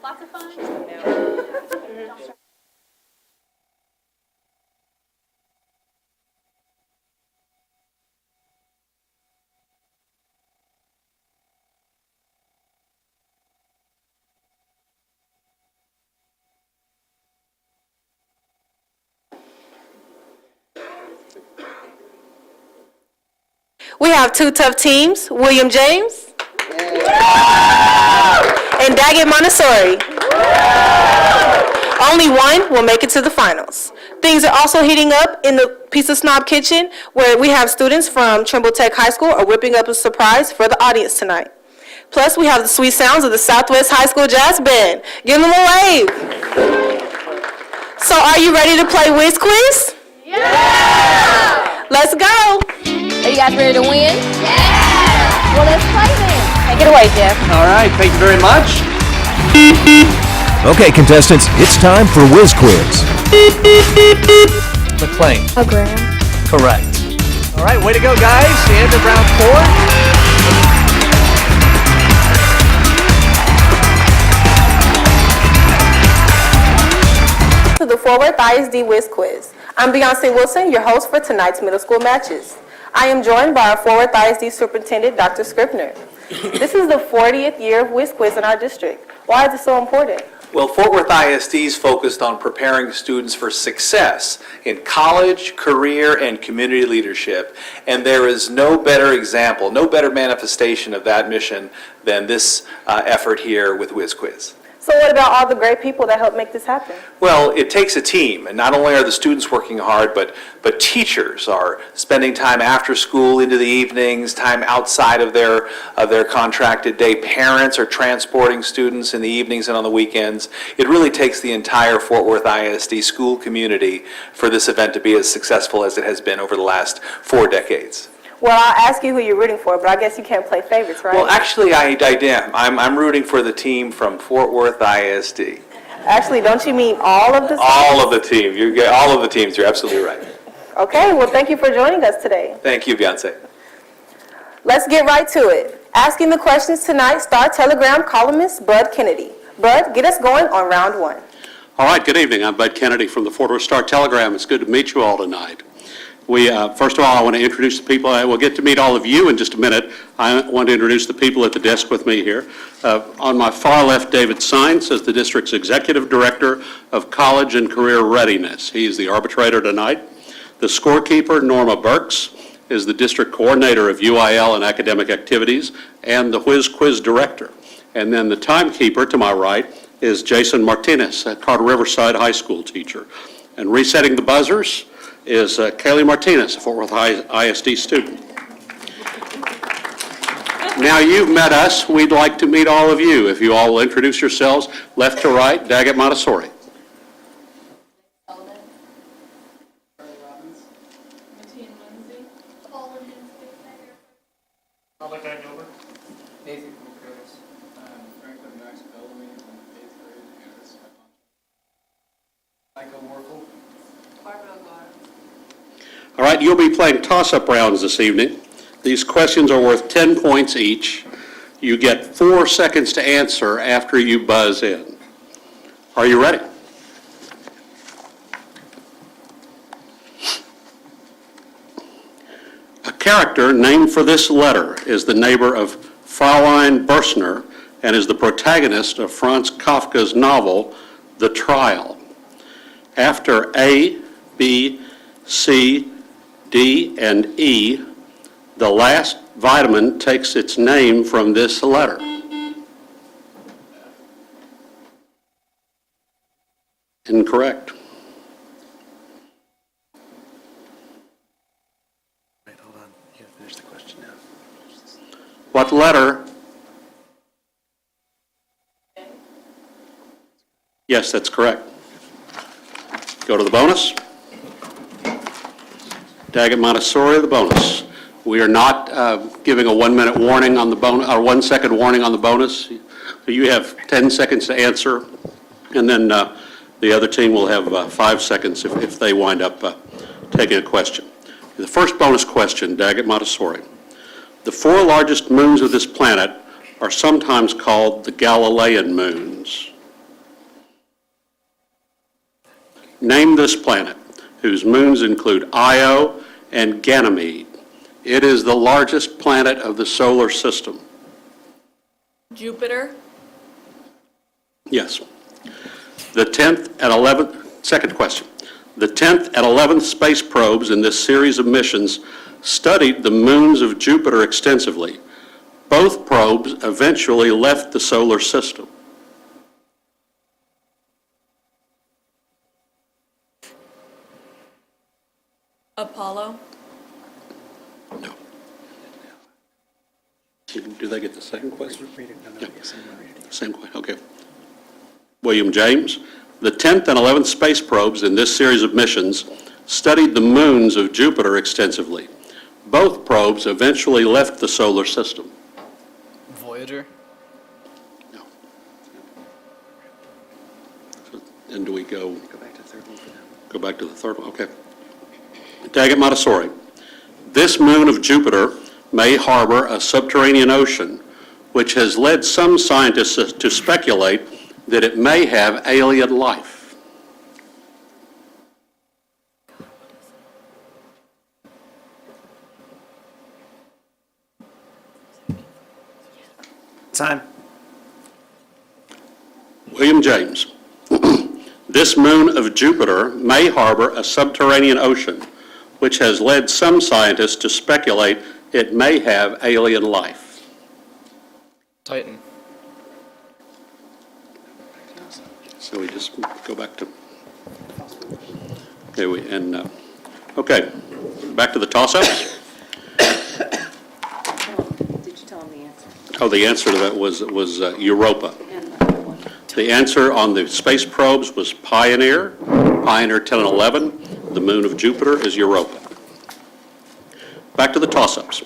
Lots of fun? We have two tough teams, William James and Daggett Montessori. Only one will make it to the finals. Things are also heating up in the Pizza Snob Kitchen, where we have students from Trimble Tech High School are whipping up a surprise for the audience tonight. Plus, we have the sweet sounds of the Southwest High School Jazz Band. Give them a wave. So are you ready to play Whiz Quiz? Yeah! Let's go. Are you guys ready to win? Yeah! Well, let's play then. Take it away, Jeff. All right, thank you very much. Okay, contestants, it's time for Whiz Quiz. McLean. Oh, Graham. Correct. All right, way to go, guys. The end of round 4. To the Fort Worth ISD Whiz Quiz. I'm Beyonce Wilson, your host for tonight's middle school matches. I am joined by our Fort Worth ISD Superintendent, Dr. Scribner. This is the 40th year of Whiz Quiz in our district. Why is it so important? Well, Fort Worth ISD is focused on preparing students for success in college, career, and community leadership. And there is no better example, no better manifestation of that mission than this effort here with Whiz Quiz. So what about all the great people that help make this happen? Well, it takes a team, and not only are the students working hard, but teachers are spending time after school into the evenings, time outside of their contracted day. Parents are transporting students in the evenings and on the weekends. It really takes the entire Fort Worth ISD school community for this event to be as successful as it has been over the last 4 decades. Well, I'll ask you who you're rooting for, but I guess you can't play favorites, right? Well, actually, I am. I'm rooting for the team from Fort Worth ISD. Actually, don't you mean all of the All of the team. All of the teams. You're absolutely right. Okay, well, thank you for joining us today. Thank you, Beyonce. Let's get right to it. Asking the questions tonight, Star Telegram columnist Bud Kennedy. Bud, get us going on round 1. All right, good evening. I'm Bud Kennedy from the Fort Worth Star Telegram. It's good to meet you all tonight. First of all, I want to introduce the people. I will get to meet all of you in just a minute. I want to introduce the people at the desk with me here. On my far left, David Sines is the district's Executive Director of College and Career Readiness. He is the arbitrator tonight. The scorekeeper, Norma Burks, is the District Coordinator of UIL and Academic Activities and the Whiz Quiz Director. And then the timekeeper to my right is Jason Martinez, a Carter Riverside High School teacher. And resetting the buzzers is Kaylee Martinez, a Fort Worth ISD student. Now you've met us, we'd like to meet all of you. If you all will introduce yourselves, left to right, Daggett Montessori. All right, you'll be playing toss-up rounds this evening. These questions are worth 10 points each. You get 4 seconds to answer after you buzz in. Are you ready? A character named for this letter is the neighbor of Fraulein Bursner and is the protagonist of Franz Kafka's novel, The Trial. After A, B, C, D, and E, the last vitamin takes its name from this letter. Incorrect. Wait, hold on. You gotta finish the question now. What letter? Yes, that's correct. Go to the bonus. Daggett Montessori, the bonus. We are not giving a 1-minute warning on the bonus, or 1-second warning on the bonus. So you have 10 seconds to answer, and then the other team will have 5 seconds if they wind up taking a question. The first bonus question, Daggett Montessori. The 4 largest moons of this planet are sometimes called the Galilean moons. Name this planet, whose moons include Io and Ganymede. It is the largest planet of the solar system. Jupiter. Yes. The 10th and 11th, second question. The 10th and 11th space probes in this series of missions studied the moons of Jupiter extensively. Both probes eventually left the solar system. Apollo. No. Do they get the same question? Yeah. Same question, okay. William James. The 10th and 11th space probes in this series of missions studied the moons of Jupiter extensively. Both probes eventually left the solar system. Voyager. No. And do we go? Go back to the third one for them. Go back to the third one, okay. Daggett Montessori. This moon of Jupiter may harbor a subterranean ocean, which has led some scientists to speculate that it may have alien life. Time. William James. This moon of Jupiter may harbor a subterranean ocean, which has led some scientists to speculate it may have alien life. Titan. So we just go back to, okay, okay, back to the toss-ups. Did you tell him the answer? Oh, the answer to that was Europa. And the other one? The answer on the space probes was Pioneer, Pioneer 10 and 11. The moon of Jupiter is Europa. Back to the toss-ups.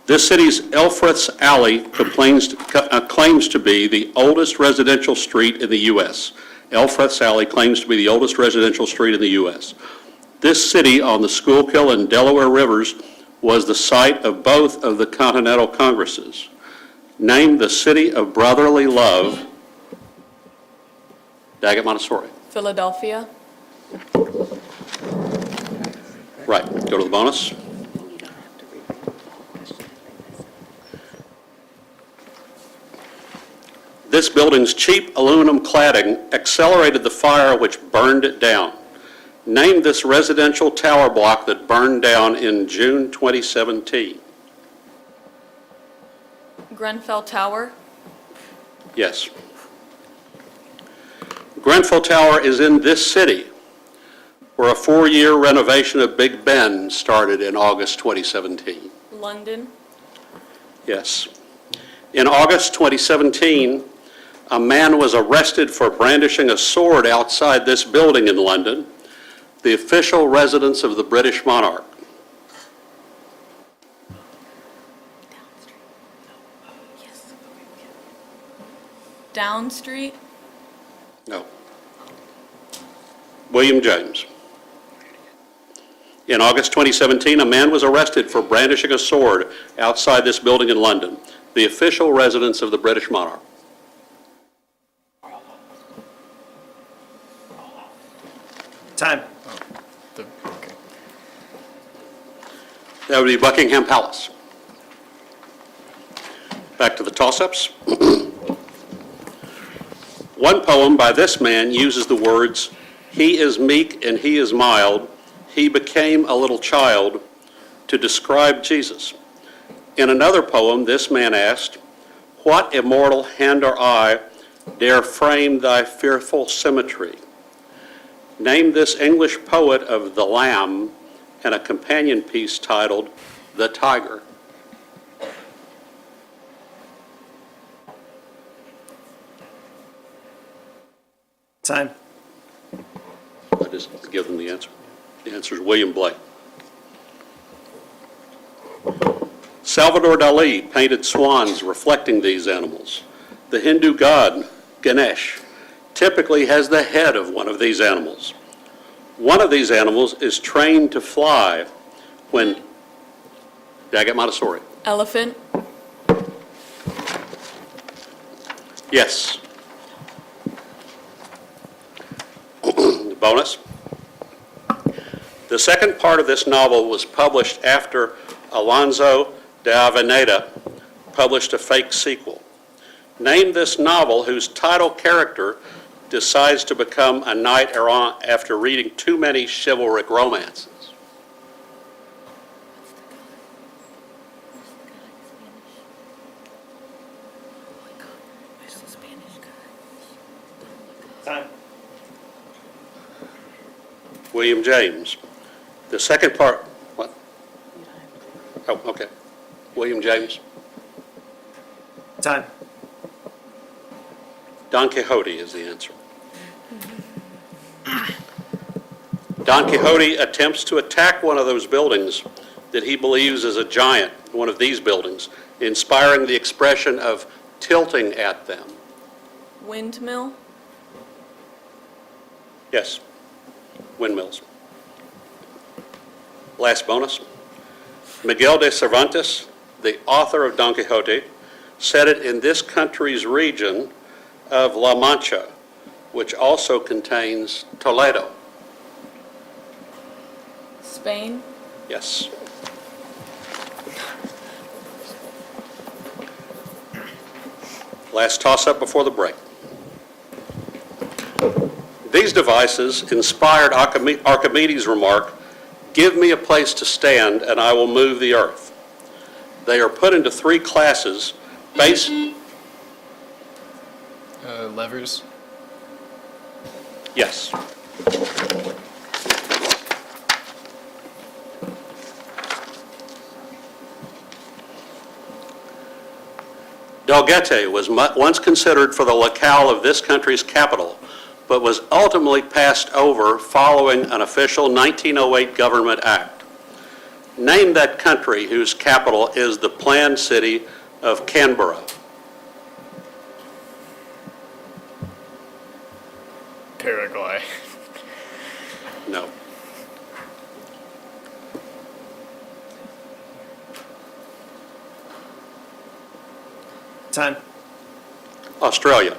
This city's Elfreth's Alley claims to be the oldest residential street in the U.S. Elfreth's Alley claims to be the oldest residential street in the U.S. This city on the Schuylkill and Delaware rivers was the site of both of the Continental Congresses. Name the city of brotherly love. Daggett Montessori. Philadelphia. Right, go to the bonus. You don't have to read the question. This building's cheap aluminum cladding accelerated the fire which burned it down. Name this residential tower block that burned down in June 2017. Grenfell Tower. Yes. Grenfell Tower is in this city, where a 4-year renovation of Big Ben started in August 2017. London. Yes. In August 2017, a man was arrested for brandishing a sword outside this building in London, the official residence of the British monarch. Down Street. No. William James. In August 2017, a man was arrested for brandishing a sword outside this building in London, the official residence of the British monarch. Time. Okay. That would be Buckingham Palace. Back to the toss-ups. One poem by this man uses the words, "He is meek and he is mild, he became a little child," to describe Jesus. In another poem, this man asked, "What immortal hand or eye dare frame thy fearful symmetry?" Name this English poet of the Lamb and a companion piece titled The Tiger. Time. I just give them the answer. The answer is William Blake. Salvador Dali painted swans reflecting these animals. The Hindu god, Ganesh, typically has the head of one of these animals. One of these animals is trained to fly when, Daggett Montessori. Elephant. Yes. Bonus. The second part of this novel was published after Alonso de Avellaneda published a fake sequel. Name this novel whose title character decides to become a knight errant after reading too many chivalric romances. Time. William James. The second part, what? Oh, okay. William James. Time. Don Quixote is the answer. Don Quixote attempts to attack one of those buildings that he believes is a giant, one of these buildings, inspiring the expression of tilting at them. Windmill. Yes, windmills. Last bonus. Miguel de Cervantes, the author of Don Quixote, set it in this country's region of La Mancha, which also contains Toledo. Spain. Yes. Last toss-up before the break. These devices inspired Archimedes' remark, "Give me a place to stand and I will move the earth." They are put into three classes based... Levers. Yes. Dalgety was once considered for the locale of this country's capital, but was ultimately passed over following an official 1908 government act. Name that country whose capital is the planned city of Canberra. Paraguay. No. Time. Australia.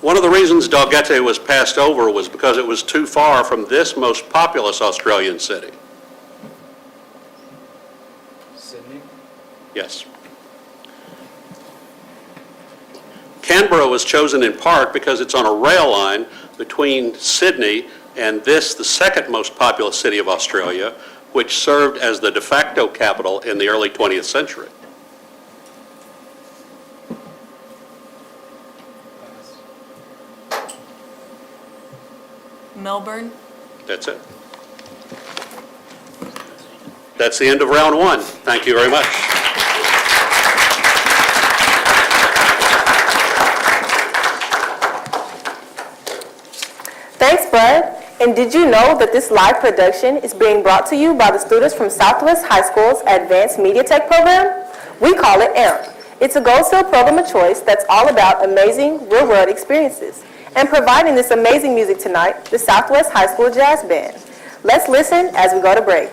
One of the reasons Dalgety was passed over was because it was too far from this most populous Australian city. Sydney. Yes. Canberra was chosen in part because it's on a rail line between Sydney and this, the second most populous city of Australia, which served as the de facto capital in the early 20th century. Melbourne. That's it. That's the end of round one. Thank you very much. Thanks, Bud. And did you know that this live production is being brought to you by the students from Southwest High School's Advanced Media Tech program? We call it AMP. It's a Gold-Seal program of choice that's all about amazing real-world experiences. And providing this amazing music tonight, the Southwest High School Jazz Band. Let's listen as we go to break.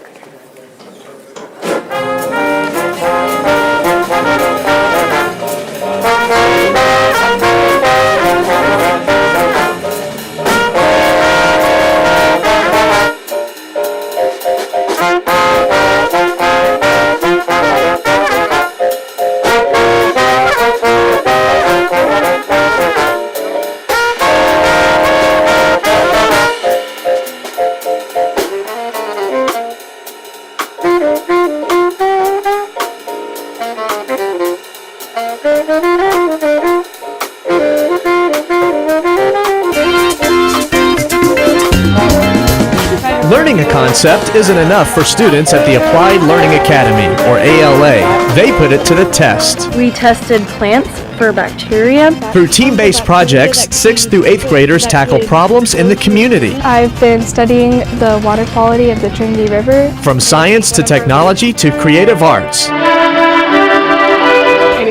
Learning a concept isn't enough for students at the Applied Learning Academy, or ALA. They put it to the test. We tested plants for bacteria. Through team-based projects, 6th through 8th graders tackle problems in the community. I've been studying the water quality of the Trinity River. From science to technology to creative arts.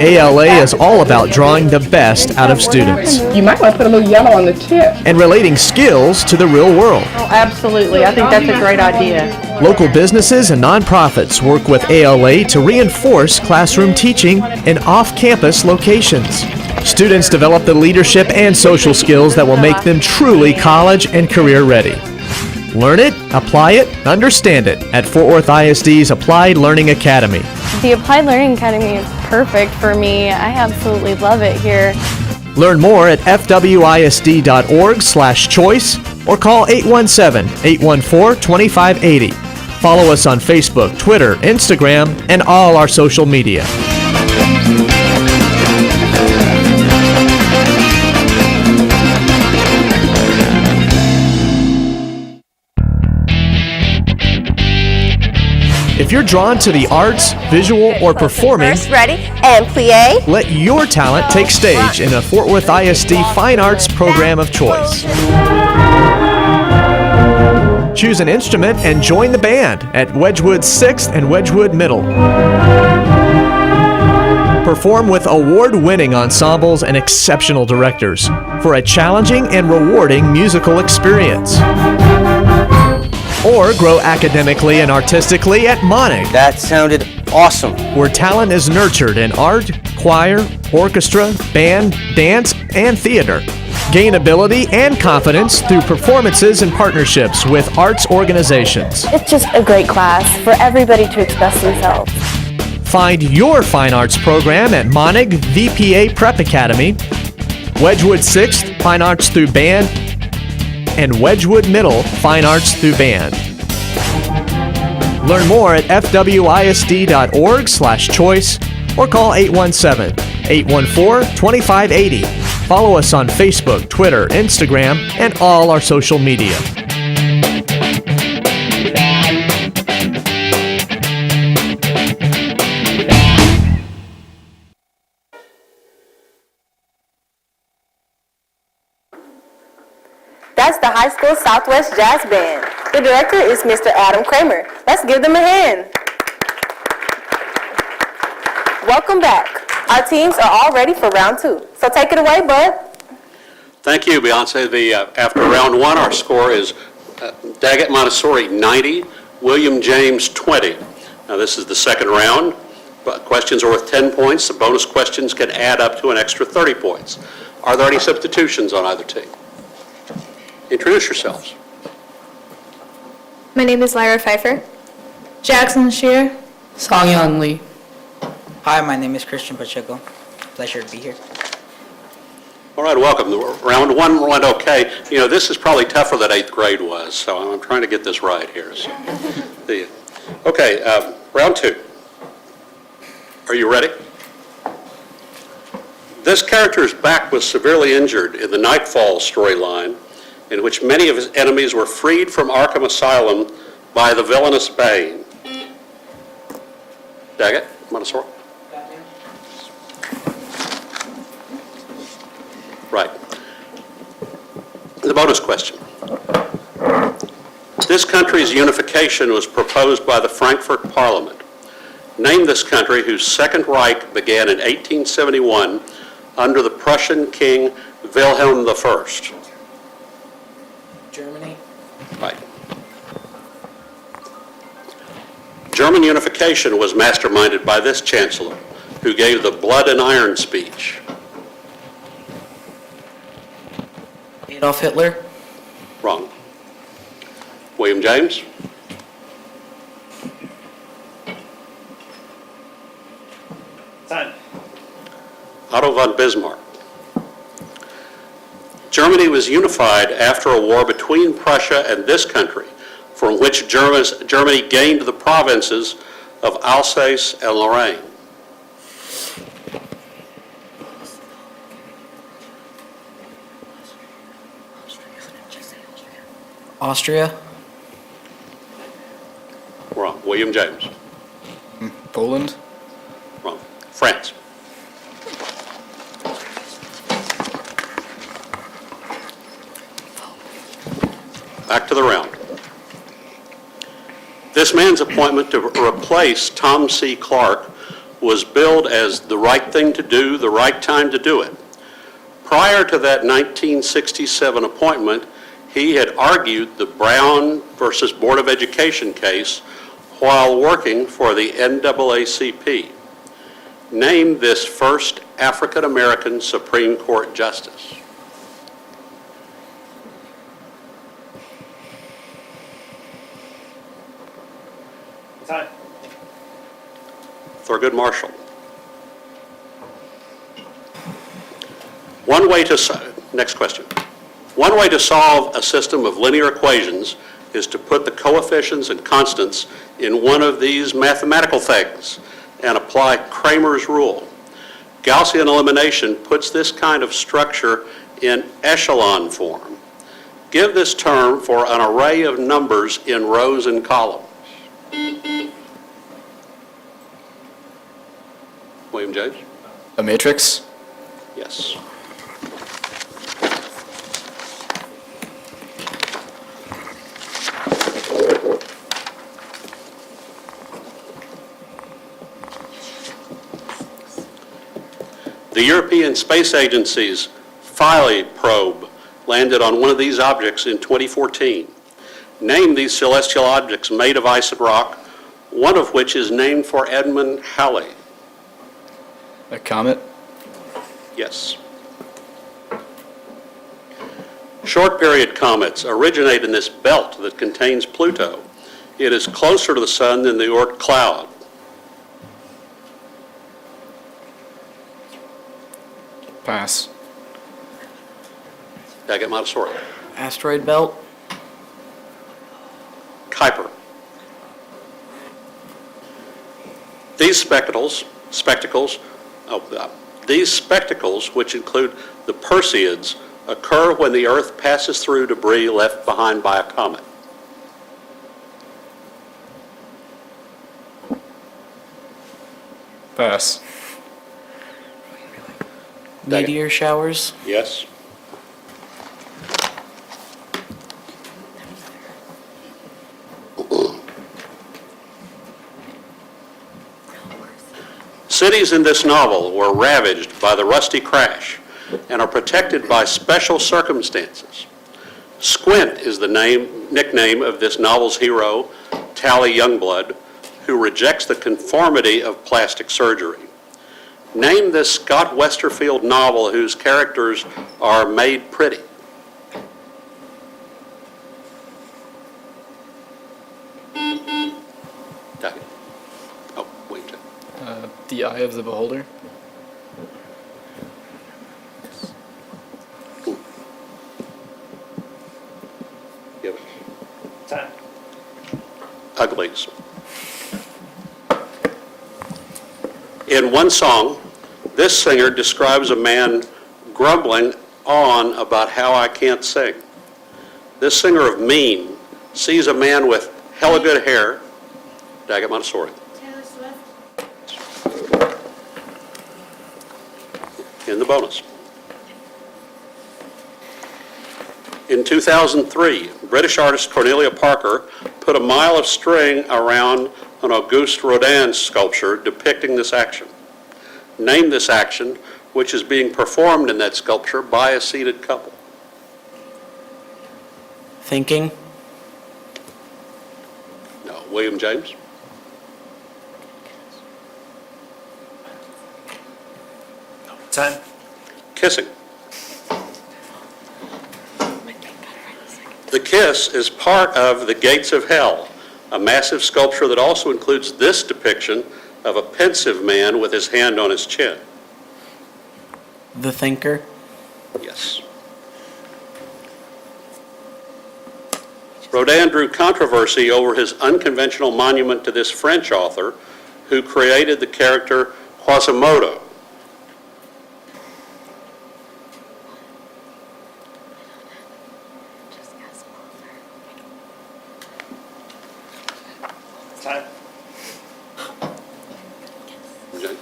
ALA is all about drawing the best out of students You might want to put a little yellow on the tip. and relating skills to the real world. Oh, absolutely. I think that's a great idea. Local businesses and nonprofits work with ALA to reinforce classroom teaching in off-campus locations. Students develop the leadership and social skills that will make them truly college and career ready. Learn it, apply it, understand it at Fort Worth ISD's Applied Learning Academy. The Applied Learning Academy is perfect for me. I absolutely love it here. Learn more at fwisd.org/choice or call 817-814-2580. Follow us on Facebook, Twitter, Instagram, and all our social media. If you're drawn to the arts, visual, or performing, Ready? And plie. let your talent take stage in a Fort Worth ISD Fine Arts program of choice. Choose an instrument and join the band at Wedgwood 6th and Wedgwood Middle. Perform with award-winning ensembles and exceptional directors for a challenging and rewarding musical experience. Or grow academically and artistically at Monig, That sounded awesome. where talent is nurtured in art, choir, orchestra, band, dance, and theater. Gain ability and confidence through performances and partnerships with arts organizations. It's just a great class for everybody to express themselves. Find your fine arts program at Monig VPA Prep Academy, Wedgwood 6th Fine Arts through Band, and Wedgwood Middle Fine Arts through Band. Learn more at fwisd.org/choice or call 817-814-2580. Follow us on Facebook, Twitter, Instagram, and all our social media. That's the High School Southwest Jazz Band. The director is Mr. Adam Kramer. Let's give them a hand. Welcome back. Our teams are all ready for round 2. So take it away, Bud. Thank you, Beyonce. After round 1, our score is Daggett Montessori 90, William James 20. Now, this is the second round, but questions are worth 10 points. The bonus questions can add up to an extra 30 points. Are there any substitutions on either team? Introduce yourselves. My name is Lyra Pfeiffer. Jackson Shear. Songyeon Lee. Hi, my name is Christian Pacheco. Pleasure to be here. All right, welcome. Round 1 went okay. You know, this is probably tougher than 8th grade was, so I'm trying to get this right here. So, okay, round 2. Are you ready? This character's back was severely injured in the Nightfall storyline, in which many of his enemies were freed from Arkham Asylum by the villainous Bane. Daggett, Montessori? Right. The bonus question. This country's unification was proposed by the Frankfurt Parliament. Name this country whose Second Reich began in 1871 under the Prussian King Wilhelm I. Germany. Right. German unification was masterminded by this chancellor, who gave the Blood and Iron speech. Adolf Hitler. Wrong. William James? Time. Otto von Bismarck. Germany was unified after a war between Prussia and this country, from which Germany gained the provinces of Alsace and Lorraine. Austria. Wrong. William James. Poland. Wrong. France. Back to the round. This man's appointment to replace Tom C. Clark was billed as the right thing to do, the right time to do it. Prior to that 1967 appointment, he had argued the Brown versus Board of Education case while working for the NAACP. Name this first African-American Supreme Court justice. Time. Thurgood Marshall. One way to next question. One way to solve a system of linear equations is to put the coefficients and constants in one of these mathematical things and apply Kramer's rule. Gaussian elimination puts this kind of structure in echelon form. Give this term for an array of numbers in rows and columns. William James? A matrix? Yes. The European Space Agency's Philae probe landed on one of these objects in 2014. Name these celestial objects made of ice and rock, one of which is named for Edmund Halley. A comet? Yes. Short period comets originate in this belt that contains Pluto. It is closer to the sun than the Oort cloud. Pass. Daggett Montessori. Asteroid belt? Kuiper. These spectacles, which include the Perseids, occur when the Earth passes through debris left behind by a comet. Pass. Meteor showers? Yes. Cities in this novel were ravaged by the Rusty Crash and are protected by special circumstances. Squint is the nickname of this novel's hero, Tally Youngblood, who rejects the conformity of plastic surgery. Name this Scott Westerfield novel whose characters are made pretty. Daggett. Oh, wait. The Eye of the Beholder? Give it. Time. Uglies. In one song, this singer describes a man grumbling on about how I can't sing. This singer of Mean sees a man with hella good hair, Daggett Montessori. Taylor Swift. In the bonus. In 2003, British artist Cornelia Parker put a mile of string around an Auguste Rodin sculpture depicting this action. Name this action, which is being performed in that sculpture by a seated couple. Thinking? No. William James? Time. Kissing. The kiss is part of The Gates of Hell, a massive sculpture that also includes this depiction of a pensive man with his hand on his chin. The Thinker? Yes. Rodin drew controversy over his unconventional monument to this French author who created the character Quasimodo. Time. Okay.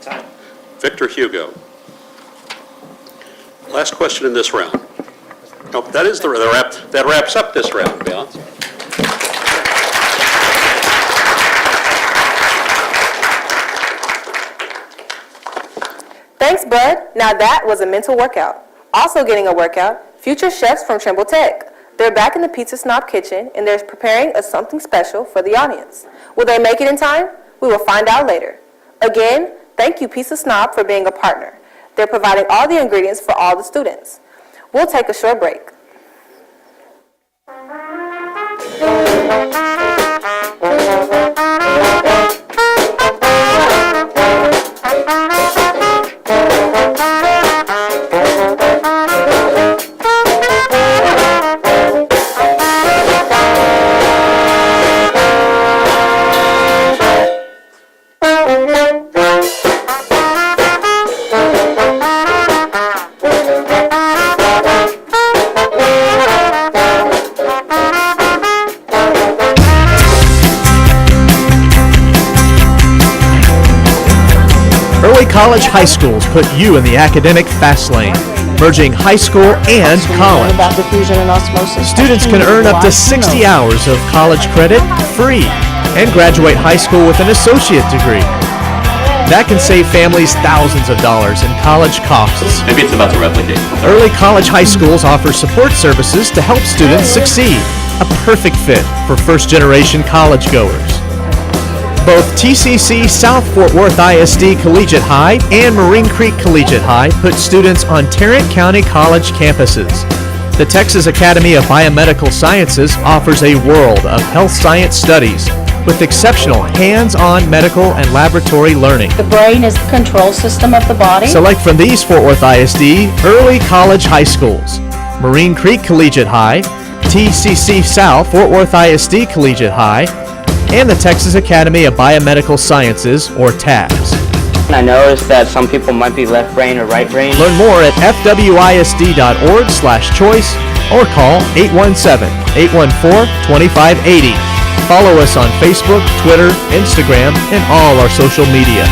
Time. Victor Hugo. Last question in this round. Oh, that is the wrap. That wraps up this round, to be honest. Thanks, Bud. Now that was a mental workout. Also getting a workout, future chefs from Trimble Tech. They're back in the Pizza Snob kitchen, and they're preparing something special for the audience. Will they make it in time? We will find out later. Again, thank you, Pizza Snob, for being a partner. They're providing all the ingredients for all the students. We'll take a short break. College high schools put you in the academic fast lane, merging high school and college. About diffusion and osmosis. Students can earn up to 60 hours of college credit free and graduate high school with an associate degree. That can save families thousands of dollars in college costs. Maybe it's about to replicate. Early college high schools offer support services to help students succeed, a perfect fit for first-generation college goers. Both TCC South Fort Worth ISD Collegiate High and Marine Creek Collegiate High put students on Tarrant County College campuses. The Texas Academy of Biomedical Sciences offers a world of health science studies with exceptional hands-on medical and laboratory learning. The brain is the control system of the body. Select from these Fort Worth ISD early college high schools: Marine Creek Collegiate High, TCC South Fort Worth ISD Collegiate High, and the Texas Academy of Biomedical Sciences, or TABS. I noticed that some people might be left brain or right brain. Learn more at fwisd.org/choice or call 817-814-2580. Follow us on Facebook, Twitter, Instagram, and all our social media.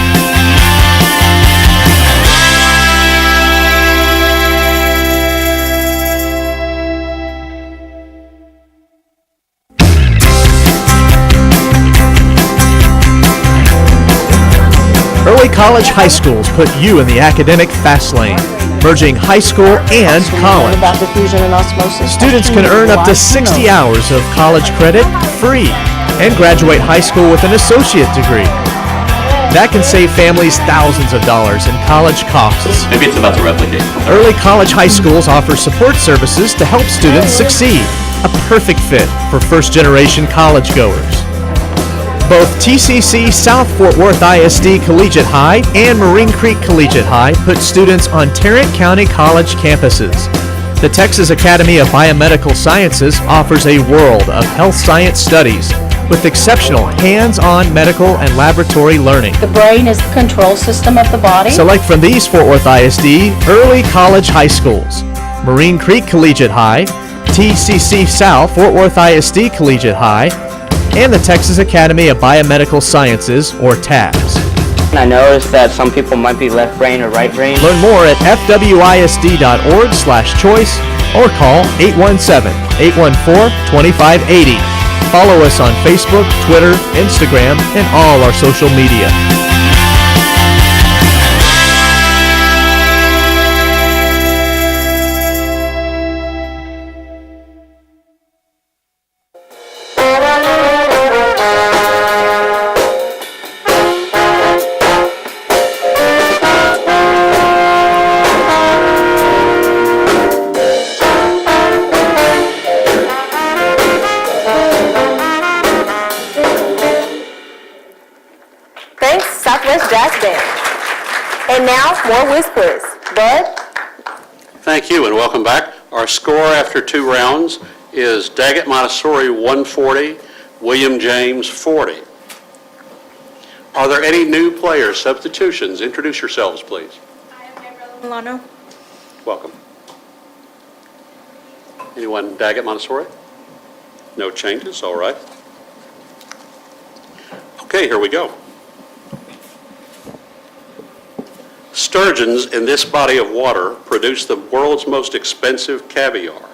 Early college high schools put you in the academic fast lane, merging high school and college. About diffusion and osmosis. Students can earn up to 60 hours of college credit free and graduate high school with an associate degree. That can save families thousands of dollars in college costs. Maybe it's about to replicate. Early college high schools offer support services to help students succeed, a perfect fit for first-generation college goers. Both TCC South Fort Worth ISD Collegiate High and Marine Creek Collegiate High put students on Tarrant County College campuses. The Texas Academy of Biomedical Sciences offers a world of health science studies with exceptional hands-on medical and laboratory learning. The brain is the control system of the body. Select from these Fort Worth ISD early college high schools: Marine Creek Collegiate High, TCC South Fort Worth ISD Collegiate High, and the Texas Academy of Biomedical Sciences, or TABS. I noticed that some people might be left brain or right brain. Learn more at fwisd.org/choice or call 817-814-2580. Follow us on Facebook, Twitter, Instagram, and all our social media. And now, more Whiz Quiz. Bud? Thank you and welcome back. Our score after 2 rounds is Daggett Montessori 140, William James 40. Are there any new players, substitutions? Introduce yourselves, please. Hi, I'm Gabriella Milano. Welcome. Anyone Daggett Montessori? No changes, all right. Okay, here we go. Sturgeons in this body of water produce the world's most expensive caviar.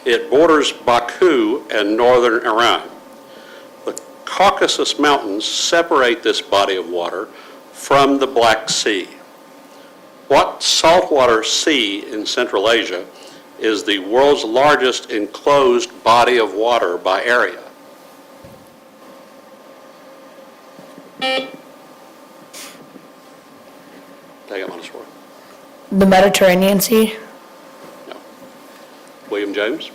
It borders Baku and northern Iran. The Caucasus Mountains separate this body of water from the Black Sea. What saltwater sea in Central Asia is the world's largest enclosed body of water by area? Take it, Montessori. The Mediterranean Sea? No. William James?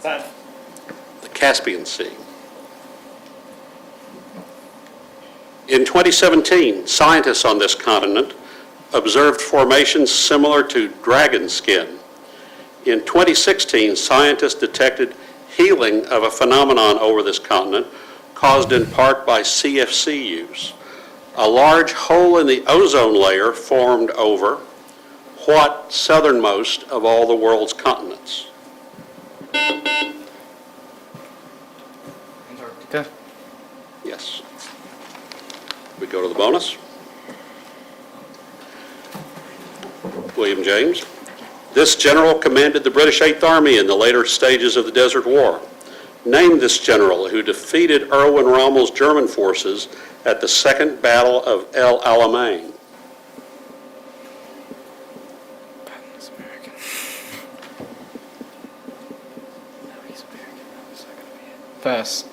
Time. The Caspian Sea. In 2017, scientists on this continent observed formations similar to dragon skin. In 2016, scientists detected healing of a phenomenon over this continent caused in part by CFC use. A large hole in the ozone layer formed over what southernmost of all the world's continents? Antarctica. Yes. We go to the bonus. William James. This general commanded the British Eighth Army in the later stages of the Desert War. Name this general who defeated Erwin Rommel's German forces at the Second Battle of El Alamein. He's American. No, he's American. No, that's not gonna be it. Pass.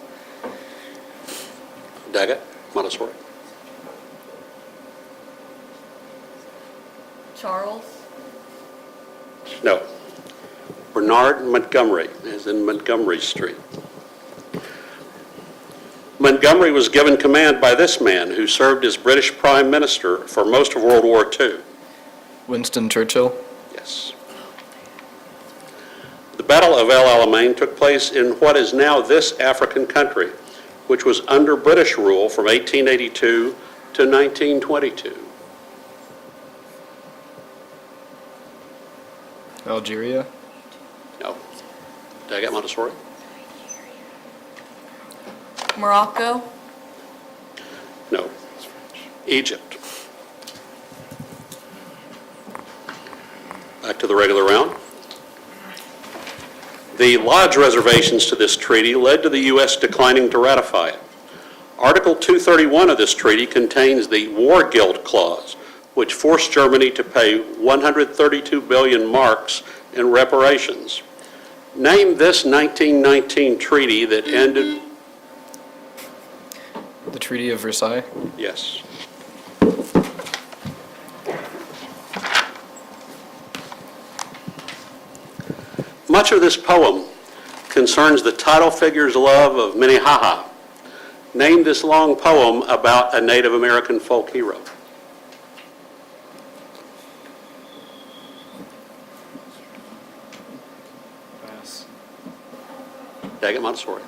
Daggett, Montessori. Charles. No. Bernard Montgomery, as in Montgomery Street. Montgomery was given command by this man who served as British Prime Minister for most of World War II. Winston Churchill. Yes. The Battle of El Alamein took place in what is now this African country, which was under British rule from 1882 to 1922. Algeria. No. Daggett, Montessori. Morocco. No. Egypt. Back to the regular round. The lodge reservations to this treaty led to the U.S. declining to ratify it. Article 231 of this treaty contains the War Guilt Clause, which forced Germany to pay 132 billion marks in reparations. Name this 1919 treaty that ended... The Treaty of Versailles. Yes. Much of this poem concerns the title figure's love of Minnehaha. Name this long poem about a Native American folk hero. Pass. Daggett, Montessori.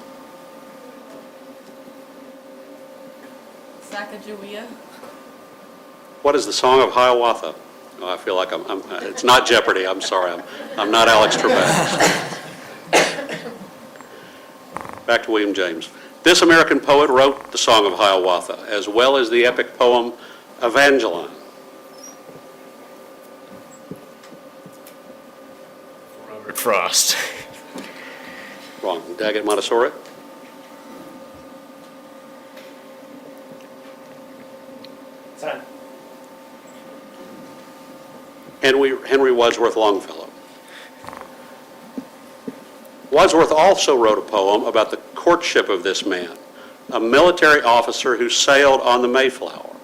Sacagawea. What is the Song of Hiawatha? Oh, I feel like it's not Jeopardy, I'm sorry, I'm not Alex Trebek. Back to William James. This American poet wrote the Song of Hiawatha, as well as the epic poem Evangeline. Robert Frost. Wrong. Daggett, Montessori. Time. Henry Wadsworth Longfellow. Wadsworth also wrote a poem about the courtship of this man, a military officer who sailed on the Mayflower.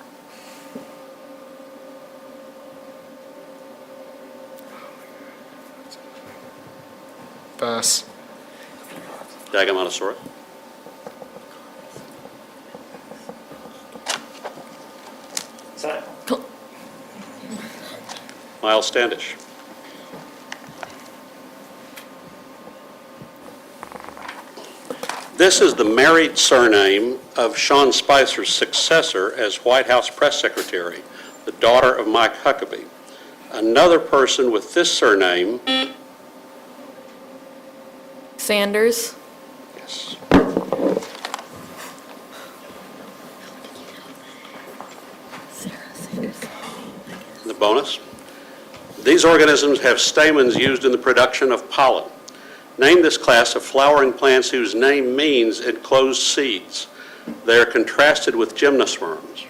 Pass. Daggett, Montessori. Time. Miles Standish. This is the married surname of Sean Spicer's successor as White House press secretary, the daughter of Mike Huckabee. Another person with this surname. Sanders. Yes. The bonus. These organisms have stamens used in the production of pollen. Name this class of flowering plants whose name means enclosed seeds. They are contrasted with gymnosperms.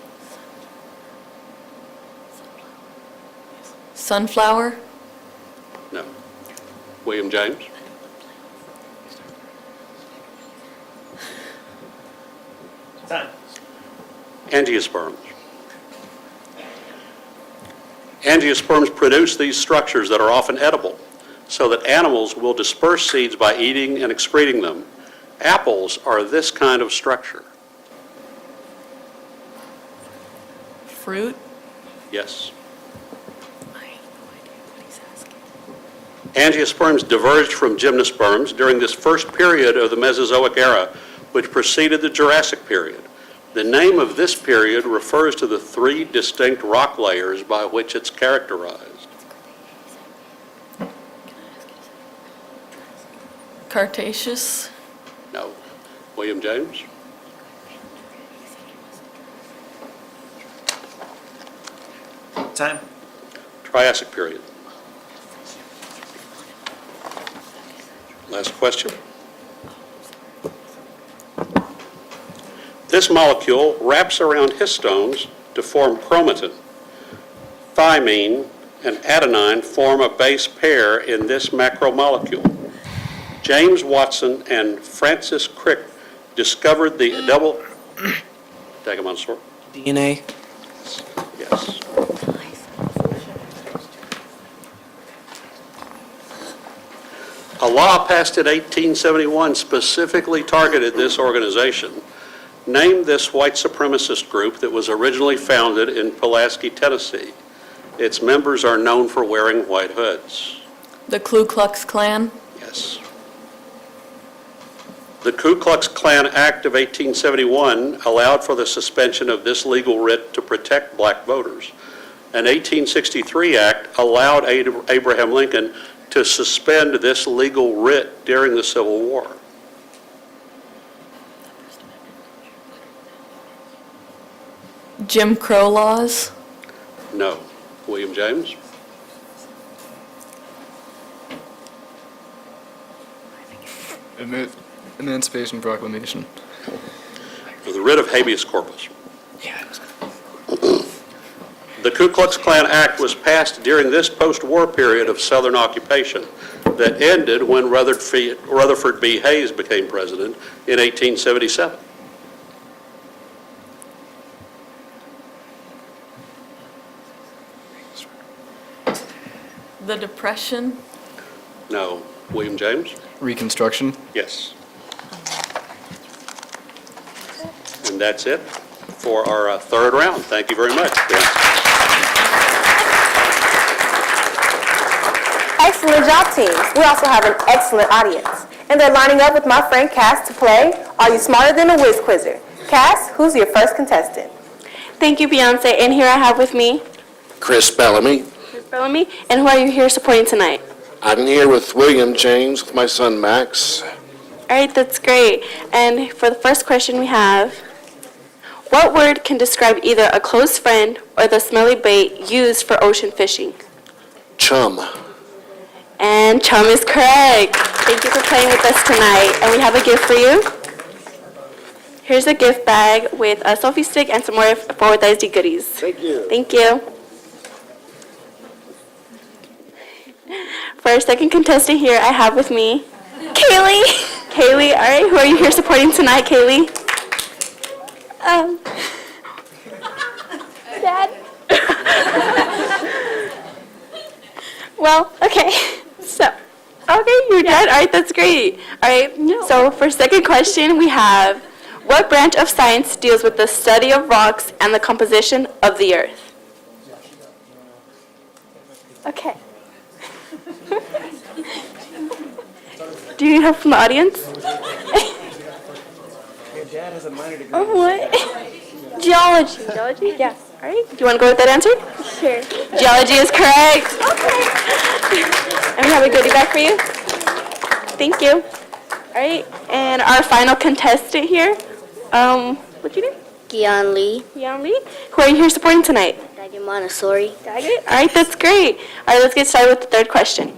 Sunflower. No. William James? Angiosperms. Angiosperms produce these structures that are often edible, so that animals will disperse seeds by eating and excreting them. Apples are this kind of structure. Fruit. Yes. Angiosperms diverged from gymnosperms during this first period of the Mesozoic era, which preceded the Jurassic period. The name of this period refers to the three distinct rock layers by which it's characterized. Cretaceous. No. William James? Time. Triassic period. Last question. This molecule wraps around histones to form chromatin. Thymine and adenine form a base pair in this macromolecule. James Watson and Francis Crick discovered the double... Take 'em on, sir. DNA. Yes. A law passed in 1871 specifically targeted this organization. Name this white supremacist group that was originally founded in Pulaski, Tennessee. Its members are known for wearing white hoods. The Ku Klux Klan. Yes. The Ku Klux Klan Act of 1871 allowed for the suspension of this legal writ to protect black voters. An 1863 act allowed Abraham Lincoln to suspend this legal writ during the Civil War. Jim Crow laws. No. William James? Emancipation Proclamation. The writ of habeas corpus. The Ku Klux Klan Act was passed during this post-war period of Southern occupation that ended when Rutherford B. Hayes became president in 1877. The Depression. No. William James? Reconstruction. Yes. And that's it for our third round. Thank you very much. Excellent job, teams. We also have an excellent audience. And they're lining up with my friend Cass to play Are You Smarter Than a Whiz Quizzer? Cass, who's your first contestant? Thank you, Beyonce. And here I have with me Chris Bellamy. Chris Bellamy. And who are you here supporting tonight? I'm here with William James with my son Max. All right, that's great. And for the first question we have, what word can describe either a close friend or the smelly bait used for ocean fishing? Chum. And chum is correct. Thank you for playing with us tonight. And we have a gift for you. Here's a gift bag with a selfie stick and some more FWISD goodies. Thank you. Thank you. For our second contestant here, I have with me Kaylee. Kaylee, all right, who are you here supporting tonight, Kaylee? Dad. Well, okay. So, okay, you're dead. All right, that's great. All right. No. So for second question, we have, what branch of science deals with the study of rocks and the composition of the earth? Okay. Do you need help from the audience? Your dad has a minor degree. Oh, what? Geology. Geology? Yes. All right. Do you want to go with that answer? Sure. Geology is correct. And we have a goodie bag for you. Thank you. All right. And our final contestant here. What's your name? Gian Lee. Yan Lee. Who are you here supporting tonight? Dagger Montessori. All right, that's great. All right, let's get started with the third question.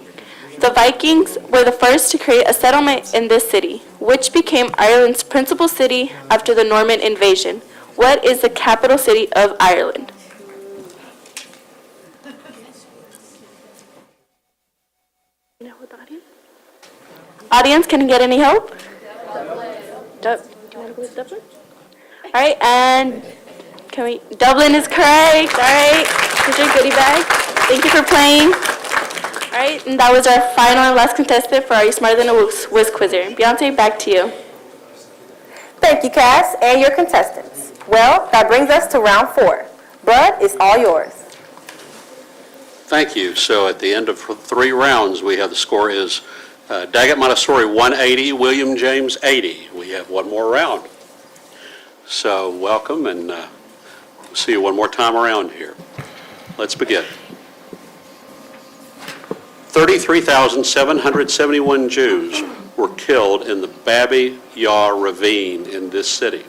The Vikings were the first to create a settlement in this city, which became Ireland's principal city after the Norman invasion. What is the capital city of Ireland? Audience, can you get any help? Do you want to go with Dublin? All right, and Dublin is correct. All right, here's your goodie bag. Thank you for playing. All right, and that was our final and last contestant for Are You Smarter Than a Whiz Quizzer. Beyonce, back to you. Thank you, Cass, and your contestants. Well, that brings us to round 4. Bud, it's all yours. Thank you. So at the end of 3 rounds, we have the score is Daggett Montessori 180, William James 80. We have one more round. So welcome, and we'll see you one more time around here. Let's begin. 33,771 Jews were killed in the Babi Yar ravine in this city.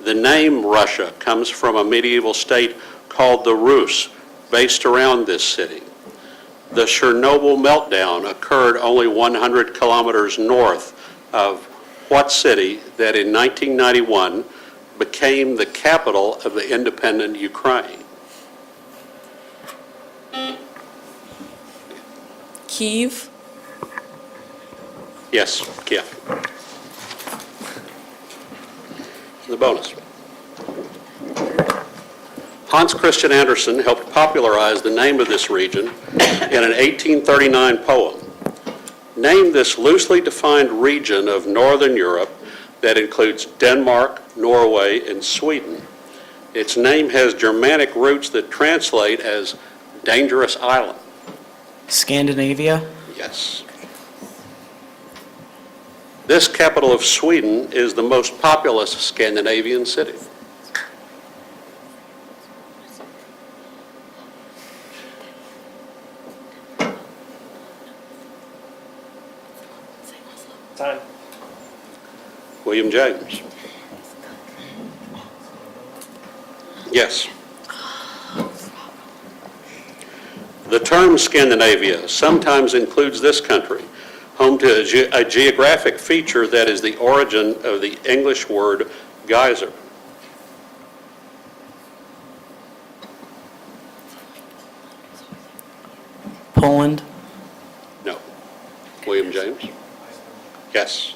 The name Russia comes from a medieval state called the Rus, based around this city. The Chernobyl meltdown occurred only 100 kilometers north of what city that in 1991 became the capital of the independent Ukraine? Kyiv. Yes, Kiev. The bonus. Hans Christian Andersen helped popularize the name of this region in an 1839 poem. Name this loosely defined region of Northern Europe that includes Denmark, Norway, and Sweden. Its name has Germanic roots that translate as dangerous island. Scandinavia. Yes. This capital of Sweden is the most populous Scandinavian city. Time. William James. Yes. The term Scandinavia sometimes includes this country, home to a geographic feature that is the origin of the English word geyser. Poland. No. William James? Yes.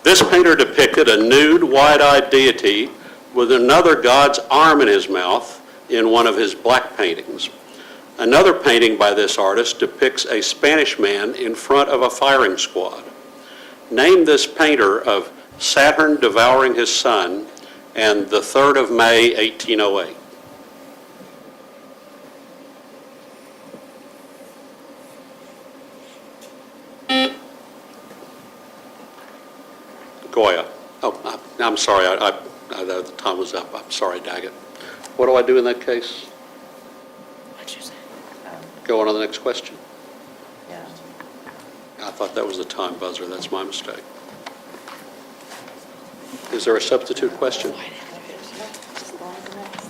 This painter depicted a nude, wide-eyed deity with another god's arm in his mouth in one of his black paintings. Another painting by this artist depicts a Spanish man in front of a firing squad. Name this painter of Saturn devouring his son and the 3rd of May, 1808. Goya. Oh, I'm sorry. The time was up. I'm sorry, Daggett. What do I do in that case? What'd you say? Go on to the next question. Yeah. I thought that was the time buzzer. That's my mistake. Is there a substitute question? Just go on to the next.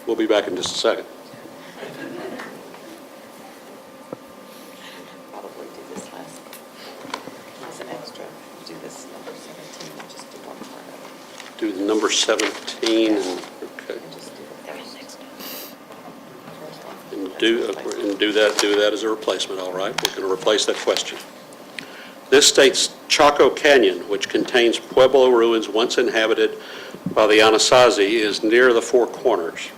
We'll be back in just a second. Probably do this last, as an extra, do this number 17, and just do one part of it, Do the number 17 and, okay. and just do the first. And do that as a replacement, all right? We're going to replace that question. This state's Chaco Canyon, which contains Pueblo ruins once inhabited by the Anasazi, is near the Four Corners.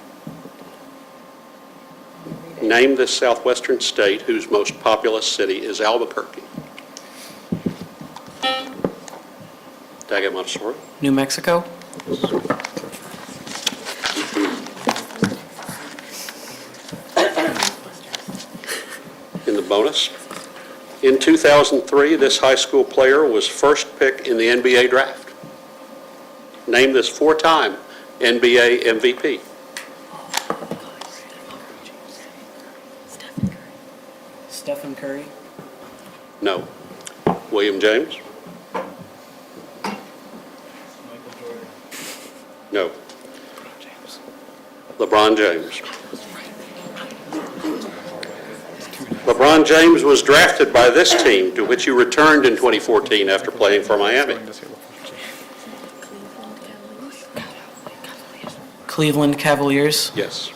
Name this southwestern state whose most populous city is Albuquerque. Daggett Montessori. New Mexico. In the bonus. In 2003, this high school player was first pick in the NBA draft. Name this 4-time NBA MVP. Stephen Curry. No. William James? No. LeBron James. LeBron James was drafted by this team, to which he returned in 2014 after playing for Miami. Cleveland Cavaliers. Yes.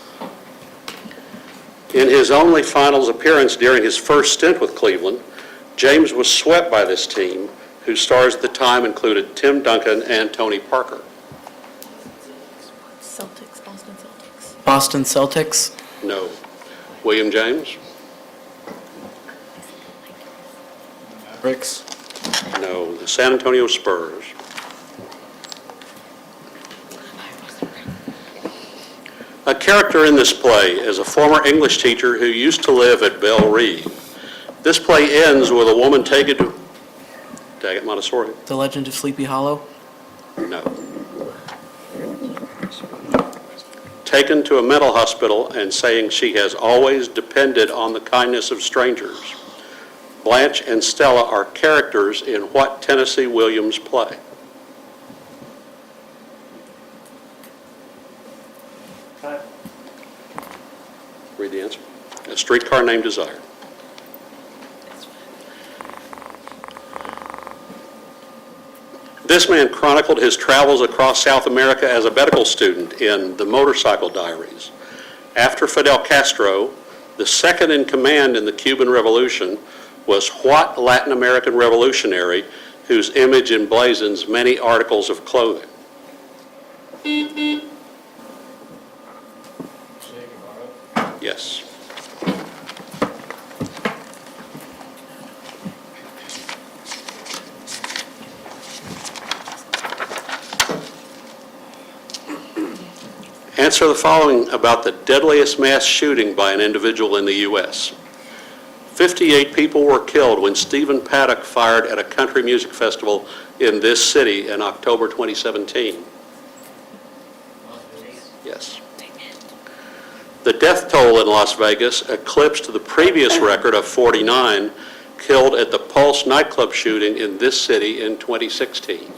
In his only finals appearance during his first stint with Cleveland, James was swept by this team, whose stars at the time included Tim Duncan and Tony Parker. Boston Celtics. No. William James? Bricks. No. The San Antonio Spurs. A character in this play is a former English teacher who used to live at Belle Reve. This play ends with a woman taken to Daggett Montessori. The Legend of Sleepy Hollow. No. Taken to a mental hospital and saying she has always depended on the kindness of strangers. Blanche and Stella are characters in what Tennessee Williams play? Read the answer. A Streetcar Named Desire. This man chronicled his travels across South America as a medical student in The Motorcycle Diaries. After Fidel Castro, the second in command in the Cuban Revolution was what Latin American revolutionary whose image emblazons many articles of clothing? Yes. Answer the following about the deadliest mass shooting by an individual in the U.S. 58 people were killed when Stephen Paddock fired at a country music festival in this city in October 2017. Yes. The death toll in Las Vegas eclipsed the previous record of 49 killed at the Pulse nightclub shooting in this city in 2016.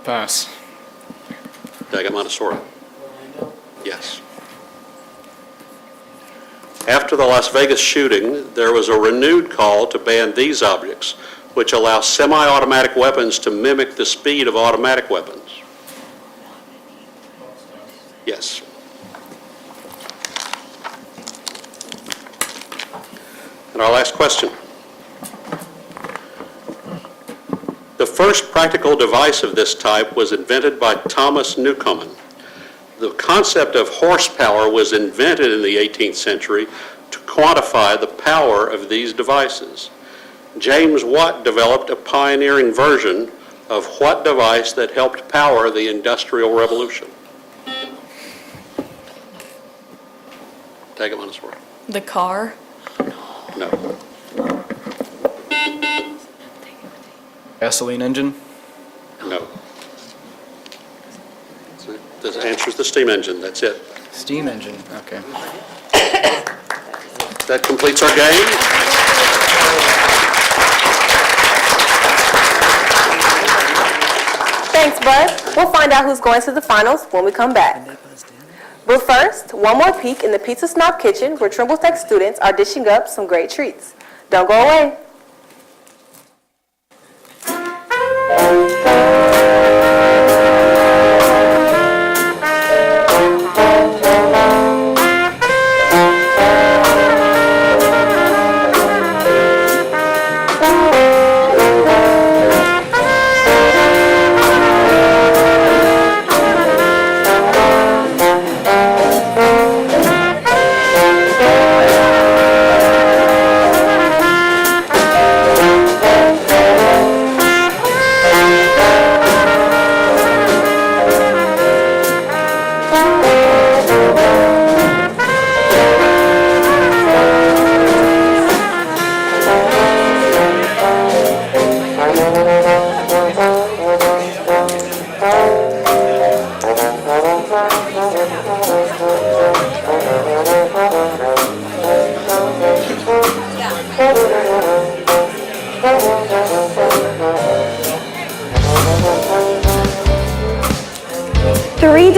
Pass. Daggett Montessori. Yes. After the Las Vegas shooting, there was a renewed call to ban these objects, which allow semi-automatic weapons to mimic the speed of automatic weapons. Yes. And our last question. The first practical device of this type was invented by Thomas Newcomen. The concept of horsepower was invented in the 18th century to quantify the power of these devices. James Watt developed a pioneering version of what device that helped power the Industrial Revolution? Take it, Montessori. The car. No. Gasoline engine. No. This answers the steam engine. That's it. Steam engine. Okay. That completes our game. Thanks, Bud. We'll find out who's going to the finals when we come back. But first, one more peek in the Pizza Snob kitchen where Trimble Tech students are dishing up some great treats. Don't go away.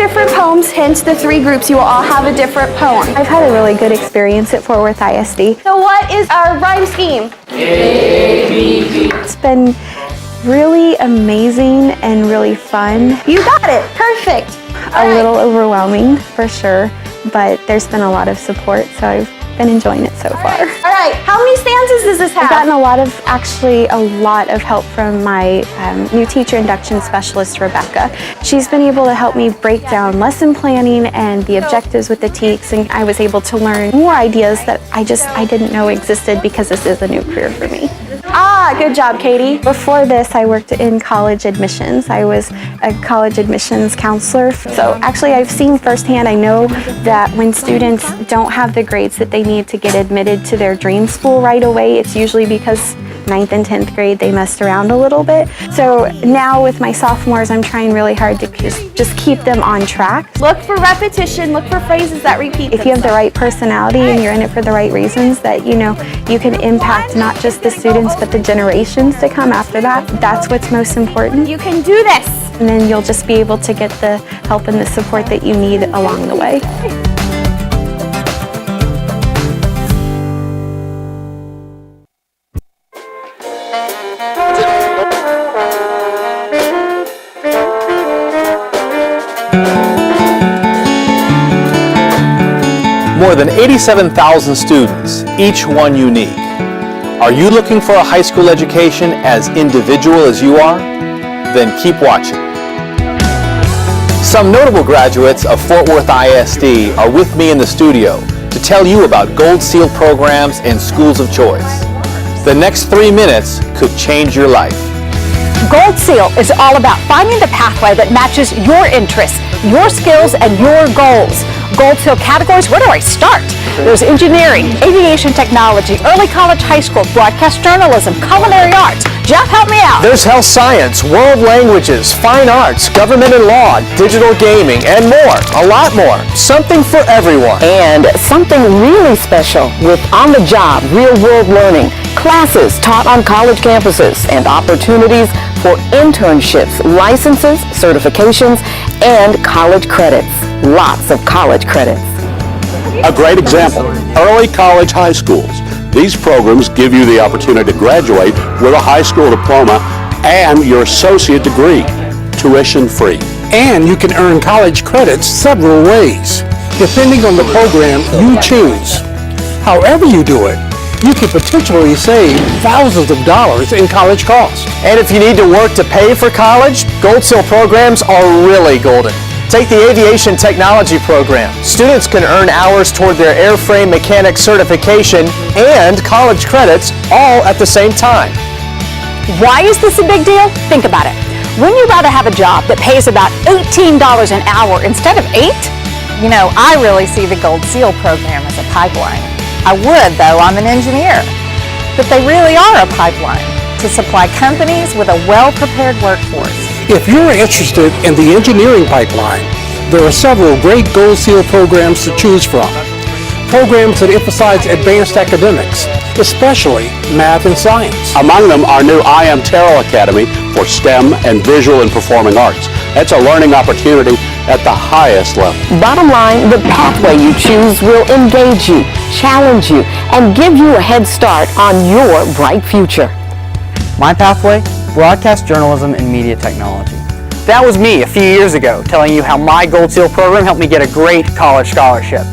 different poems, hence the 3 groups. You will all have a different poem. I've had a really good experience at Fort Worth ISD. So what is our rhyme scheme? It's been really amazing and really fun. You got it. Perfect. A little overwhelming for sure, but there's been a lot of support, so I've been enjoying it so far. All right. How many stanzas does this have? I've gotten a lot of help from my new teacher induction specialist, Rebecca. She's been able to help me break down lesson planning and the objectives with the TEKS, and I was able to learn more ideas that I didn't know existed because this is a new career for me. Ah, good job, Katie. Before this, I worked in college admissions. I was a college admissions counselor. So actually, I've seen firsthand, I know that when students don't have the grades that they need to get admitted to their dream school right away, it's usually because 9th and 10th grade, they messed around a little bit. So now with my sophomores, I'm trying really hard to just keep them on track. Look for repetition, look for phrases that repeat If you have the right personality and you're in it for the right reasons, that you can impact not just the students, but the generations to come after that. That's what's most important. You can do this. And then you'll just be able to get the help and the support that you need along the way. More than 87,000 students, each one unique. Are you looking for a high school education as individual as you are? Then keep watching. Some notable graduates of Fort Worth ISD are with me in the studio to tell you about Gold Seal programs and schools of choice. The next 3 minutes could change your life. Gold Seal is all about finding the pathway that matches your interests, your skills, and your goals. Gold Seal categories, where do I start? There's engineering, aviation technology, early college, high school, broadcast journalism, culinary arts. Jeff, help me out. There's health science, world languages, fine arts, government and law, digital gaming, and more. A lot more. Something for everyone. And something really special with on-the-job, real-world learning, classes taught on college campuses, and opportunities for internships, licenses, certifications, and college credits. Lots of college credits. A great example, early college high schools. These programs give you the opportunity to graduate with a high school diploma and your associate degree, tuition free. And you can earn college credits several ways, depending on the program you choose. However you do it, you can potentially save thousands of dollars in college costs. And if you need to work to pay for college, Gold Seal programs are really golden. Take the Aviation Technology program. Students can earn hours toward their airframe mechanic certification and college credits all at the same time. Why is this a big deal? Think about it. Wouldn't you rather have a job that pays about $18 an hour instead of $8? You know, I really see the Gold Seal program as a pipeline. I would, though I'm an engineer. But they really are a pipeline to supply companies with a well-prepared workforce. If you're interested in the engineering pipeline, there are several great Gold Seal programs to choose from. Programs that emphasize advanced academics, especially math and science. Among them, our new I Am Terrell Academy for STEM and Visual and Performing Arts. That's a learning opportunity at the highest level. Bottom line, the pathway you choose will engage you, challenge you, and give you a head start on your bright future. My pathway? Broadcast journalism and media technology. That was me a few years ago, telling you how my Gold Seal program helped me get a great college scholarship.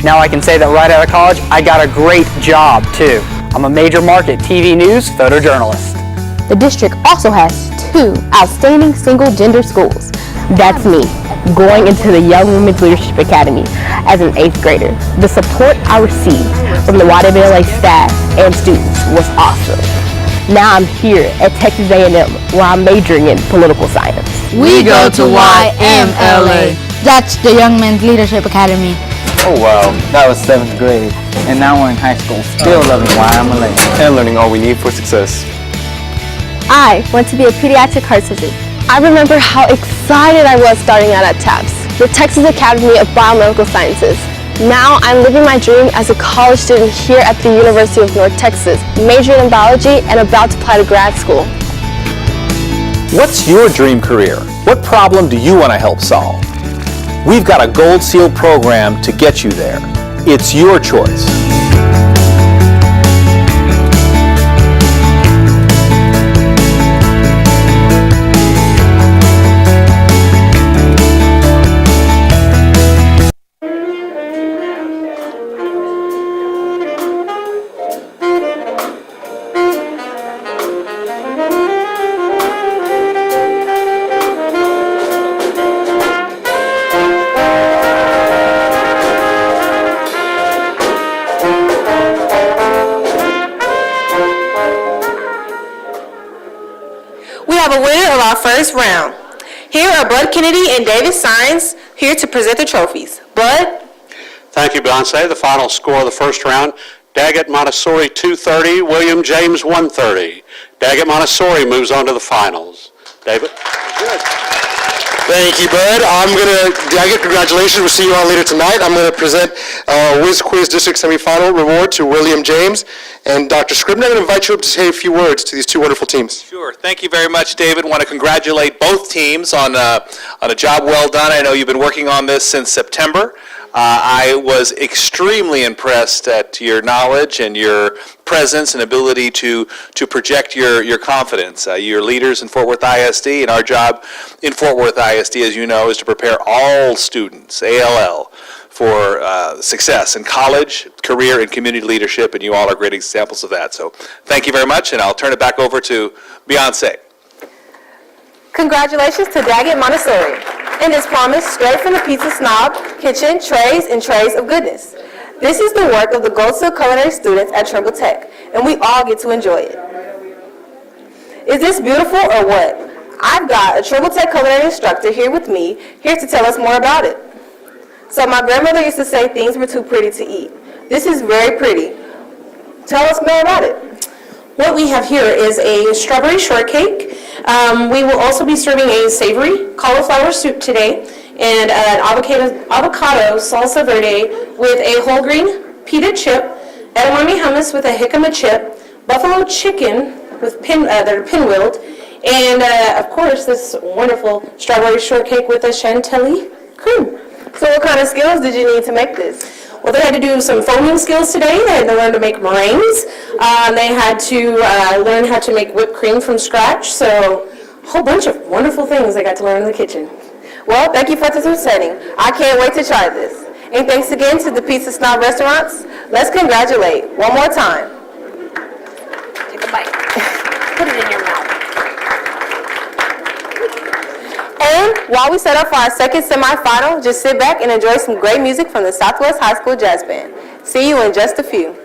Now I can say that right out of college, I got a great job too. I'm a major market TV news photojournalist. The district also has 2 outstanding single-gender schools. That's me, going into the Young Women's Leadership Academy as an 8th grader. The support I received from the YMLA staff and students was awesome. Now I'm here at Texas A&M, where I'm majoring in political science. We go to YMLA. That's the Young Men's Leadership Academy. Oh wow, that was 7th grade. And now we're in high school, still loving YMLA. And learning all we need for success. I want to be a pediatric heart surgeon. I remember how excited I was starting out at TAPS, the Texas Academy of Biomedical Sciences. Now I'm living my dream as a college student here at the University of North Texas, majoring in biology and about to apply to grad school. What's your dream career? What problem do you want to help solve? We've got a Gold Seal program to get you there. It's your choice. We have a winner of our first round. Here are Bud Kennedy and David Sines here to present the trophies. Bud? Thank you, Beyonce. The final score of the first round, Daggett Montessori 230, William James 130. Daggett Montessori moves on to the finals. David? Good. Thank you, Bud. Daggett, congratulations. We'll see you all later tonight. I'm going to present Whiz Quiz District Semifinal Reward to William James. And Dr. Scribner, I'm going to invite you up to say a few words to these two wonderful teams. Sure. Thank you very much, David. I want to congratulate both teams on a job well done. I know you've been working on this since September. I was extremely impressed at your knowledge and your presence and ability to project your confidence. You're leaders in Fort Worth ISD, and our job in Fort Worth ISD, as you know, is to prepare all students, ALL, for success in college, career, and community leadership, and you all are great examples of that. So thank you very much, and I'll turn it back over to Beyonce. Congratulations to Daggett Montessori. And as promised, straight from the Pizza Snob kitchen, trays and trays of goodness. This is the work of the Gold Seal Culinary students at Trimble Tech, and we all get to enjoy it. Is this beautiful or what? I've got a Trimble Tech culinary instructor here with me, here to tell us more about it. So my grandmother used to say things were too pretty to eat. This is very pretty. Tell us more about it. What we have here is a strawberry shortcake. We will also be serving a savory cauliflower soup today and an avocado salsa verde with a whole grain pita chip, edamame hummus with a jicama chip, buffalo chicken with that are pinwheeled, and of course this wonderful strawberry shortcake with a chantilly cream. So what kind of skills did you need to make this? Well, they had to do some foaming skills today. They had to learn to make meringues. They had to learn how to make whipped cream from scratch. So a whole bunch of wonderful things they got to learn in the kitchen. Well, thank you for participating. I can't wait to try this. And thanks again to the Pizza Snob restaurants. Let's congratulate one more time. Take a bite. Put it in your mouth. And while we set up for our second semifinal, just sit back and enjoy some great music from the Southwest High School Jazz Band. See you in just a few.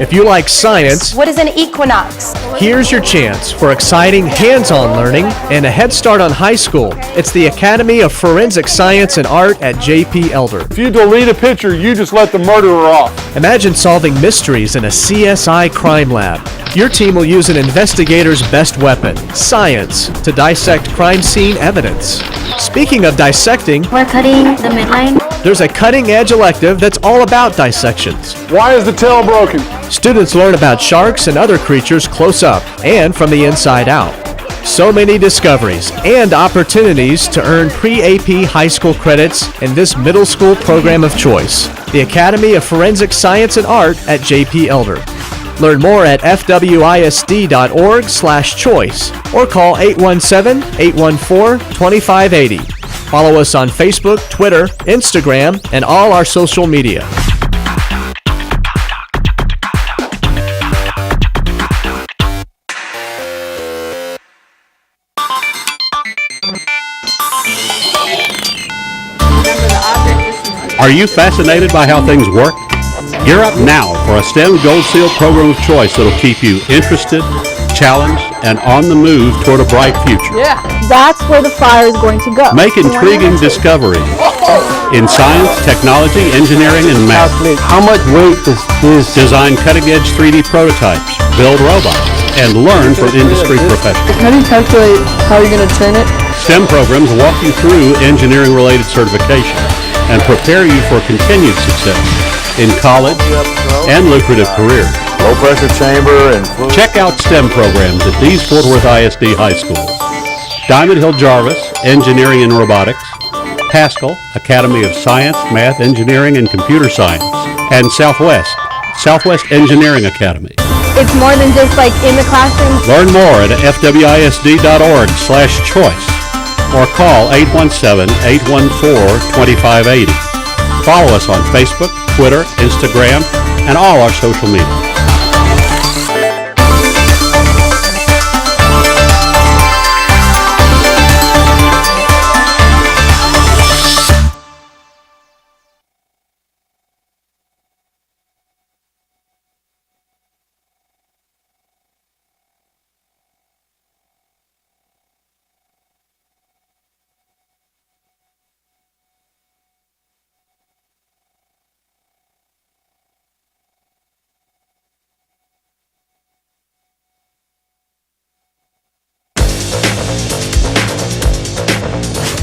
If you like science, What is an equinox? here's your chance for exciting hands-on learning and a head start on high school. It's the Academy of Forensic Science and Art at J.P. Elder. If you delete a picture, you just let the murderer off. Imagine solving mysteries in a CSI crime lab. Your team will use an investigator's best weapon, science, to dissect crime scene evidence. Speaking of dissecting, We're cutting the midline. There's a cutting-edge elective that's all about dissections. Why is the tail broken? Students learn about sharks and other creatures close up and from the inside out. So many discoveries and opportunities to earn pre-AP high school credits in this middle school program of choice, the Academy of Forensic Science and Art at J.P. Elder. Learn more at fwisd.org/choice or call 817-814-2580. Follow us on Facebook, Twitter, Instagram, and all our social media. Are you fascinated by how things work? Gear up now for a STEM Gold Seal program of choice that'll keep you interested, challenged, and on the move toward a bright future. Yeah. That's where the fire is going to go. Make intriguing discoveries in science, technology, engineering, and math. How much weight is this? Design cutting-edge 3D prototypes, build robots, and learn from industry professionals. How do you calculate how you're going to turn it? STEM programs walk you through engineering-related certification and prepare you for continued success in college and lucrative careers. Low-pressure chamber and fluid. Check out STEM programs at these Fort Worth ISD high schools: Diamond Hill Jarvis, Engineering and Robotics; Haskell, Academy of Science, Math, Engineering, and Computer Science; and Southwest Engineering Academy. It's more than just like in the classroom. Learn more at fwisd.org/choice or call 817-814-2580. Follow us on Facebook, Twitter, Instagram, and all our social media.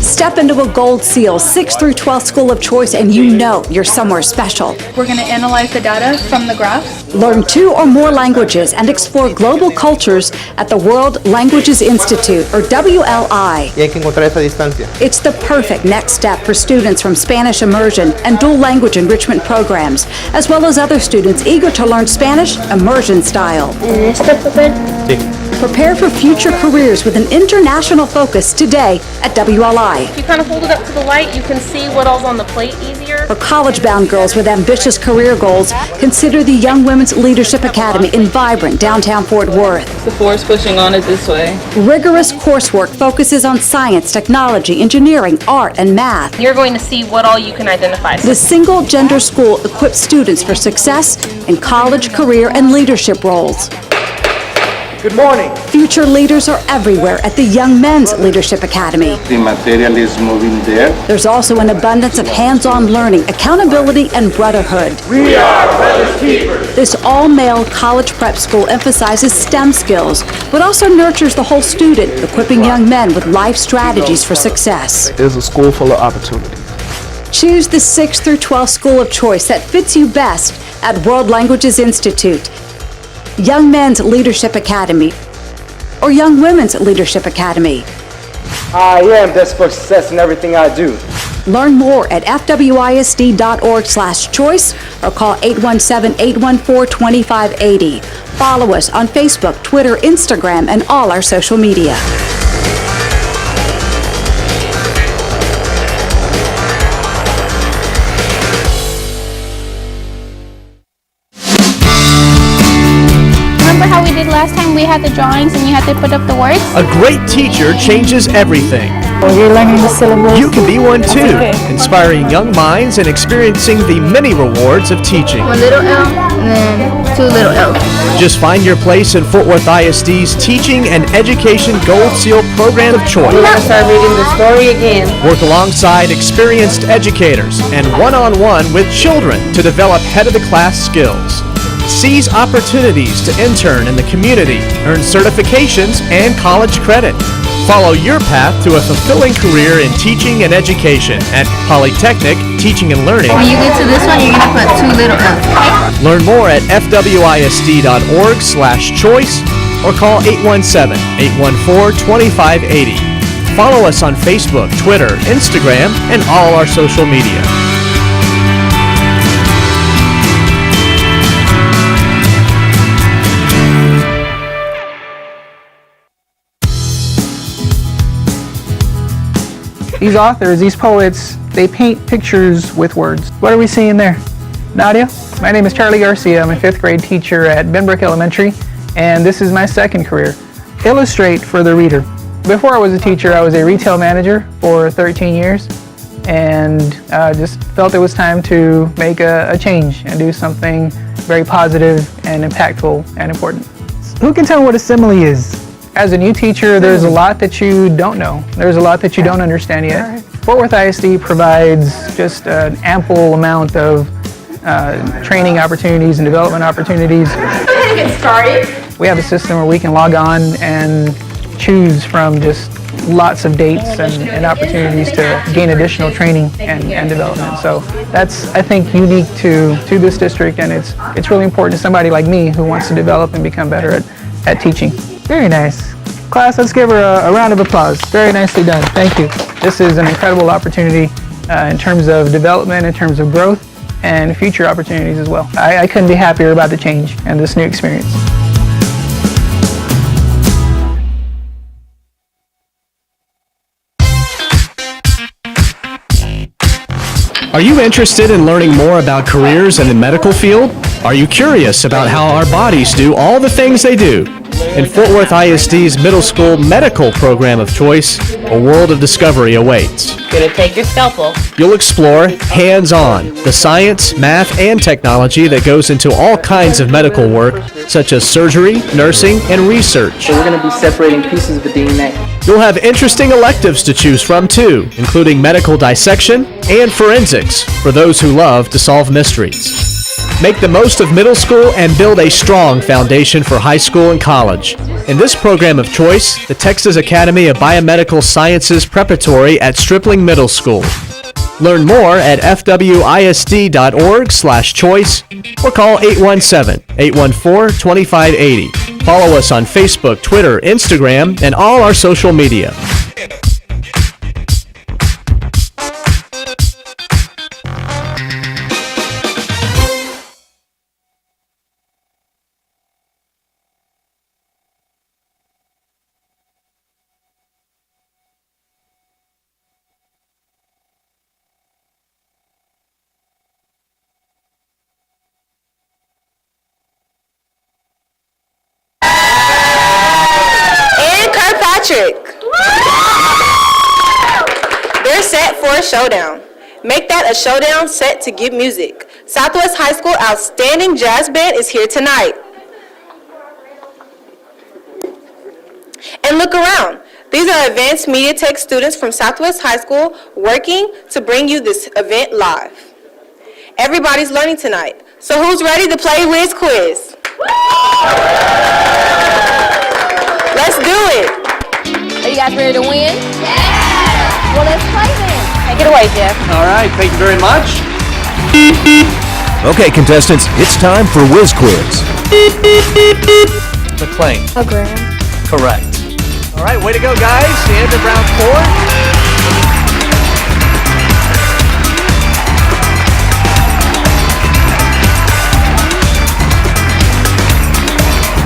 Step into a Gold Seal 6th through 12th school of choice and you know you're somewhere special. We're going to analyze the data from the graphs. Learn 2 or more languages and explore global cultures at the World Languages Institute, or WLI. Y hay que encontrar esa distancia. It's the perfect next step for students from Spanish immersion and dual language enrichment programs, as well as other students eager to learn Spanish immersion style. Prepare for future careers with an international focus today at WLI. If you kind of hold it up to the light, you can see what all's on the plate easier. For college-bound girls with ambitious career goals, consider the Young Women's Leadership Academy in vibrant downtown Fort Worth. The force pushing on it this way. Rigorous coursework focuses on science, technology, engineering, art, and math. You're going to see what all you can identify. The single-gender school equips students for success in college, career, and leadership roles. Good morning. Future leaders are everywhere at the Young Men's Leadership Academy. The material is moving there. There's also an abundance of hands-on learning, accountability, and brotherhood. We are brothers keepers. This all-male college prep school emphasizes STEM skills, but also nurtures the whole student, equipping young men with life strategies for success. It's a school full of opportunities. Choose the 6th through 12th school of choice that fits you best at World Languages Institute, Young Men's Leadership Academy, or Young Women's Leadership Academy. I am desperate for success in everything I do. Learn more at fwisd.org/choice or call 817-814-2580. Follow us on Facebook, Twitter, Instagram, and all our social media. Remember how we did last time? We had the drawings and you had to put up the words? A great teacher changes everything. Well, you're learning the syllabus. You can be one too, inspiring young minds and experiencing the many rewards of teaching. 1 little L and then 2 little L's. Just find your place in Fort Worth ISD's Teaching and Education Gold Seal program of choice. We're going to start reading the story again. Work alongside experienced educators and one-on-one with children to develop head-of-the-class skills. Seize opportunities to intern in the community, earn certifications and college credit. Follow your path to a fulfilling career in teaching and education at Polytechnic Teaching and Learning. When you get to this one, you're going to put 2 little F's, okay? Learn more at fwisd.org/choice or call 817-814-2580. Follow us on Facebook, Twitter, Instagram, and all our social media. These authors, these poets, they paint pictures with words. What are we seeing there? Nadia? My name is Charlie Garcia. I'm a 5th grade teacher at Benbrook Elementary, and this is my second career. Illustrate for the reader. Before I was a teacher, I was a retail manager for 13 years, and just felt it was time to make a change and do something very positive and impactful and important. Who can tell me what a simile is? As a new teacher, there's a lot that you don't know. There's a lot that you don't understand yet. Fort Worth ISD provides just an ample amount of training opportunities and development opportunities. Go ahead and get started. We have a system where we can log on and choose from just lots of dates and opportunities to gain additional training and development. So that's, I think, unique to this district, and it's really important to somebody like me who wants to develop and become better at teaching. Very nice. Class, let's give her a round of applause. Very nicely done. Thank you. This is an incredible opportunity in terms of development, in terms of growth, and future opportunities as well. I couldn't be happier about the change and this new experience. Are you interested in learning more about careers in the medical field? Are you curious about how our bodies do all the things they do? In Fort Worth ISD's middle school medical program of choice, a world of discovery awaits. Gonna take your scalpel. You'll explore, hands-on, the science, math, and technology that goes into all kinds of medical work, such as surgery, nursing, and research. So we're going to be separating pieces of the DNA. You'll have interesting electives to choose from, too, including medical dissection and forensics, for those who love to solve mysteries. Make the most of middle school and build a strong foundation for high school and college. In this program of choice, the Texas Academy of Biomedical Sciences Preparatory at Stripling Middle School. Learn more at fwisd.org/choice or call 817-814-2580. Follow us on Facebook, Twitter, Instagram, and all our social media. They're set for a showdown. Make that a showdown set to get music. Southwest High School Outstanding Jazz Band is here tonight. And look around. These are advanced media tech students from Southwest High School working to bring you this event live. Everybody's learning tonight. So who's ready to play Whiz Quiz? Let's do it. Are you guys ready to win? Yeah! Well, let's play then. Take it away, Jeff. All right, thank you very much. Okay, contestants, it's time for Whiz Quiz. McLean. Graham. Correct. All right, way to go, guys. The end of round 4.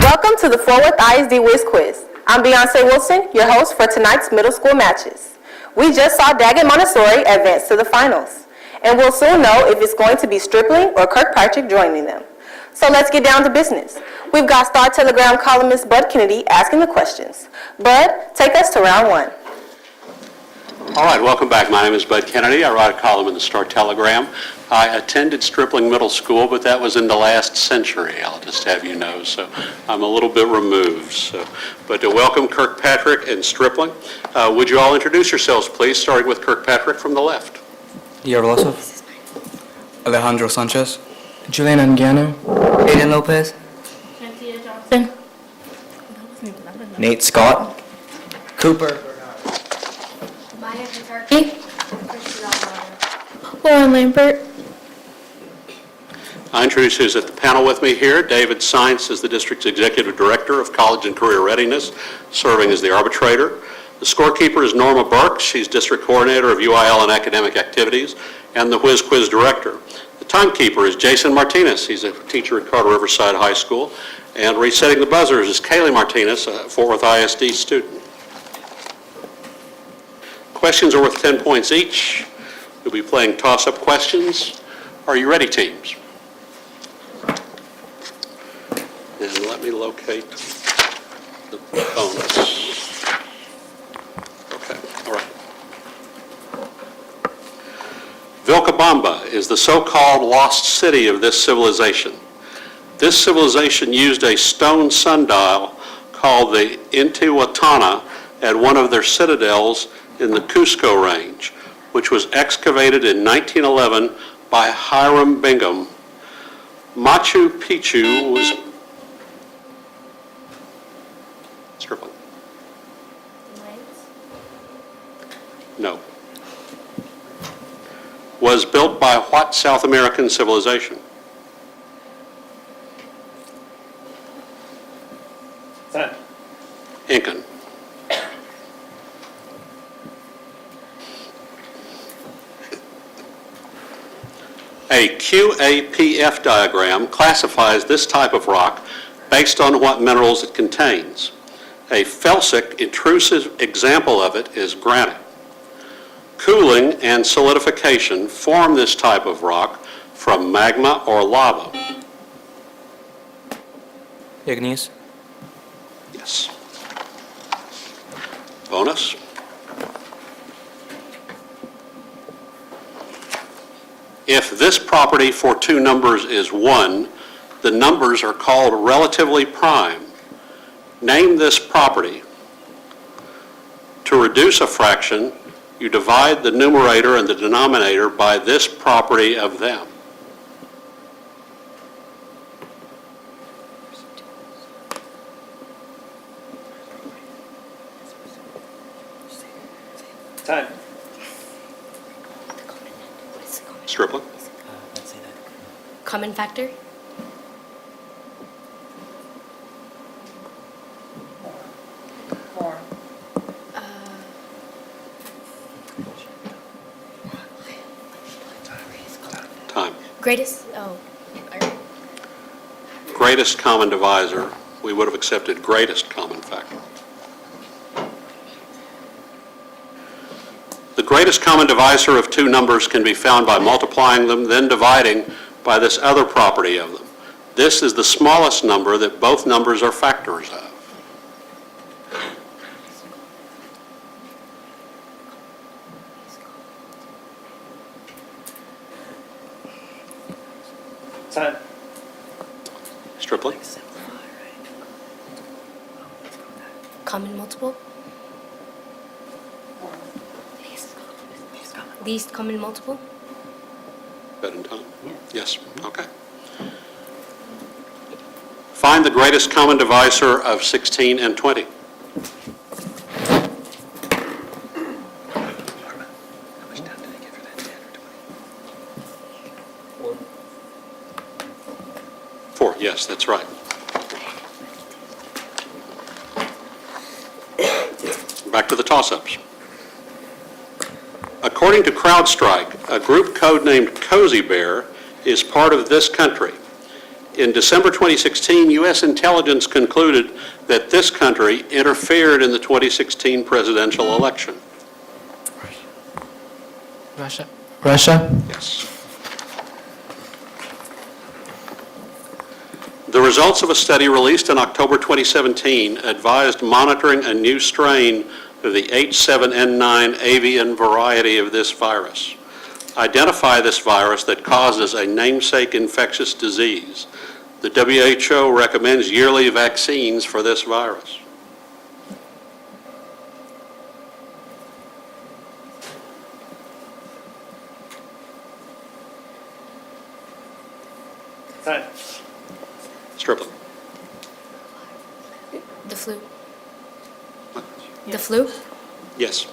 Welcome to the Fort Worth ISD Whiz Quiz. I'm Beyonce Wilson, your host for tonight's middle school matches. We just saw Daggett Montessori advance to the finals, and we'll soon know if it's going to be Stripling or Kirkpatrick joining them. So let's get down to business. We've got Star Telegram columnist Bud Kennedy asking the questions. Bud, take us to round 1. All right, welcome back. My name is Bud Kennedy. I write a column in the Star Telegram. I attended Stripling Middle School, but that was in the last century, I'll just have you know, so I'm a little bit removed. But to welcome Kirkpatrick and Stripling, would you all introduce yourselves, please, starting with Kirkpatrick from the left. Yarlosov, Alejandro Sanchez, Julian Anguiano, Aiden Lopez, Cynthia Johnson, Nate Scott, Cooper, Harkey. Lauren Lambert. I introduce who's at the panel with me here. David Science is the district's Executive Director of College and Career Readiness, serving as the arbitrator. The scorekeeper is Norma Burke. She's District Coordinator of UIL and Academic Activities, and the Whiz Quiz Director. The timekeeper is Jason Martinez. He's a teacher at Carter Riverside High School. And resetting the buzzers is Kaylee Martinez, a Fort Worth ISD student. Questions are worth 10 points each. We'll be playing toss-up questions. Are you ready, teams? And let me locate the bonus. Okay, all right. Vilcabamba is the so-called lost city of this civilization. This civilization used a stone sundial called the Intihuatana at one of their citadels in the Cusco Range, which was excavated in 1911 by Hiram Bingham. Machu Picchu was... Stripling. No. Was built by what South American civilization? Incan. A QAPF diagram classifies this type of rock based on what minerals it contains. A felsic intrusive example of it is granite. Cooling and solidification form this type of rock from magma or lava. Igneous. Yes. Bonus. If this property for two numbers is 1, the numbers are called relatively prime. Name this property. To reduce a fraction, you divide the numerator and the denominator by this property of them. Time. Stripling. Common factor. Time. Greatest, Greatest common divisor. We would have accepted greatest common factor. The greatest common divisor of two numbers can be found by multiplying them, then dividing by this other property of them. This is the smallest number that both numbers are factors of. Time. Stripling. common multiple. Least common multiple. Bet in time? Yes, okay. Find the greatest common divisor of 16 and 20. Four, yes, that's right. Back to the toss-ups. According to CrowdStrike, a group codenamed Cozy Bear is part of this country. In December 2016, U.S. intelligence concluded that this country interfered in the 2016 presidential election. Russia. Russia? Yes. The results of a study released in October 2017 advised monitoring a new strain of the H7N9 avian variety of this virus. Identify this virus that causes a namesake infectious disease. The WHO recommends yearly vaccines for this virus. Time. Stripling. The flu. The flu? Yes.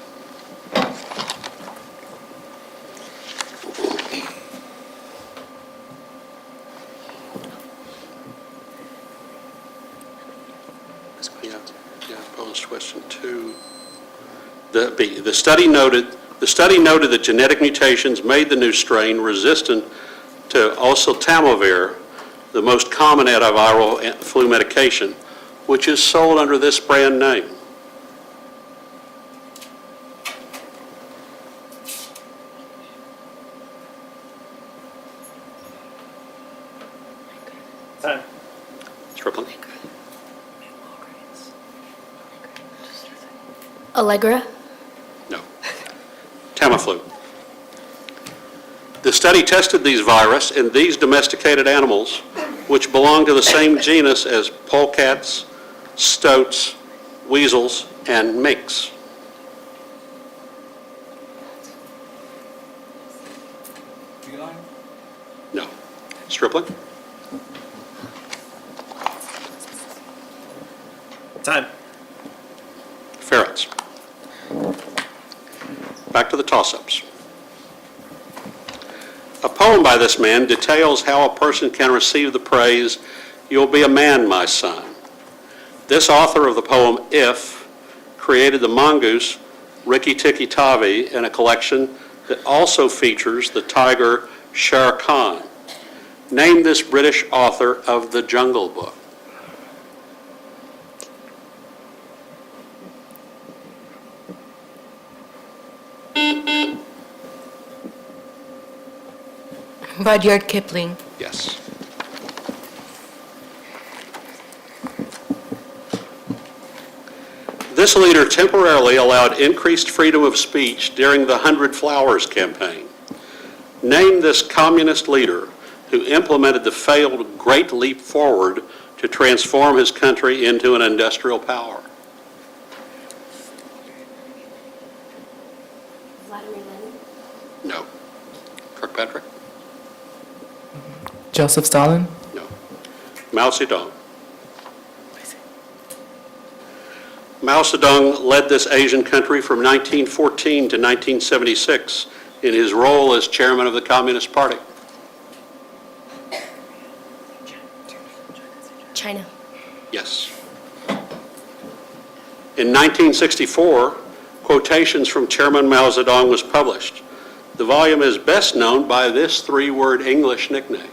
question 2. The study noted that genetic mutations made the new strain resistant to oseltamivir, the most common antiviral flu medication, which is sold under this brand name. Time. Strickland? Allegra? No. Tamiflu. The study tested these virus in these domesticated animals, which belong to the same genus as polecats, stoats, weasels, and minks. No. Stripling? Time. Ferrets. Back to the toss-ups. A poem by this man details how a person can receive the praise, "You'll be a man, my son." This author of the poem, If, created the mongoose Rikki Tikki Tavi in a collection that also features the tiger Shere Khan. Name this British author of The Jungle Book. Rudyard Kipling. Yes. This leader temporarily allowed increased freedom of speech during the 100 Flowers campaign. Name this communist leader who implemented the failed Great Leap Forward to transform his country into an industrial power. Vladimir Lenin. No. Kirkpatrick? Joseph Stalin. No. Mao Zedong. Mao Zedong led this Asian country from 1914 to 1976 in his role as chairman of the Communist Party. China. Yes. In 1964, quotations from Chairman Mao Zedong was published. The volume is best known by this three-word English nickname.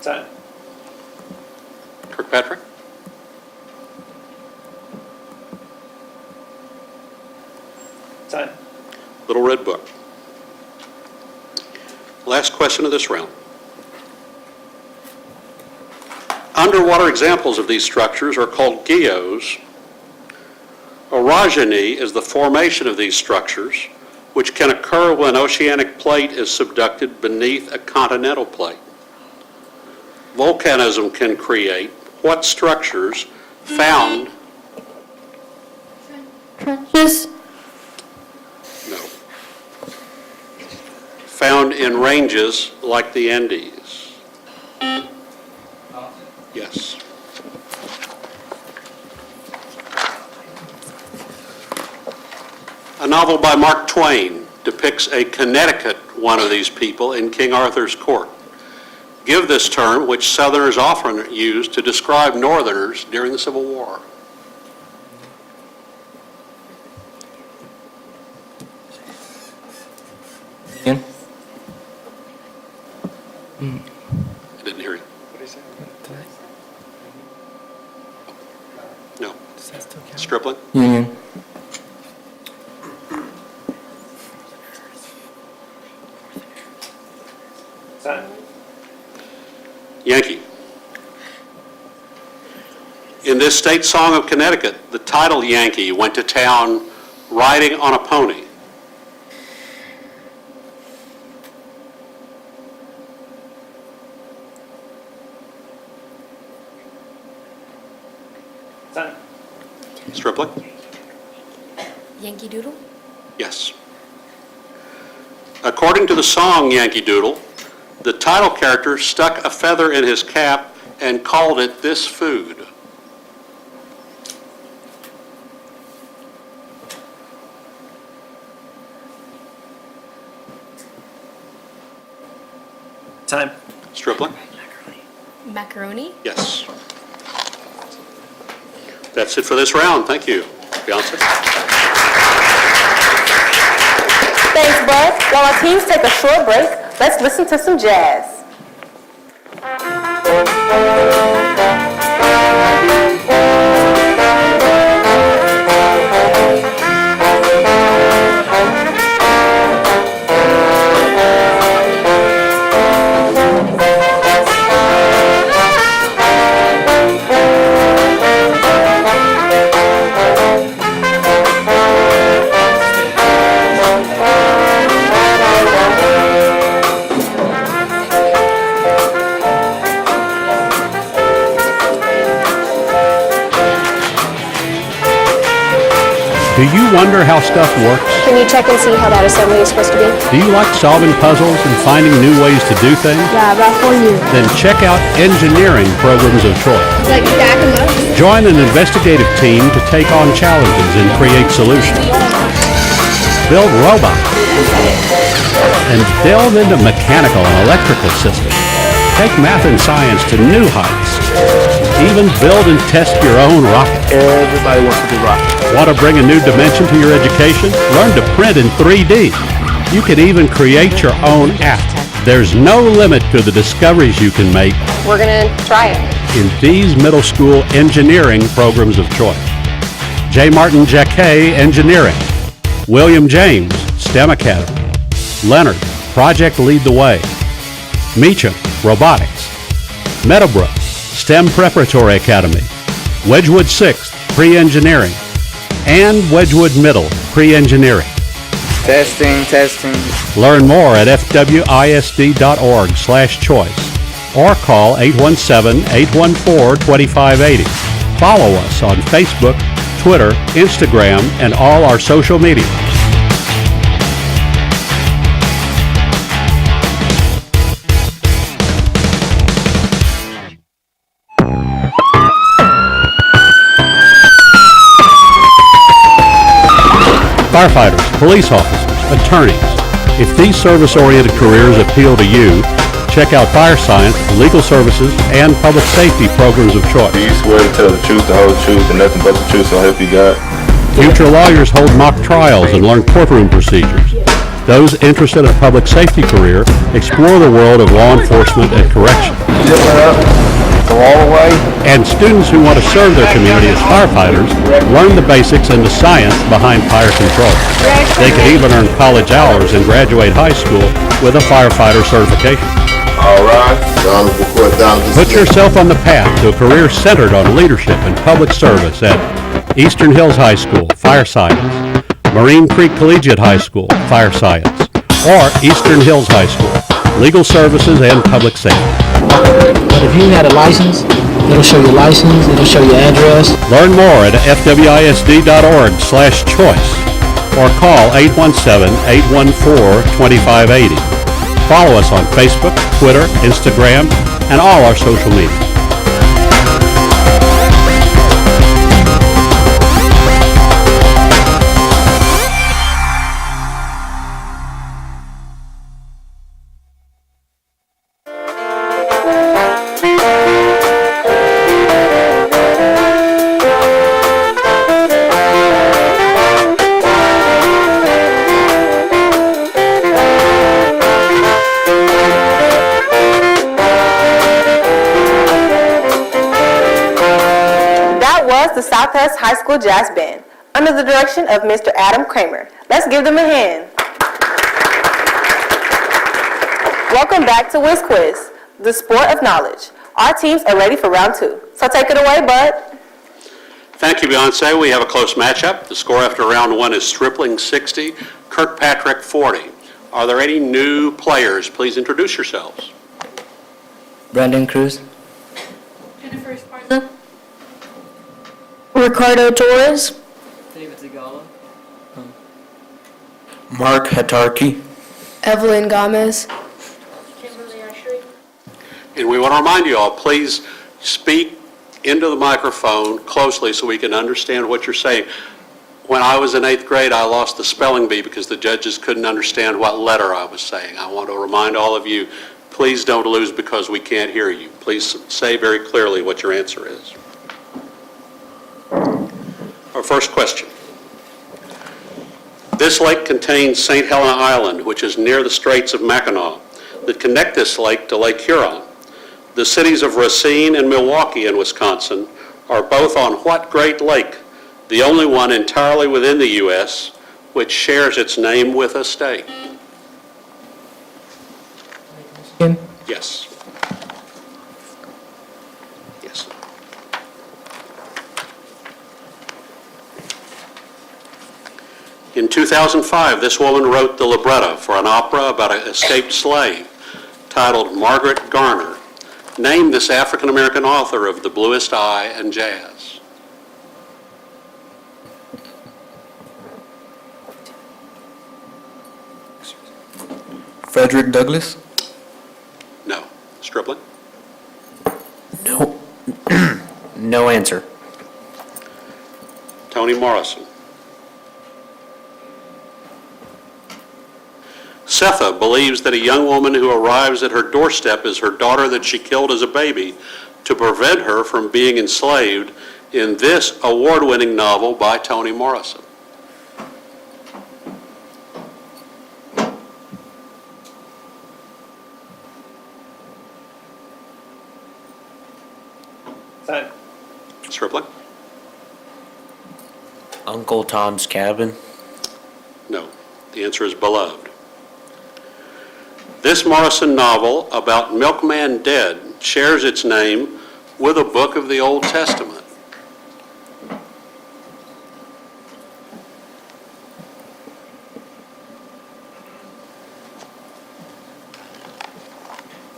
Time. Kirkpatrick? Time. Little Red Book. Last question of this round. Underwater examples of these structures are called geos. Orogeny is the formation of these structures, which can occur when an oceanic plate is subducted beneath a continental plate. Volcanism can create what structures found? Trenches. No. Found in ranges like the Andes. Yes. A novel by Mark Twain depicts a Connecticut one of these people in King Arthur's court. Give this term, which Southerners often used to describe Northerners during the Civil War. Ian. I didn't hear you. No. Stripling? Union. Time. Yankee. In this state song of Connecticut, the title Yankee went to town riding on a pony. Time. Stripling? Yankee Doodle. Yes. According to the song Yankee Doodle, the title character stuck a feather in his cap and called it this food. Time. Stripling? Macaroni. Yes. That's it for this round. Thank you. Beyonce? Thanks, Bud. While our teams take a short break, let's listen to some jazz. Do you wonder how stuff works? Can you check and see how that assembly is supposed to be? Do you like solving puzzles and finding new ways to do things? Yeah, about 4 years. Then check out engineering programs of choice. Like stack them up. Join an investigative team to take on challenges and create solutions. Build robots. And delve into mechanical and electrical systems. Take math and science to new heights. Even build and test your own rocket. Everybody wants to do rockets. Want to bring a new dimension to your education? Learn to print in 3D. You can even create your own app. There's no limit to the discoveries you can make We're going to try it. in these middle school engineering programs of choice. J. Martin Jacquet Engineering. William James STEM Academy. Leonard Project Lead the Way. Meacham Robotics. Meadowbrook STEM Preparatory Academy. Wedgwood 6th Pre-Engineering. And Wedgwood Middle Pre-Engineering. Testing. Learn more at fwisd.org/choice or call 817-814-2580. Follow us on Facebook, Twitter, Instagram, and all our social media. Firefighters, police officers, attorneys. If these service-oriented careers appeal to you, check out fire science, legal services, and public safety programs of choice. Do you swear to tell the truth, the whole truth, and nothing but the truth, so help you God? Future lawyers hold mock trials and learn courtroom procedures. Those interested in a public safety career explore the world of law enforcement and correction. Go all the way. And students who want to serve their community as firefighters learn the basics and the science behind fire control. They can even earn college hours and graduate high school with a firefighter certification. All right. Put yourself on the path to a career centered on leadership and public service at Eastern Hills High School, Fire Science, Marine Creek Collegiate High School, Fire Science, or Eastern Hills High School, Legal Services and Public Safety. But if you had a license, it'll show your license, it'll show your address. Learn more at fwisd.org/choice or call 817-814-2580. Follow us on Facebook, Twitter, Instagram, and all our social media. The Southwest High School Jazz Band, under the direction of Mr. Adam Kramer. Let's give them a hand. Welcome back to Whiz Quiz, the sport of knowledge. Our teams are ready for round 2. So take it away, Bud. Thank you, Beyonce. We have a close matchup. The score after round 1 is Stripling 60, Kirkpatrick 40. Are there any new players? Please introduce yourselves. Brandon Cruz. Jennifer Esparza. Ricardo Torres. David Zagala. Mark Hatarki. Evelyn Gomez. And we want to remind you all, please speak into the microphone closely so we can understand what you're saying. When I was in 8th grade, I lost the spelling bee because the judges couldn't understand what letter I was saying. I want to remind all of you, Please don't lose because we can't hear you. Please say very clearly what your answer is. Our first question. This lake contains St. Helena Island, which is near the Straits of Mackinac, that connect this lake to Lake Huron. The cities of Racine and Milwaukee in Wisconsin are both on what Great Lake, the only one entirely within the U.S. which shares its name with a state? Yes. Yes. In 2005, this woman wrote the libretto for an opera about an escaped slave titled Margaret Garner. Name this African-American author of The Bluest Eye and Jazz. Frederick Douglass? No. Stripling? No. No answer. Toni Morrison. Setha believes that a young woman who arrives at her doorstep is her daughter that she killed as a baby to prevent her from being enslaved in this award-winning novel by Toni Morrison. Time. Stripling? Uncle Tom's Cabin? No. The answer is Beloved. This Morrison novel about Milkman Dead shares its name with a book of the Old Testament.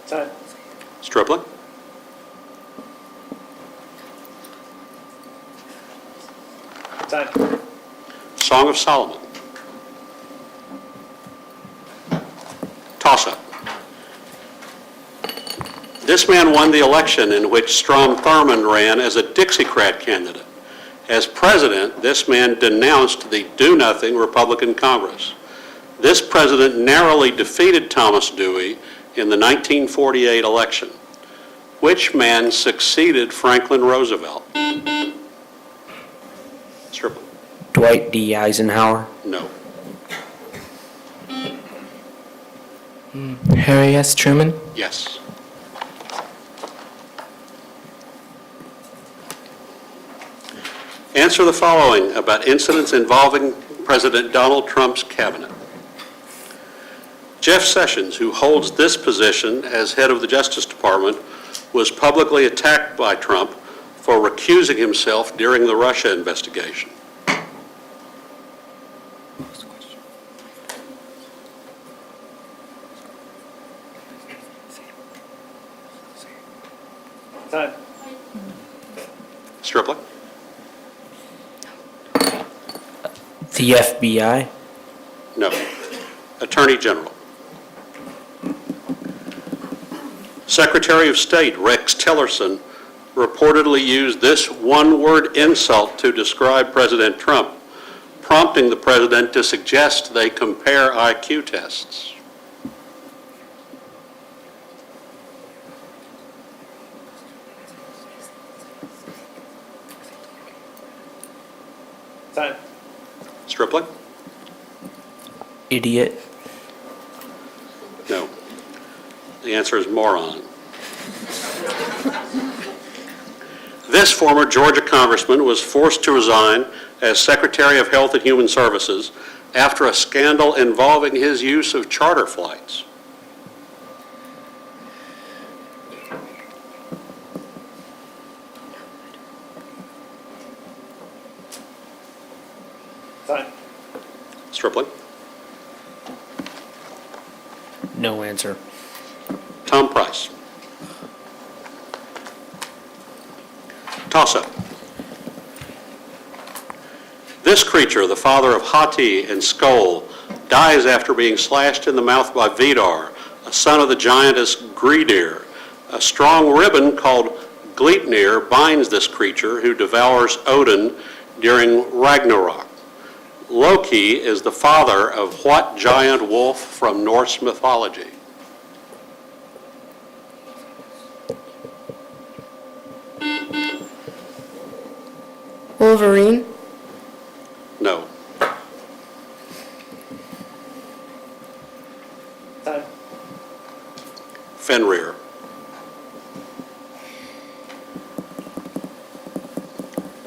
Time. Stripling? Time. Song of Solomon. Toss-up. This man won the election in which Strom Thurmond ran as a Dixiecrat candidate. As president, this man denounced the do-nothing Republican Congress. This president narrowly defeated Thomas Dewey in the 1948 election. Which man succeeded Franklin Roosevelt? Stripling. Dwight D. Eisenhower? No. Harry S. Truman? Yes. Answer the following about incidents involving President Donald Trump's cabinet. Jeff Sessions, who holds this position as head of the Justice Department, was publicly attacked by Trump for recusing himself during the Russia investigation. Time. Stripling? The FBI? No. Attorney General. Secretary of State Rex Tillerson reportedly used this one-word insult to describe President Trump, prompting the president to suggest they compare IQ tests. Time. Stripling? Idiot? No. The answer is moron. This former Georgia congressman was forced to resign as Secretary of Health and Human Services after a scandal involving his use of charter flights. Time. Stripling? No answer. Tom Price. Toss-up. This creature, the father of Hati and Skoll, dies after being slashed in the mouth by Vidar, a son of the giantess Gridir. A strong ribbon called Gleipnir binds this creature, who devours Odin during Ragnarok. Loki is the father of what giant wolf from Norse mythology? Wolverine. No. Fenrir.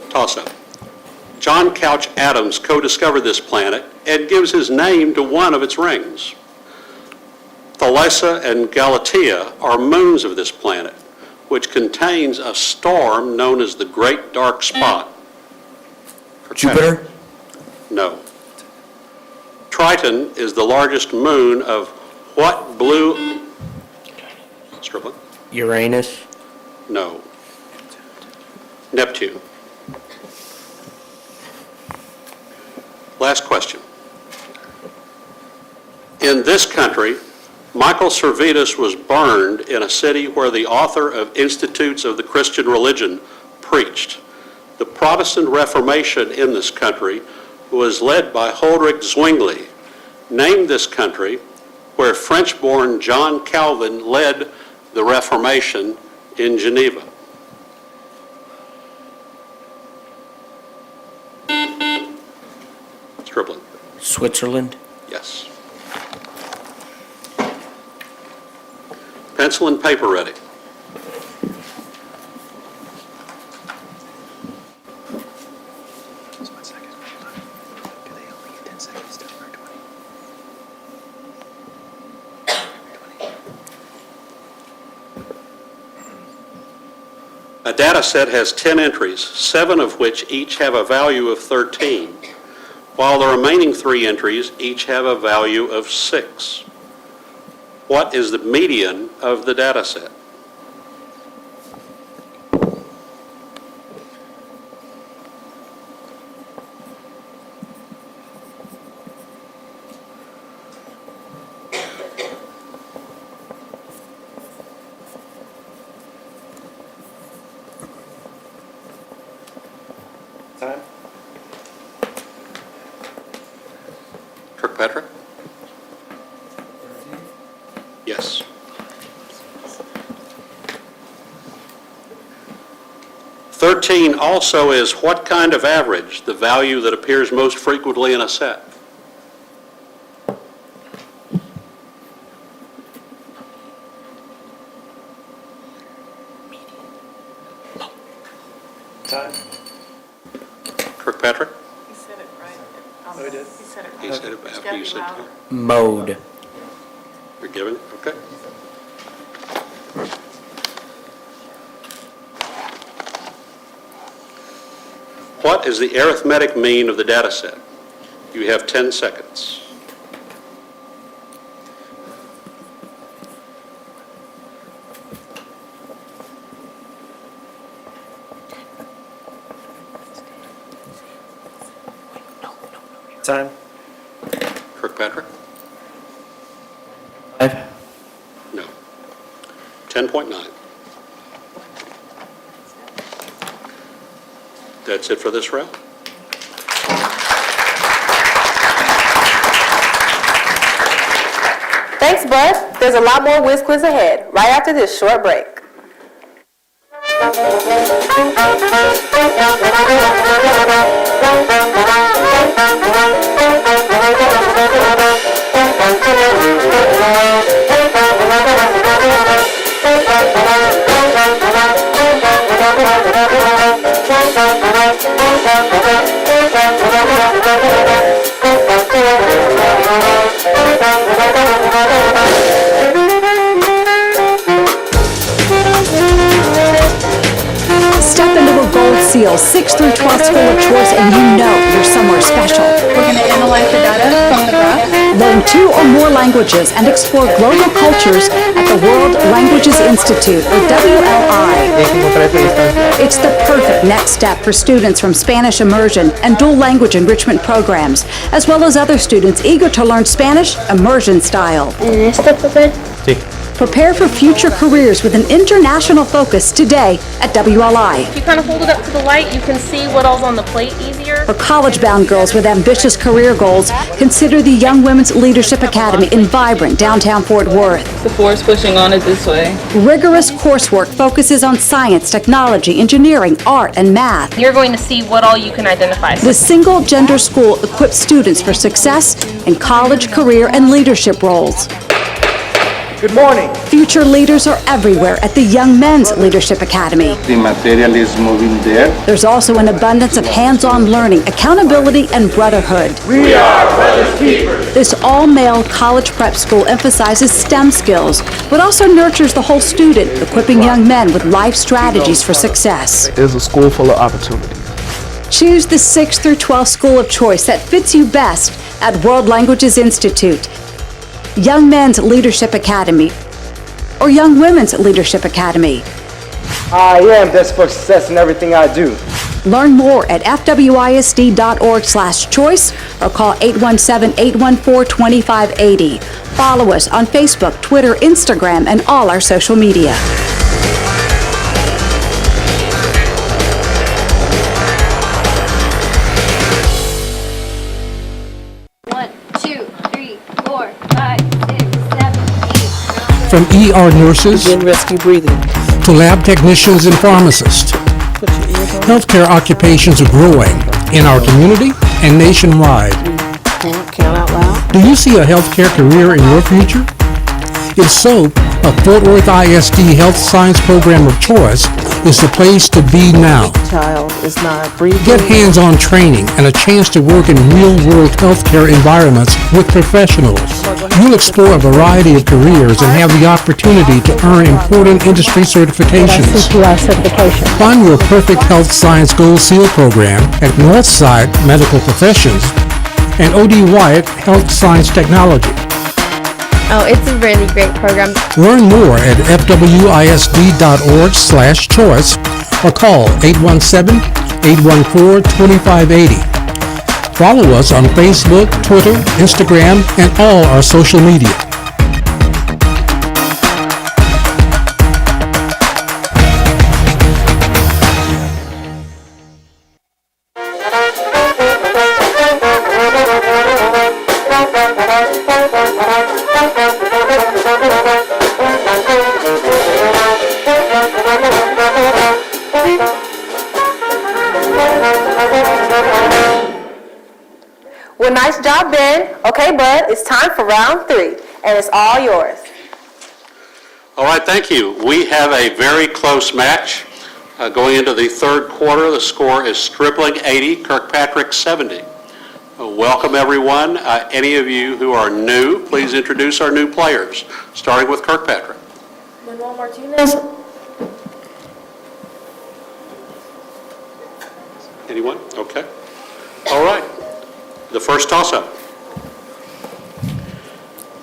Toss-up. John Couch Adams co-discovered this planet and gives his name to one of its rings. Thalassa and Galatea are moons of this planet, which contains a storm known as the Great Dark Spot. Jupiter? No. Triton is the largest moon of what blue... Stripling? Uranus? No. Neptune. Last question. In this country, Michael Servetus was burned in a city where the author of Institutes of the Christian Religion preached. The Protestant Reformation in this country was led by Huldrych Zwingli. Name this country where French-born John Calvin led the Reformation in Geneva. Stripling. Switzerland? Yes. Pencil and paper ready. Just 1 second. Do they only get 10 seconds to or 20? 20. A data set has 10 entries, 7 of which each have a value of 13, while the remaining 3 entries each have a value of 6. What is the median of the data set? Time. Kirkpatrick? Yes. "13 also is what kind of average, the value that appears most frequently in a set?" Time. Kirkpatrick? He said it right. Oh, he did? He said it right. He said it It's after gotta you be said louder. it. Mode. You're giving it? Okay. What is the arithmetic mean of the data set? You have 10 seconds. Time. Kirkpatrick? 5? No. 10.9. That's it for this round. Thanks, Bud. There's a lot more Whiz Quiz ahead, right after this short break. Step into a Gold Seal 6th through 12th school of choice and you know you're somewhere special. We're going to analyze the data from the graph. Learn 2 or more languages and explore global cultures at the World Languages Institute, or WLI. It's the perfect next step for students from Spanish immersion and dual language enrichment programs, as well as other students eager to learn Spanish immersion style. ¿En este papel? Sí. Prepare for future careers with an international focus today at WLI. If you kind of hold it up to the light, you can see what all's on the plate easier. For college-bound girls with ambitious career goals, consider the Young Women's Leadership Academy in vibrant downtown Fort Worth. The force pushing on it this way. Rigorous coursework focuses on science, technology, engineering, art, and math. You're going to see what all you can identify. The single-gender school equips students for success in college, career, and leadership roles. Good morning. Future leaders are everywhere at the Young Men's Leadership Academy. The material is moving there. There's also an abundance of hands-on learning, accountability, and brotherhood. We are brothers keepers. This all-male college prep school emphasizes STEM skills, but also nurtures the whole student, equipping young men with life strategies for success. It's a school full of opportunities. Choose the 6th through 12th school of choice that fits you best at World Languages Institute, Young Men's Leadership Academy, or Young Women's Leadership Academy. I am desperate for success in everything I do. Learn more at fwisd.org/choice or call 817-814-2580. Follow us on Facebook, Twitter, Instagram, and all our social media. From ER nurses Rescue breathing. to lab technicians and pharmacists, healthcare occupations are growing in our community and nationwide. Count out loud. Do you see a healthcare career in your future? If so, a Fort Worth ISD Health Science Program of Choice is the place to be now. Child is not breathing. Get hands-on training and a chance to work in real-world healthcare environments with professionals. You'll explore a variety of careers and have the opportunity to earn important industry certifications. Find your perfect health science gold seal program at Northside Medical Professions and O.D. Wyatt Health Science Technology. Oh, it's a really great program. Learn more at fwisd.org/choice or call 817-814-2580. Follow us on Facebook, Twitter, Instagram, and all our social media. Well, nice job, Ben. Okay, bud, it's time for round 3, and it's all yours. All right, thank you. We have a very close match. Going into the third quarter, the score is Stripling 80, Kirkpatrick 70. Welcome, everyone. Any of you who are new, please introduce our new players, starting with Kirkpatrick. Manuel Martinez. Anyone? Okay. All right. The first toss-up.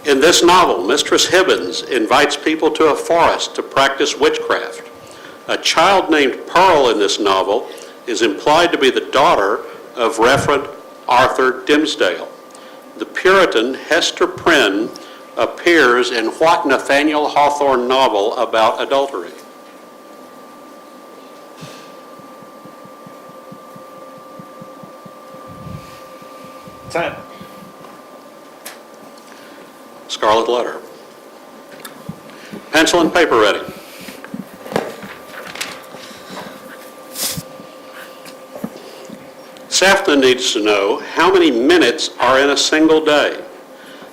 In this novel, Mistress Hibbins invites people to a forest to practice witchcraft. A child named Pearl in this novel is implied to be the daughter of Reverend Arthur Dimsdale. The Puritan Hester Prynne appears in what Nathaniel Hawthorne novel about adultery? Time. Scarlet Letter. Pencil and paper ready. Safna needs to know how many minutes are in a single day.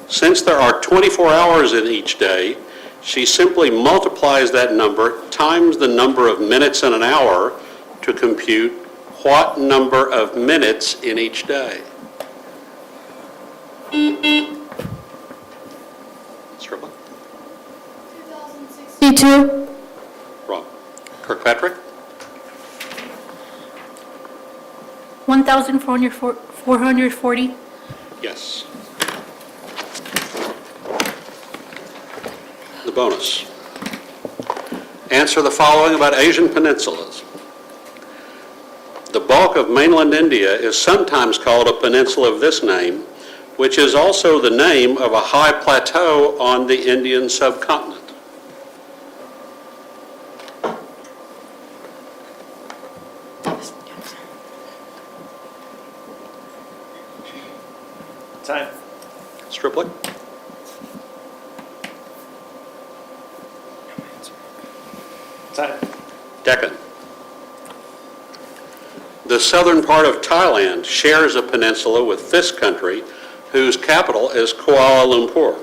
Since there are 24 hours in each day, she simply multiplies that number times the number of minutes in an hour to compute what number of minutes in each day. Strickland? 2062. Wrong. Kirkpatrick? 1,440. Yes. The bonus. Answer the following about Asian peninsulas. The bulk of mainland India is sometimes called a peninsula of this name, which is also the name of a high plateau on the Indian subcontinent. Time. Stripling? Time. Deccan. The southern part of Thailand shares a peninsula with this country, whose capital is Kuala Lumpur.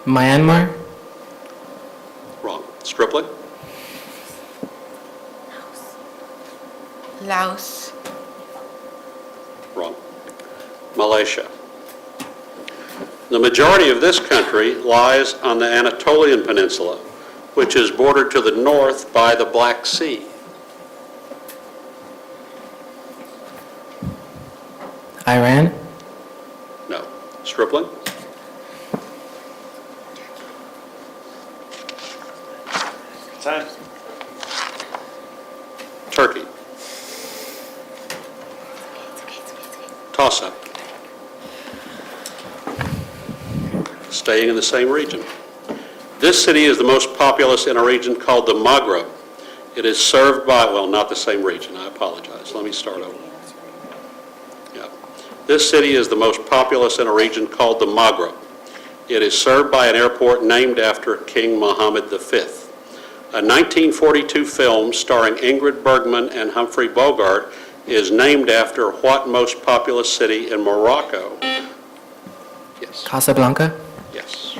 Myanmar? Wrong. Stripling? Laos. Wrong. Malaysia. The majority of this country lies on the Anatolian Peninsula, which is bordered to the north by the Black Sea. Iran? No. Stripling? Time. Turkey. Toss-up. Staying in the same region. This city is the most populous in a region called the Maghreb. It is served by, well, not the same region, I apologize. Let me start over. Yeah. This city is the most populous in a region called the Maghreb. It is served by an airport named after King Mohammed V. A 1942 film starring Ingrid Bergman and Humphrey Bogart is named after what most populous city in Morocco? Yes. Casablanca? Yes.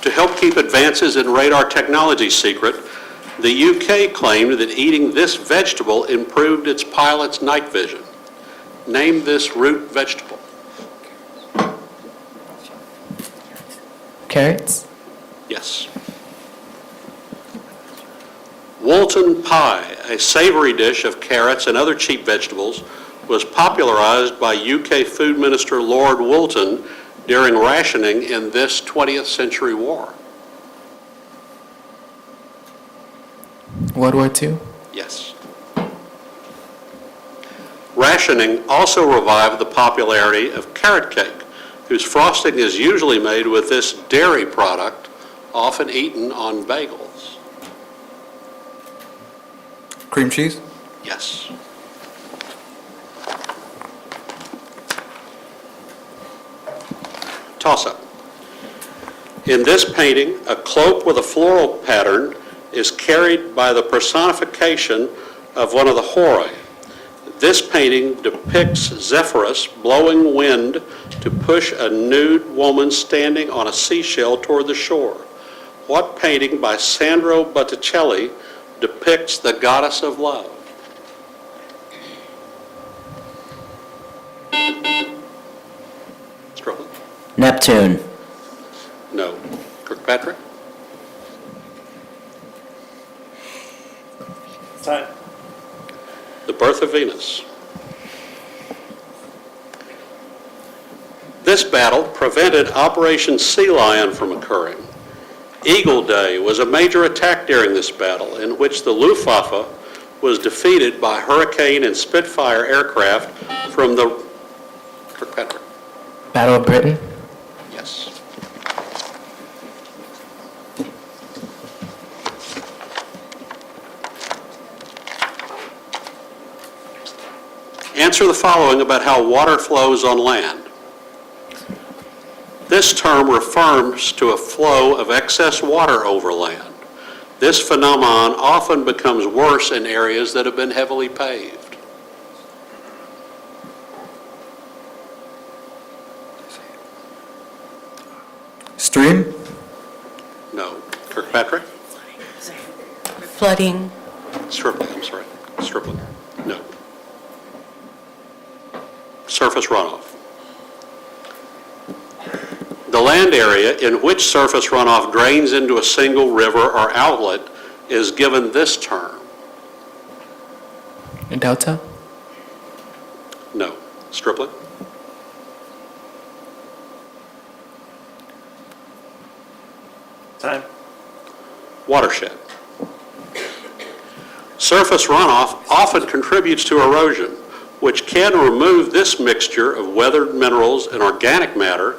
To help keep advances in radar technology secret, the UK claimed that eating this vegetable improved its pilot's night vision. Name this root vegetable. Carrots? Yes. Woolton pie, a savory dish of carrots and other cheap vegetables, was popularized by UK Food Minister Lord Woolton during rationing in this 20th century war. World War II? Yes. Rationing also revived the popularity of carrot cake, whose frosting is usually made with this dairy product, often eaten on bagels. Cream cheese? Yes. Toss-up. In this painting, a cloak with a floral pattern is carried by the personification of one of the Horae. This painting depicts Zephyrus blowing wind to push a nude woman standing on a seashell toward the shore. What painting by Sandro Botticelli depicts the goddess of love? Struggle. Neptune. No. Kirkpatrick? Time. The Birth of Venus. This battle prevented Operation Sea Lion from occurring. Eagle Day was a major attack during this battle in which the Luftwaffe was defeated by Hurricane and Spitfire aircraft from the Kirkpatrick. Battle of Britain? Yes. Answer the following about how water flows on land. This term refers to a flow of excess water over land. This phenomenon often becomes worse in areas that have been heavily paved. Stream? No. Kirkpatrick? Flooding. Stripling, I'm sorry. Stripling. No. Surface runoff. The land area in which surface runoff drains into a single river or outlet is given this term. A delta? No. Stripling? Time. Watershed. Surface runoff often contributes to erosion, which can remove this mixture of weathered minerals and organic matter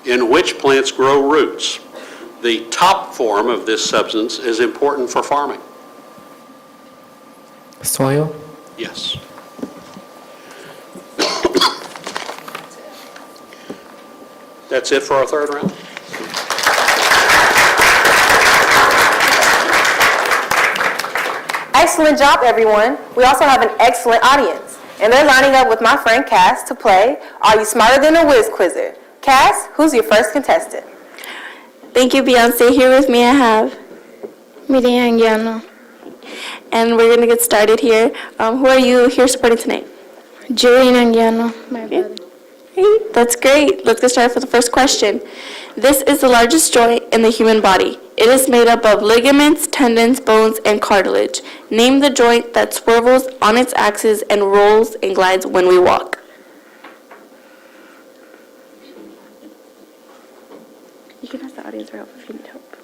in which plants grow roots. The top form of this substance is important for farming. Soil. Yes. That's it for our third round. Excellent job, everyone. We also have an excellent audience, and they're lining up with my friend Cass to play Are You Smarter Than a Whiz Quizzer? Cass, who's your first contestant? Thank you, Beyonce. Here with me I have Miriam Anguiano. and we're going to get started here. Who are you here supporting tonight? Julian Anguiano, my brother. Hey, that's great. Let's get started with the first question. This is the largest joint in the human body. It is made up of ligaments, tendons, bones, and cartilage. Name the joint that swivels on its axis and rolls and glides when we walk. You can ask the audience for help if you need help.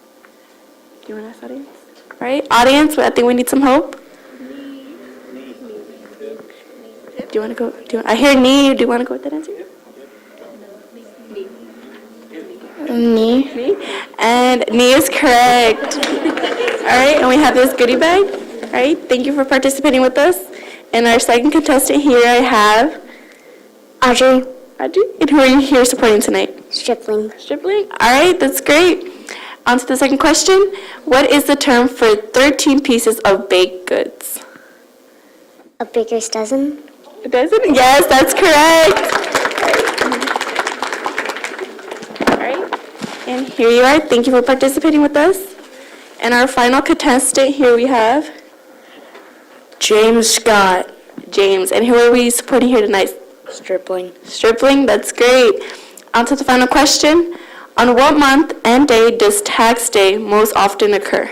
Do you want to ask the audience? All right, audience, I think we need some help. Do you want to go? I hear knee. Do you want to go with that answer? Knee. And knee is correct. All right, and we have this goodie bag. All right, thank you for participating with us. And our second contestant here, I have Audrey. Audrey. And who are you here supporting tonight? Stripling. Stripling. All right, that's great. On to the second question. What is the term for 13 pieces of baked goods? A baker's dozen. A dozen? Yes, that's correct. All right. And here you are. Thank you for participating with us. And our final contestant here we have James Scott. James. And who are we supporting here tonight? Stripling. Stripling, that's great. On to the final question. On what month and day does tax day most often occur?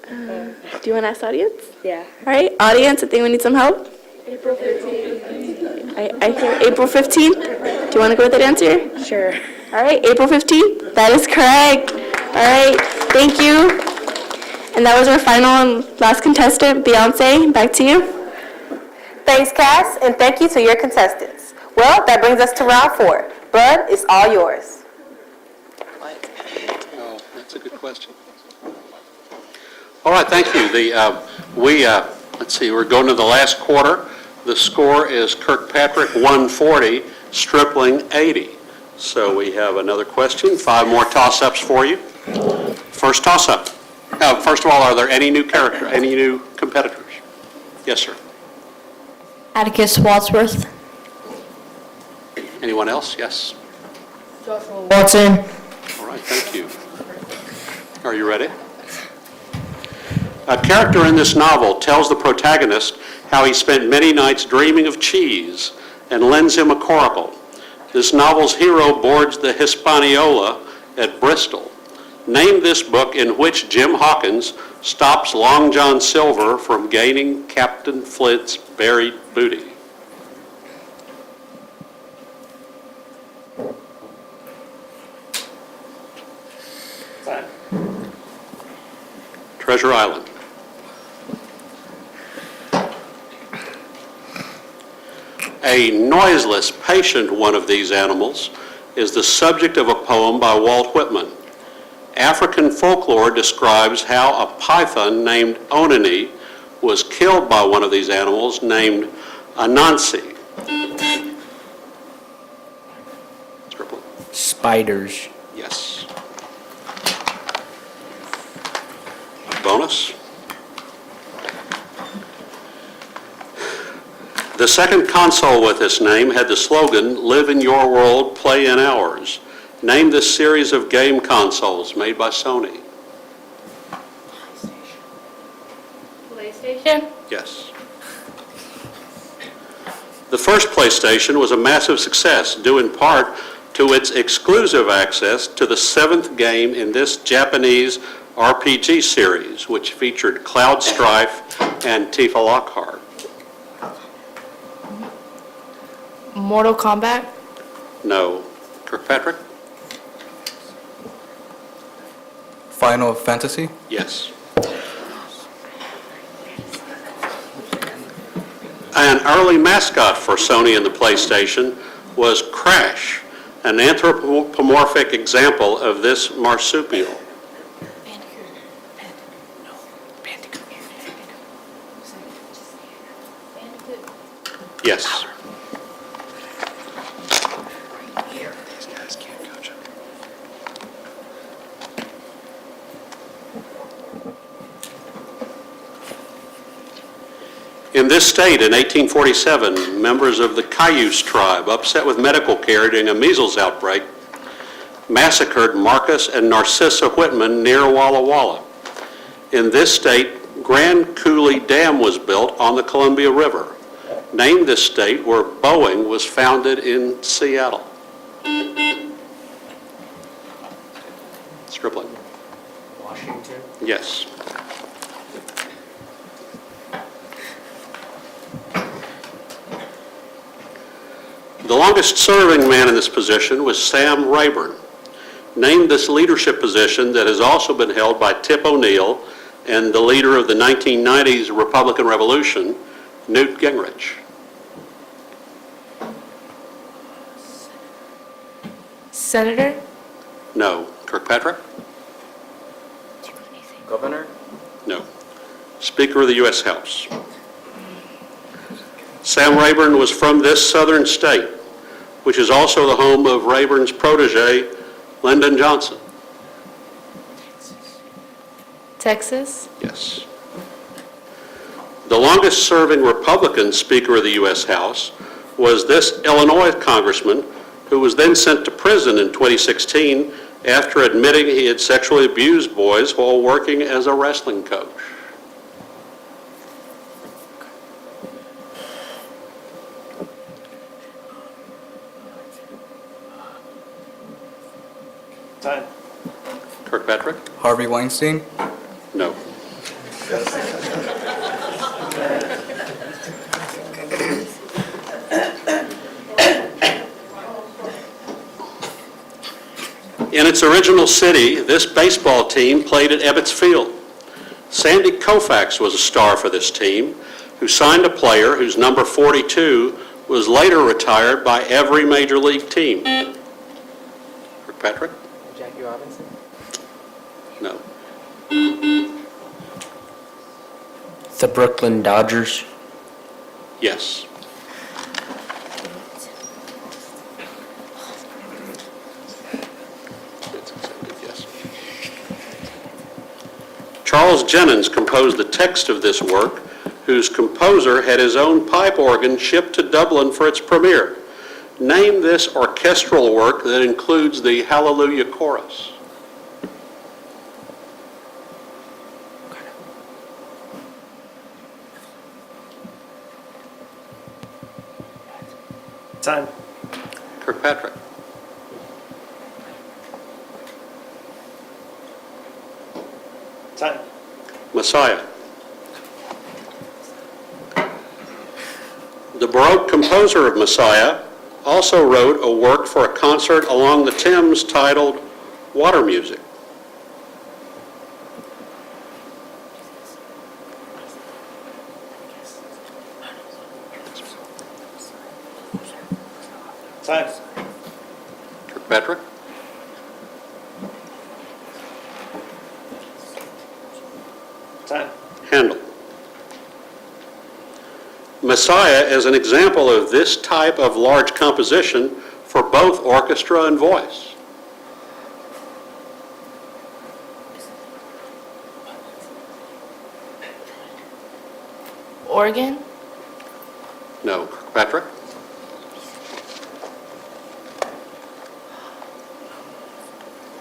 Do you want to ask the audience? Yeah. All right, audience, I think we need some help. April 15th. I hear April 15th. Do you want to go with that answer? Sure. All right, April 15th. That is correct. All right, thank you. And that was our final and last contestant, Beyonce. Back to you. Thanks, Cass, and thank you to your contestants. Well, that brings us to round 4. Bud, it's all yours. Oh, that's a good question. All right, thank you. Let's see, we're going to the last quarter. The score is Kirkpatrick 140, Stripling 80. So we have another question, 5 more toss-ups for you. First toss-up. First of all, are there any new competitors? Yes, sir. Atticus Wadsworth. Anyone else? Yes. Watson. All right, thank you. Are you ready? A character in this novel tells the protagonist how he spent many nights dreaming of cheese and lends him a coracle. This novel's hero boards the Hispaniola at Bristol. Name this book in which Jim Hawkins stops Long John Silver from gaining Captain Flint's buried booty. Treasure Island. A noiseless, patient one of these animals is the subject of a poem by Walt Whitman. African folklore describes how a python named Onani was killed by one of these animals named Anansi. Spiders. Yes. Bonus. The second console with this name had the slogan, "Live in your world, play in ours." Name this series of game consoles made by Sony. PlayStation. Yes. The first PlayStation was a massive success, due in part to its exclusive access to the 7th game in this Japanese RPG series, which featured Cloud Strife and Tifa Lockhart. Mortal Kombat. No. Kirkpatrick? Final Fantasy? Yes. An early mascot for Sony and the PlayStation was Crash, An anthropomorphic example of this marsupial. Yes. These guys can't coach him. In this state, in 1847, members of the Cayuse tribe, upset with medical care during a measles outbreak, massacred Marcus and Narcissa Whitman near Walla Walla. In this state, Grand Coulee Dam was built on the Columbia River. Named this state where Boeing was founded in Seattle. Stripling. Washington. Yes. The longest-serving man in this position was Sam Rayburn. Named this leadership position that has also been held by Tip O'Neill and the leader of the 1990s Republican Revolution, Newt Gingrich. Senator? No. Kirkpatrick? Governor. No. Speaker of the U.S. House. Sam Rayburn was from this southern state, which is also the home of Rayburn's protege, Lyndon Johnson. Texas? Yes. The longest-serving Republican Speaker of the U.S. House was this Illinois congressman who was then sent to prison in 2016 after admitting he had sexually abused boys while working as a wrestling coach. Time. Kirkpatrick? Harvey Weinstein. No. In its original city, this baseball team played at Ebbets Field. Sandy Koufax was a star for this team, who signed a player whose number 42 was later retired by every major league team. Kirkpatrick? Jackie Robinson. No. The Brooklyn Dodgers. Yes. Yes. Charles Jennens composed the text of this work, whose composer had his own pipe organ shipped to Dublin for its premiere. Name this orchestral work that includes the Hallelujah Chorus. Time. Kirkpatrick. Time. Messiah. The Baroque composer of Messiah also wrote a work for a concert along the Thames titled Water Music. Time. Kirkpatrick? Time. Handel. Messiah is an example of this type of large composition for both orchestra and voice. Organ? No. Kirkpatrick?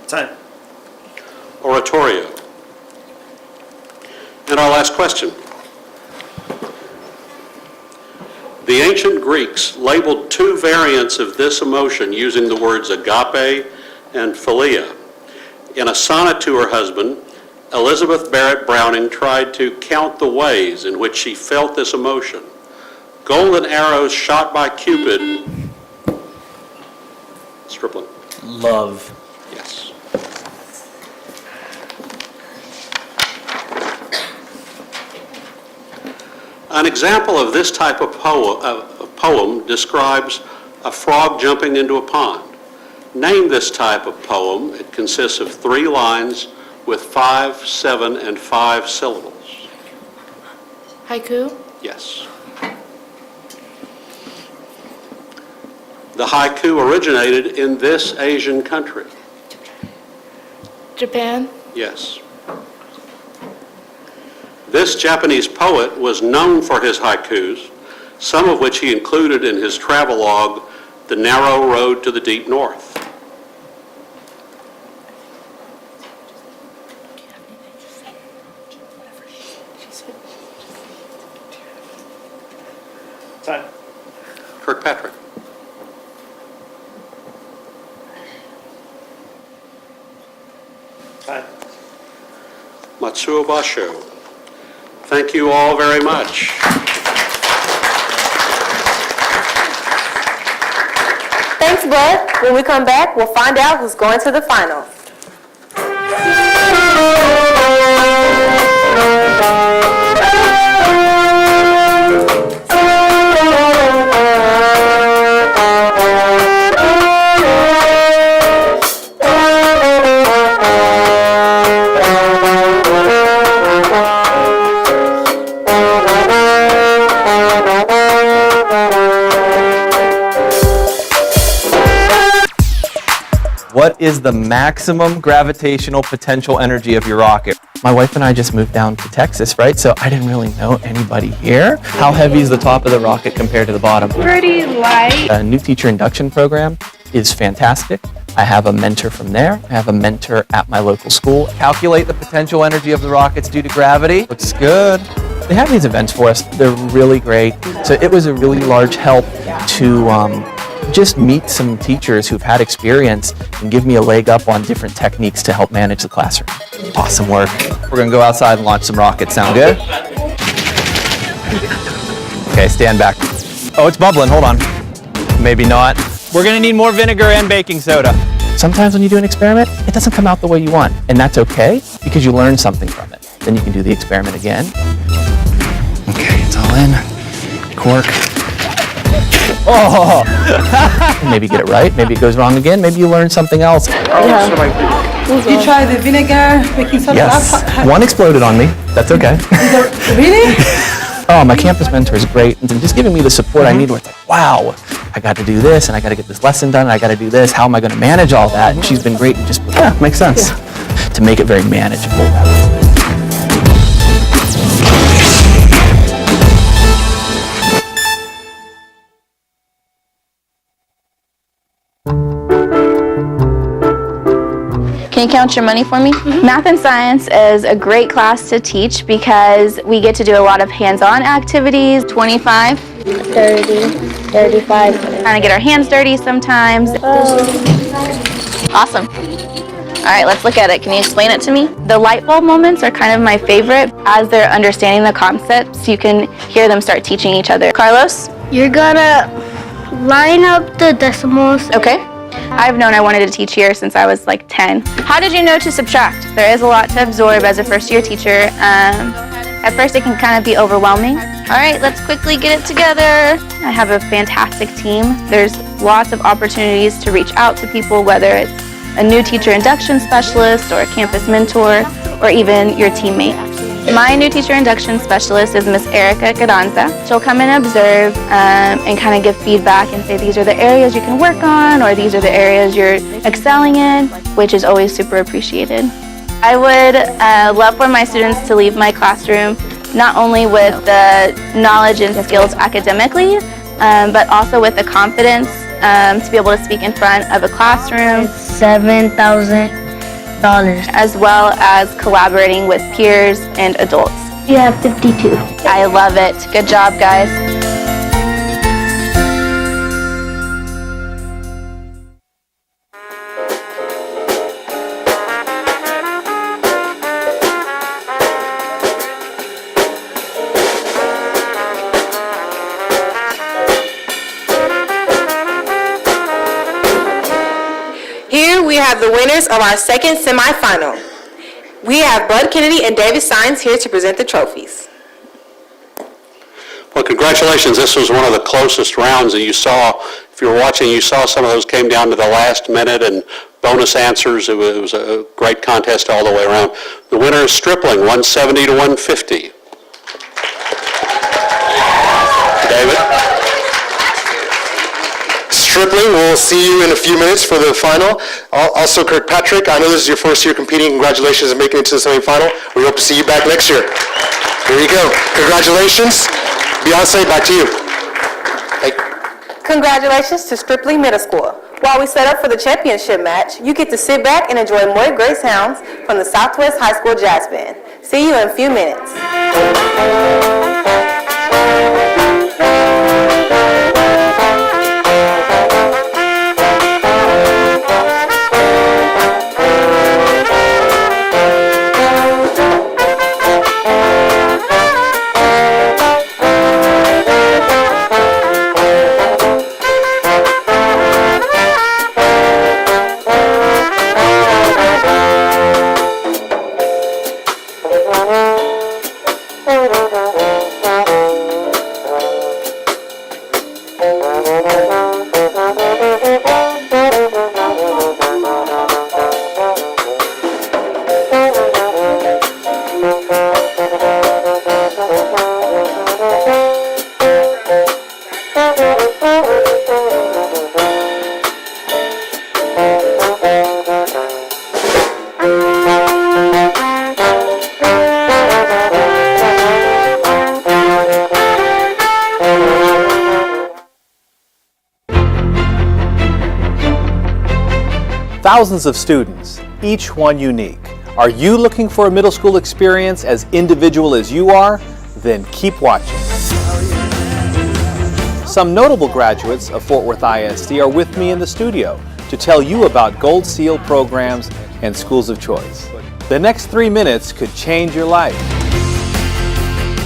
Time. Oratorio. And our last question. The ancient Greeks labeled two variants of this emotion using the words agape and philia. In a sonnet to her husband, Elizabeth Barrett Browning tried to count the ways in which she felt this emotion. Golden arrows shot by Cupid. Stripling. Love. Yes. An example of this type of poem describes a frog jumping into a pond. Name this type of poem. It consists of 3 lines with 5, 7, and 5 syllables. Haiku? Yes. The haiku originated in this Asian country. Japan? Yes. This Japanese poet was known for his haikus, some of which he included in his travelogue, The Narrow Road to the Deep North. Time. Kirkpatrick. Time. Matsuo Basho. Thank you all very much. Thanks, Bud. When we come back, we'll find out who's going to the final. What is the maximum gravitational potential energy of your rocket? My wife and I just moved down to Texas, right? So I didn't really know anybody here. How heavy is the top of the rocket compared to the bottom? Pretty light. A new teacher induction program is fantastic. I have a mentor from there. I have a mentor at my local school. Calculate the potential energy of the rockets due to gravity. Looks good. They have these events for us. They're really great. So it was a really large help to just meet some teachers who've had experience and give me a leg up on different techniques to help manage the classroom. Awesome work. We're gonna go outside and launch some rockets. Sound good? Okay, stand back. Oh, it's bubbling, hold on. Maybe not. We're gonna need more vinegar and baking soda. Sometimes when you do an experiment, it doesn't come out the way you want, and that's okay because you learn something from it. Then you can do the experiment again. Okay, it's all in. Cork. Oh! Maybe get it right, maybe it goes wrong again, maybe you learn something else. You try the vinegar, baking soda. Yes. One exploded on me. That's okay. Really? Oh, my campus mentor is great and just giving me the support I need where it's like, wow, I got to do this and I got to get this lesson done and I got to do this. How am I going to manage all that? And she's been great and just, yeah, makes sense. To make it very manageable. Can you count your money for me? Math and science is a great class to teach because we get to do a lot of hands-on activities. 25, 30, 35. Kind of get our hands dirty sometimes. Awesome. All right, let's look at it. Can you explain it to me? The light bulb moments are kind of my favorite. As they're understanding the concepts, you can hear them start teaching each other. Carlos? You're gonna line up the decimals. Okay. I've known I wanted to teach here since I was like 10. How did you know to subtract? There is a lot to absorb as a first-year teacher. At first it can kind of be overwhelming. All right, let's quickly get it together. I have a fantastic team. There's lots of opportunities to reach out to people, whether it's a new teacher induction specialist or a campus mentor or even your teammate. My new teacher induction specialist is Miss Erica Carranza. She'll come and observe and kind of give feedback and say these are the areas you can work on or these are the areas you're excelling in, which is always super appreciated. I would love for my students to leave my classroom not only with the knowledge and skills academically, but also with the confidence to be able to speak in front of a classroom. $7,000. As well as collaborating with peers and adults. You have 52. I love it. Good job, guys. Here we have the winners of our second semifinal. We have Bud Kennedy and David Sines here to present the trophies. Well, congratulations. This was one of the closest rounds that you saw If you were watching, you saw some of those came down to the last minute and bonus answers. It was a great contest all the way around. The winner is Stripling, 170 to 150. David? Stripling, we'll see you in a few minutes for the final. Also, Kirkpatrick, I know this is your first year competing. Congratulations on making it to the semifinal. We hope to see you back next year. Here you go. Congratulations. Beyonce, back to you. Congratulations to Stripling Middle School. While we set up for the championship match, you get to sit back and enjoy more great sounds from the Southwest High School Jazz Band. See you in a few minutes. Thousands of students, each one unique. Are you looking for a middle school experience as individual as you are? Then keep watching. Some notable graduates of Fort Worth ISD are with me in the studio to tell you about Gold Seal programs and schools of choice. The next 3 minutes could change your life.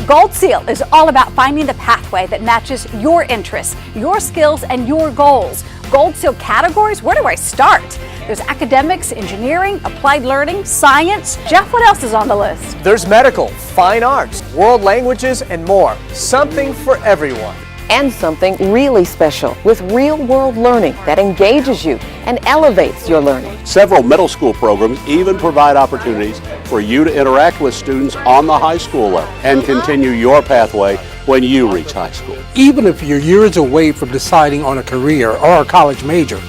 Gold Seal is all about finding the pathway that matches your interests, your skills, and your goals. Gold Seal categories, where do I start? There's academics, engineering, applied learning, science. Jeff, what else is on the list? There's medical, fine arts, world languages, and more. Something for everyone. And something really special with real-world learning that engages you and elevates your learning. Several middle school programs even provide opportunities for you to interact with students on the high school level and continue your pathway when you reach high school. Even if you're years away from deciding on a career or a college major,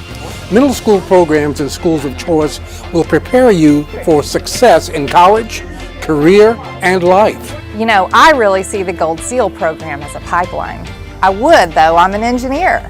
middle school programs and schools of choice will prepare you for success in college, career, and life. You know, I really see the Gold Seal program as a pipeline. I would, though, I'm an engineer.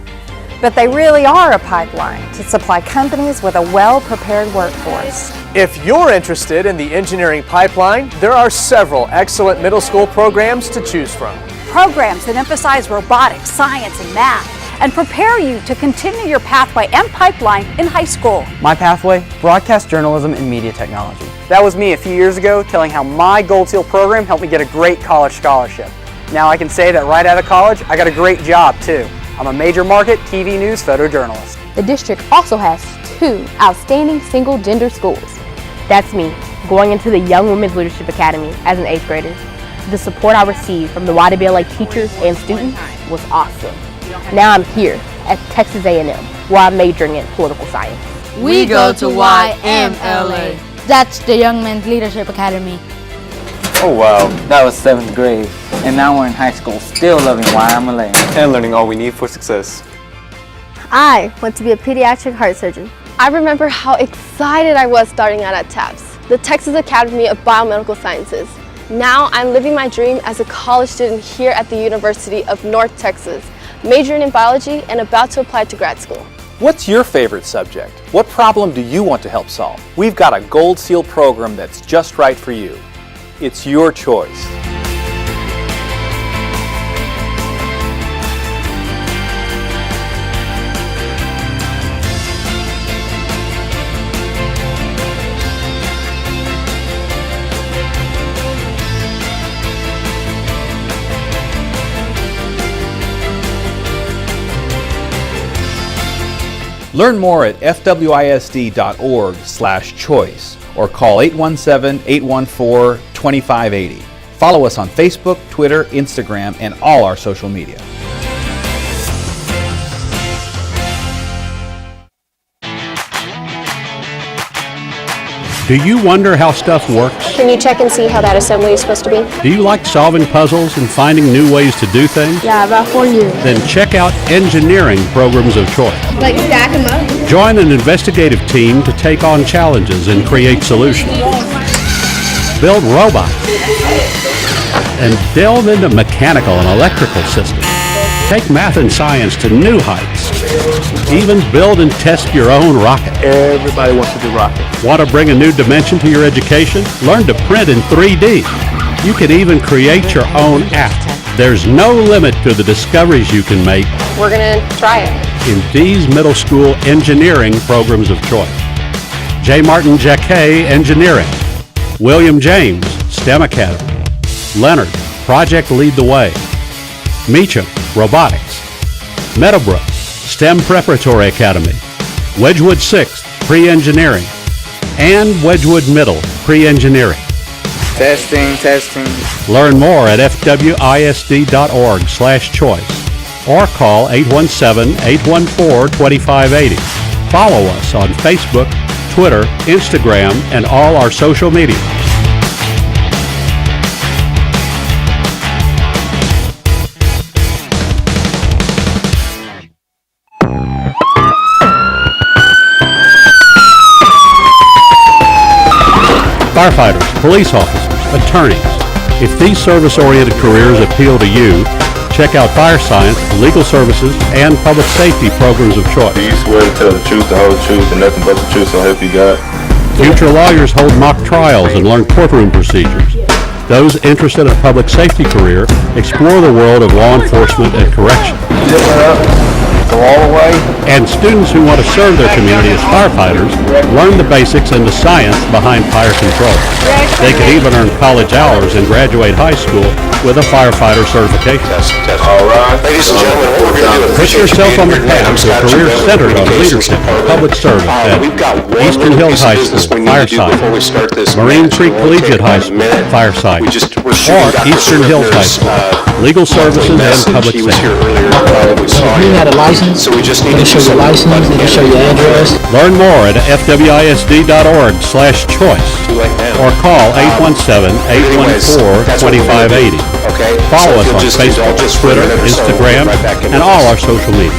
But they really are a pipeline to supply companies with a well-prepared workforce. If you're interested in the engineering pipeline, there are several excellent middle school programs to choose from. Programs that emphasize robotics, science, and math, and prepare you to continue your pathway and pipeline in high school. My pathway, broadcast journalism and media technology. That was me a few years ago telling how my Gold Seal program helped me get a great college scholarship. Now I can say that right out of college, I got a great job too. I'm a major market TV news photojournalist. The district also has 2 outstanding single-gender schools. That's me, going into the Young Women's Leadership Academy as an 8th grader. The support I received from the YWLA teachers and students was awesome. Now I'm here at Texas A&M, where I'm majoring in political science. We go to YMLA. That's the Young Men's Leadership Academy. Oh wow, that was 7th grade. And now we're in high school, still loving YMLA. And learning all we need for success. I want to be a pediatric heart surgeon. I remember how excited I was starting out at TAPS, the Texas Academy of Biomedical Sciences. Now I'm living my dream as a college student here at the University of North Texas, majoring in biology and about to apply to grad school. What's your favorite subject? What problem do you want to help solve? We've got a Gold Seal program that's just right for you. It's your choice. Learn more at fwisd.org/choice or call 817-814-2580. Follow us on Facebook, Twitter, Instagram, and all our social media. Do you wonder how stuff works? Can you check and see how that assembly is supposed to be? Do you like solving puzzles and finding new ways to do things? Yeah, about 4 years. Then check out engineering programs of choice. Like stack them up? Join an investigative team to take on challenges and create solutions. Build robots and delve into mechanical and electrical systems. Take math and science to new heights. Even build and test your own rocket. Everybody wants to do rockets. Want to bring a new dimension to your education? Learn to print in 3D. You can even create your own app. There's no limit to the discoveries you can make We're going to try it. in these middle school engineering programs of choice. J. Martin Jacquet Engineering, William James STEM Academy, Leonard Project Lead the Way, Meacham Robotics, Meadowbrook STEM Preparatory Academy, Wedgwood 6th Pre-Engineering, and Wedgwood Middle Pre-Engineering. Testing. Learn more at fwisd.org/choice or call 817-814-2580. Follow us on Facebook, Twitter, Instagram, and all our social media. Firefighters, police officers, attorneys. If these service-oriented careers appeal to you, check out fire science, legal services, and public safety programs of choice. Do you swear to tell the truth, the whole truth, and nothing but the truth, so help you God? Future lawyers hold mock trials and learn courtroom procedures. Those interested in a public safety career explore the world of law enforcement and correction. Go all the way. And students who want to serve their community as firefighters learn the basics and the science behind fire control. They can even earn college hours and graduate high school with a firefighter certification. All right. Ladies and gentlemen, what we're going to do. Put yourself on the path to a career centered on leadership and public service at Eastern Hills High School, Fire Science, Marine Creek Collegiate High School, Fire Science, or Eastern Hills High School, Legal Services and Public Safety. You had a license, So we just need they to show your license, they show your address. Learn more at fwisd.org/choice or call 817-814-2580. Okay. Follow So if us you'll on just Facebook, indulge us for a Twitter, minute or so, we'll Instagram, get right back into and all this. our social media.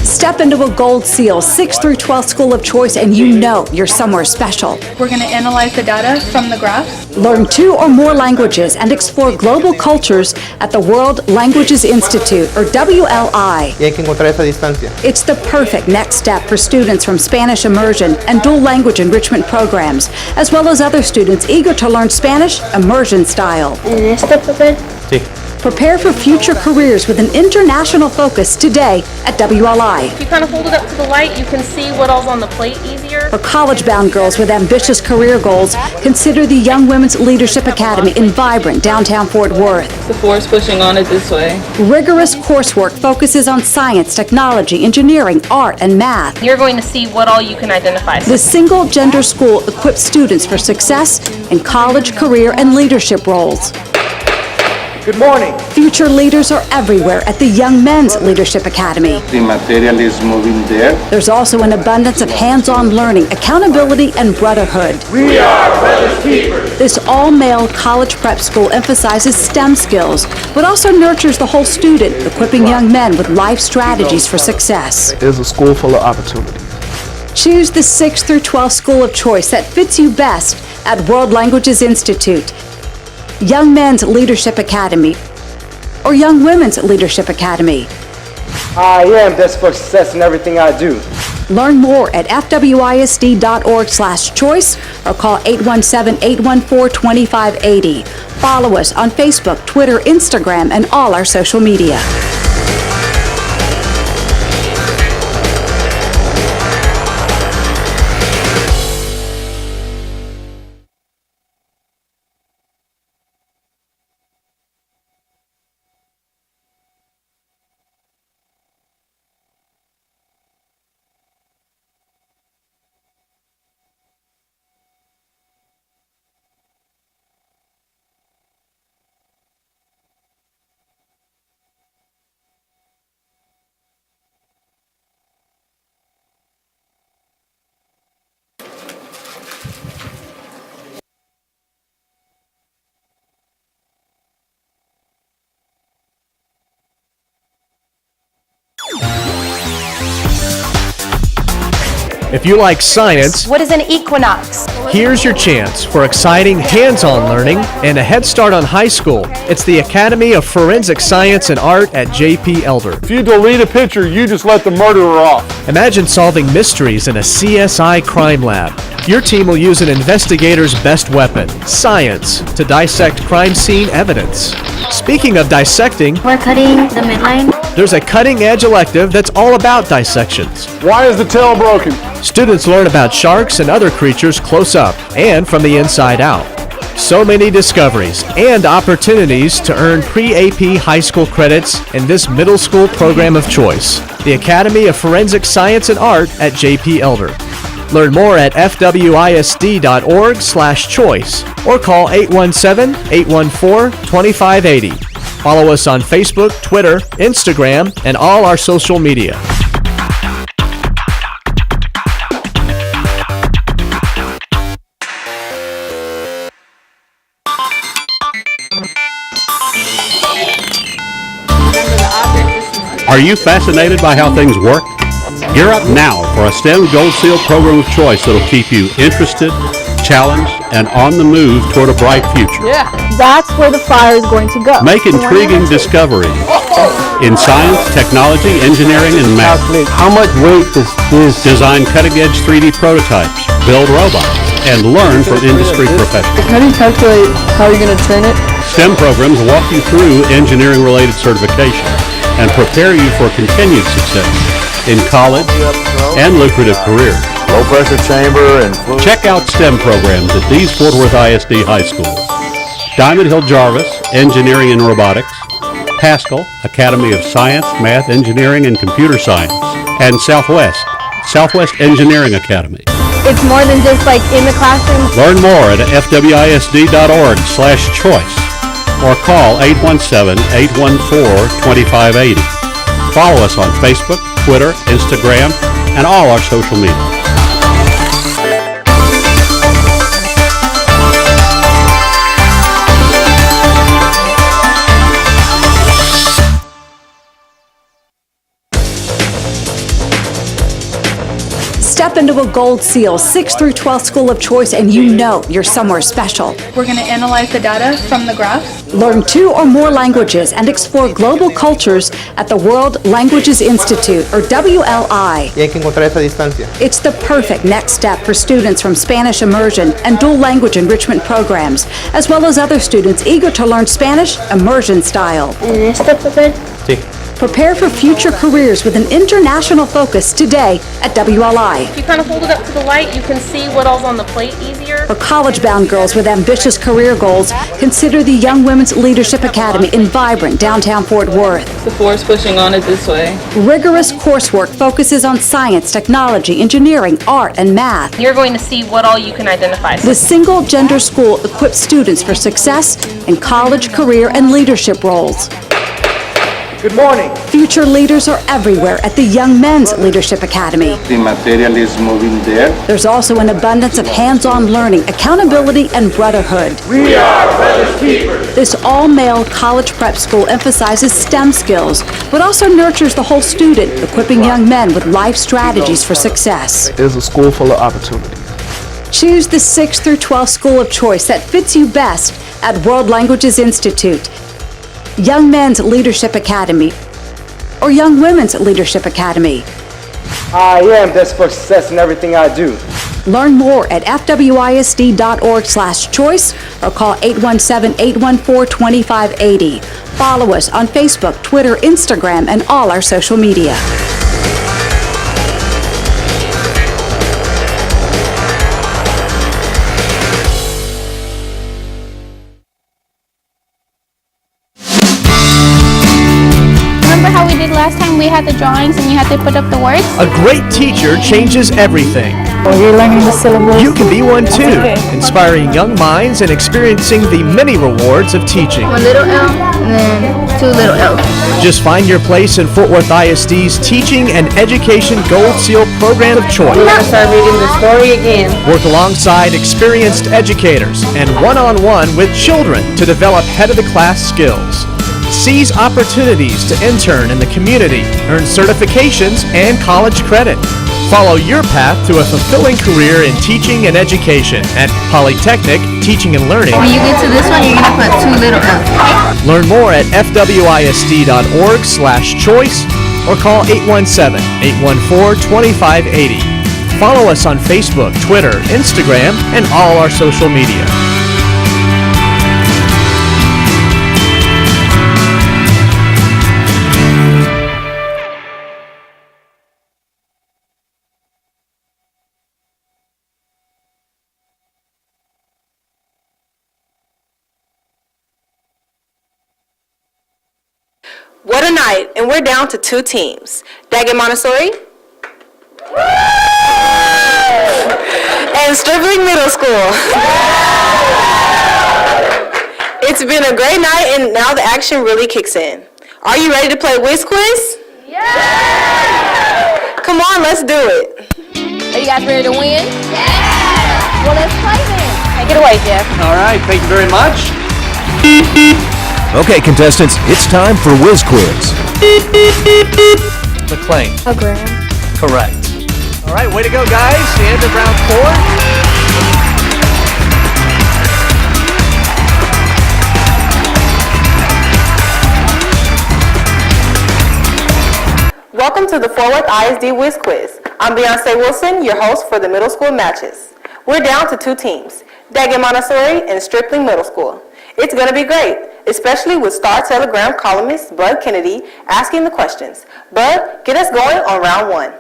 Step into a Gold Seal 6th through 12th school of choice and you know you're somewhere special. We're going to analyze the data from the graphs. Learn 2 or more languages and explore global cultures at the World Languages Institute, or WLI. Y hay que encontrar esa distancia. It's the perfect next step for students from Spanish immersion and dual language enrichment programs, as well as other students eager to learn Spanish immersion style. ¿En este papel? Sí. Prepare for future careers with an international focus today at WLI. If you kind of hold it up to the light, you can see what all's on the plate easier. For college-bound girls with ambitious career goals, consider the Young Women's Leadership Academy in vibrant downtown Fort Worth. The force pushing on it this way. Rigorous coursework focuses on science, technology, engineering, art, and math. You're going to see what all you can identify. The single-gender school equips students for success in college, career, and leadership roles. Good morning. Future leaders are everywhere at the Young Men's Leadership Academy. The material is moving there. There's also an abundance of hands-on learning, accountability, and brotherhood. We are brothers keepers. This all-male college prep school emphasizes STEM skills, but also nurtures the whole student, equipping young men with life strategies for success. It's a school full of opportunity. Choose the 6th through 12th school of choice that fits you best at World Languages Institute, Young Men's Leadership Academy, or Young Women's Leadership Academy. I am desperate for success in everything I do. Learn more at fwisd.org/choice or call 817-814-2580. Follow us on Facebook, Twitter, Instagram, and all our social media. If you like science, What is an equinox? here's your chance for exciting hands-on learning and a head start on high school. It's the Academy of Forensic Science and Art at J.P. Elder. If you delete a picture, you just let the murderer off. Imagine solving mysteries in a CSI crime lab. Your team will use an investigator's best weapon, science, to dissect crime scene evidence. Speaking of dissecting, We're cutting the midline. there's a cutting-edge elective that's all about dissections. Why is the tail broken? Students learn about sharks and other creatures close up and from the inside out. So many discoveries and opportunities to earn pre-AP high school credits in this middle school program of choice, the Academy of Forensic Science and Art at J.P. Elder. Learn more at fwisd.org/choice or call 817-814-2580. Follow us on Facebook, Twitter, Instagram, and all our social media. Are you fascinated by how things work? Gear up now for a STEM Gold Seal program of choice that'll keep you interested, challenged, and on the move toward a bright future. Yeah. That's where the fire is going to go. Make intriguing discoveries in science, technology, engineering, and math. How much weight does this? Design cutting-edge 3D prototypes, build robots, and learn from industry professionals. How do you calculate how you're going to turn it? STEM programs walk you through engineering-related certification and prepare you for continued success in college and lucrative careers. Low-pressure chamber and fluid. Check out STEM programs at these Fort Worth ISD high schools. Diamond Hill Jarvis, Engineering and Robotics, Haskell, Academy of Science, Math, Engineering, and Computer Science, and Southwest Engineering Academy. It's more than just like in the classroom. Learn more at fwisd.org/choice or call 817-814-2580. Follow us on Facebook, Twitter, Instagram, and all our social media. Step into a Gold Seal 6th through 12th school of choice and you know you're somewhere special. We're going to analyze the data from the graphs. Learn 2 or more languages and explore global cultures at the World Languages Institute, or WLI. Y hay que encontrar esa distancia. It's the perfect next step for students from Spanish immersion and dual language enrichment programs, as well as other students eager to learn Spanish immersion style. ¿En este papel? Sí. Prepare for future careers with an international focus today at WLI. If you kind of hold it up to the light, you can see what all's on the plate easier. For college-bound girls with ambitious career goals, consider the Young Women's Leadership Academy in vibrant downtown Fort Worth. The force pushing on it this way. Rigorous coursework focuses on science, technology, engineering, art, and math. You're going to see what all you can identify. The single-gender school equips students for success in college, career, and leadership roles. Good morning. Future leaders are everywhere at the Young Men's Leadership Academy. The material is moving there. There's also an abundance of hands-on learning, accountability, and brotherhood. We are brothers keepers. This all-male college prep school emphasizes STEM skills, but also nurtures the whole student, equipping young men with life strategies for success. It is a school full of opportunity. Choose the 6th through 12th school of choice that fits you best at World Languages Institute, Young Men's Leadership Academy, or Young Women's Leadership Academy. I am destined for success in everything I do. Learn more at fwisd.org/choice or call 817-814-2580. Follow us on Facebook, Twitter, Instagram, and all our social media. Remember how we did last time? We had the drawings and you had to put up the words? A great teacher changes everything. Well, you're learning the syllabus. You can be one too, Okay. inspiring young minds and experiencing the many rewards of teaching. One little L and then 2 little L's. Just find your place in Fort Worth ISD's Teaching and Education Gold Seal program of choice. We're gonna start reading the story again. Work alongside experienced educators and one-on-one with children to develop head-of-the-class skills. Seize opportunities to intern in the community, earn certifications and college credit. Follow your path to a fulfilling career in teaching and education at Polytechnic Teaching and Learning. When you get to this one, you're going to put 2 little F's, okay? Learn more at fwisd.org/choice or call 817-814-2580. Follow us on Facebook, Twitter, Instagram, and all our social media. What a night, and we're down to 2 teams. Daggett Montessori and Stripling Middle School. It's been a great night, and now the action really kicks in. Are you ready to play Whiz Quiz? Yeah! Come on, let's do it. Are you guys ready to win? Yeah! Well, let's play then. Take it away, Jeff. All right, thank you very much. Okay, contestants, it's time for Whiz Quiz. McLean. A gram. Correct. All right, way to go, guys. The end of round 4. Welcome to the Fort Worth ISD Whiz Quiz. I'm Beyonce Wilson, your host for the middle school matches. We're down to 2 teams, Daggett Montessori and Stripling Middle School. It's going to be great, especially with Star Telegram columnist Bud Kennedy asking the questions. Bud, get us going on round 1.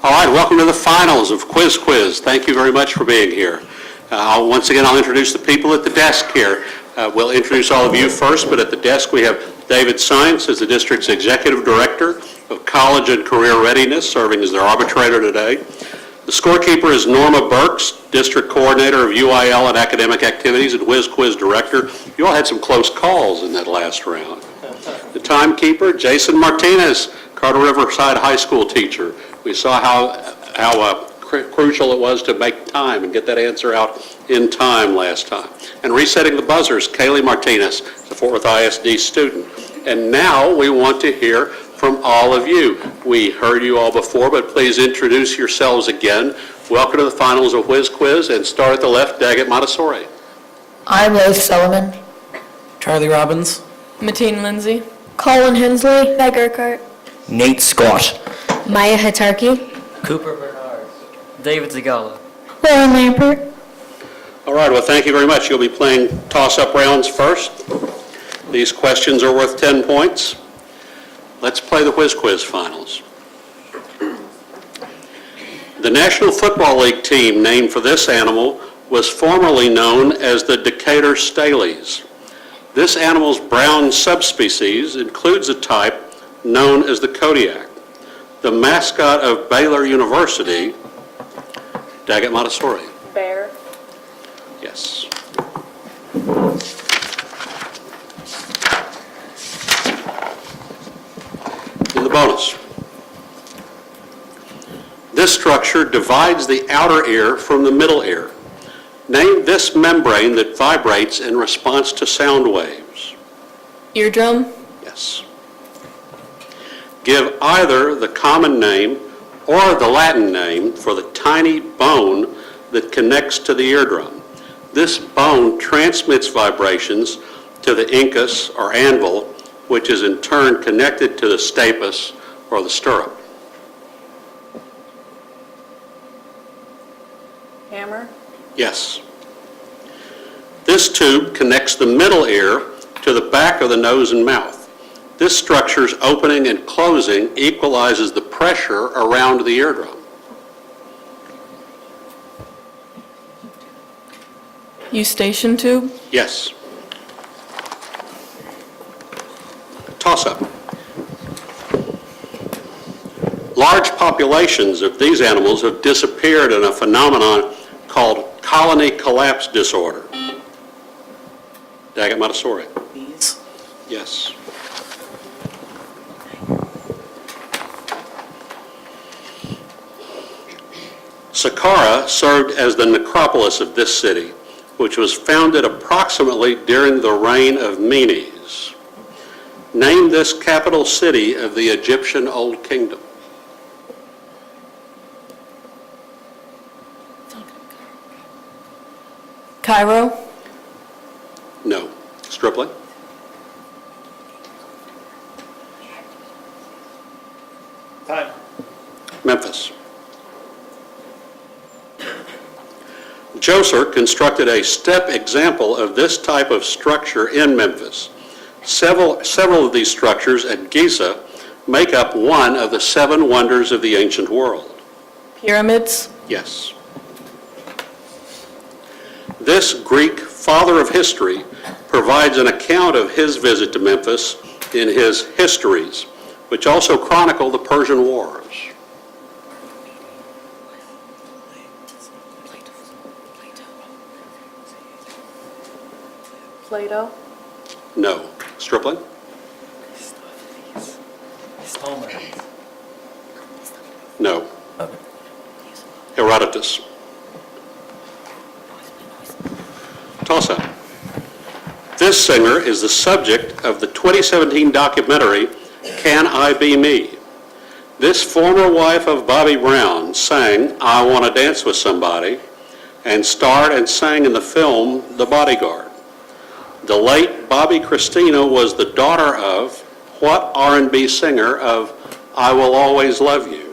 All right, welcome to the finals of Quiz Quiz. Thank you very much for being here. Once again, I'll introduce the people at the desk here. We'll introduce all of you first, but at the desk we have David Science as the district's Executive Director of College and Career Readiness, serving as their arbitrator today. The scorekeeper is Norma Burks, District Coordinator of UIL and Academic Activities and Whiz Quiz Director. You all had some close calls in that last round. The timekeeper, Jason Martinez, Carter Riverside High School teacher. We saw how crucial it was to make time and get that answer out in time last time. And resetting the buzzers, Kaylee Martinez, the Fort Worth ISD student. And now we want to hear from all of you. We heard you all before, but please introduce yourselves again. Welcome to the finals of Whiz Quiz, and start at the left, Daggett Montessori. I'm Lace Solomon. Charlie Robbins. Mateen Lindsay. Colin Hensley. Meg Urquhart. Nate Scott. Maya Hitarki. Cooper Bernard. David Zagala. Lauren Lampert. All right, well, thank you very much. You'll be playing toss-up rounds first. These questions are worth 10 points. Let's play the Whiz Quiz finals. The National Football League team named for this animal was formerly known as the Decatur Staleys. This animal's brown subspecies includes a type known as the Kodiak. The mascot of Baylor University, Daggett Montessori. Bear. Yes. In the bonus. This structure divides the outer ear from the middle ear. Name this membrane that vibrates in response to sound waves. Eardrum. Yes. Give either the common name or the Latin name for the tiny bone that connects to the eardrum. This bone transmits vibrations to the incus or anvil, which is in turn connected to the stapes or the stirrup. Hammer. Yes. This tube connects the middle ear to the back of the nose and mouth. This structure's opening and closing equalizes the pressure around the eardrum. Eustachian tube. Yes. Toss-up. Large populations of these animals have disappeared in a phenomenon called colony collapse disorder. Daggett Montessori. Bees. Yes. Saqqara served as the necropolis of this city, which was founded approximately during the reign of Menes. Name this capital city of the Egyptian Old Kingdom. Cairo. No. Stripling? Time. Memphis. Joser constructed a step example of this type of structure in Memphis. Several of these structures at Giza make up one of the 7 wonders of the ancient world. Pyramids. Yes. This Greek father of history provides an account of his visit to Memphis in his Histories, which also chronicle the Persian Wars. Plato. No. Stripling? Homer. No. Herodotus. Toss-up. This singer is the subject of the 2017 documentary, Can I Be Me? This former wife of Bobby Brown sang I Want to Dance with Somebody and starred and sang in the film The Bodyguard. The late Bobby Christina was the daughter of what R&B singer of I Will Always Love You?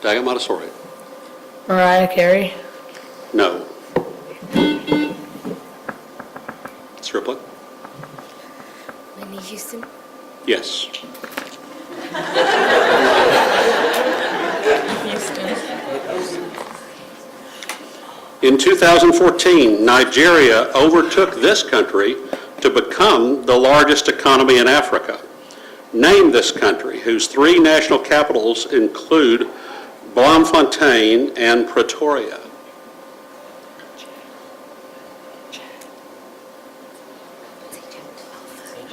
Daggett Montessori. Mariah Carey. No. Stripling? Whitney Houston. Yes. In 2014, Nigeria overtook this country to become the largest economy in Africa. Name this country, whose 3 national capitals include Bloemfontein and Pretoria.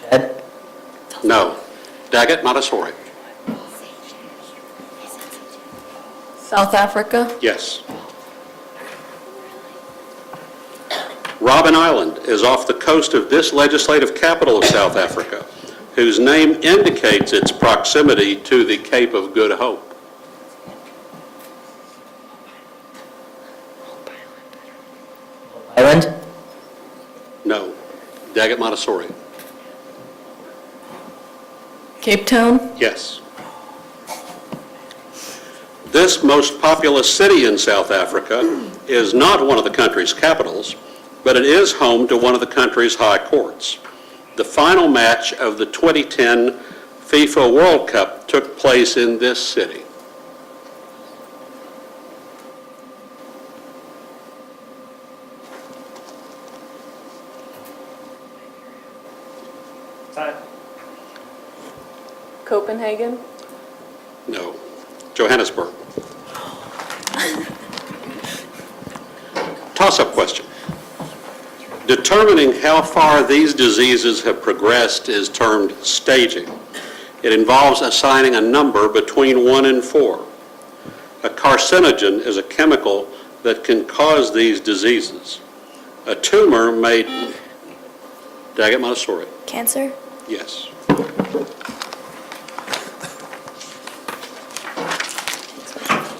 Chad. No. Daggett Montessori. South Africa. Yes. Robben Island is off the coast of this legislative capital of South Africa, whose name indicates its proximity to the Cape of Good Hope. Island. No. Daggett Montessori. Cape Town. Yes. This most populous city in South Africa is not one of the country's capitals, but it is home to one of the country's high courts. The final match of the 2010 FIFA World Cup took place in this city. Time. Copenhagen. No. Johannesburg. Toss-up question. Determining how far these diseases have progressed is termed staging. It involves assigning a number between 1 and 4. A carcinogen is a chemical that can cause these diseases. A tumor may... Daggett Montessori. Cancer. Yes.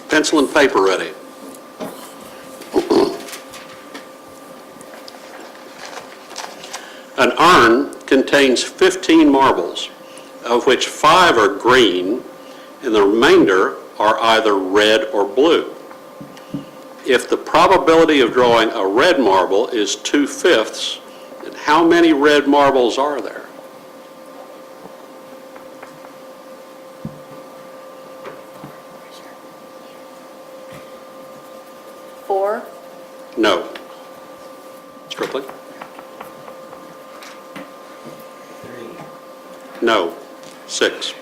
Pencil and paper ready. An urn contains 15 marbles, of which 5 are green, and the remainder are either red or blue. If the probability of drawing a red marble is 2/5, then how many red marbles are there? Four. No. Stripling? No. 6.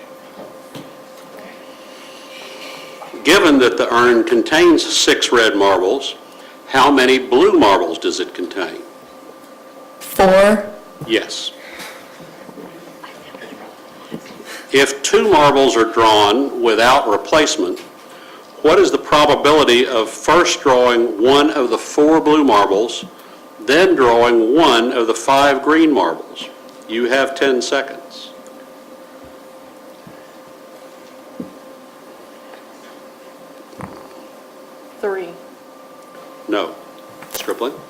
Given that the urn contains 6 red marbles, how many blue marbles does it contain? 4. Yes. If 2 marbles are drawn without replacement, what is the probability of first drawing 1 of the 4 blue marbles, then drawing 1 of the 5 green marbles? You have 10 seconds. Stripling.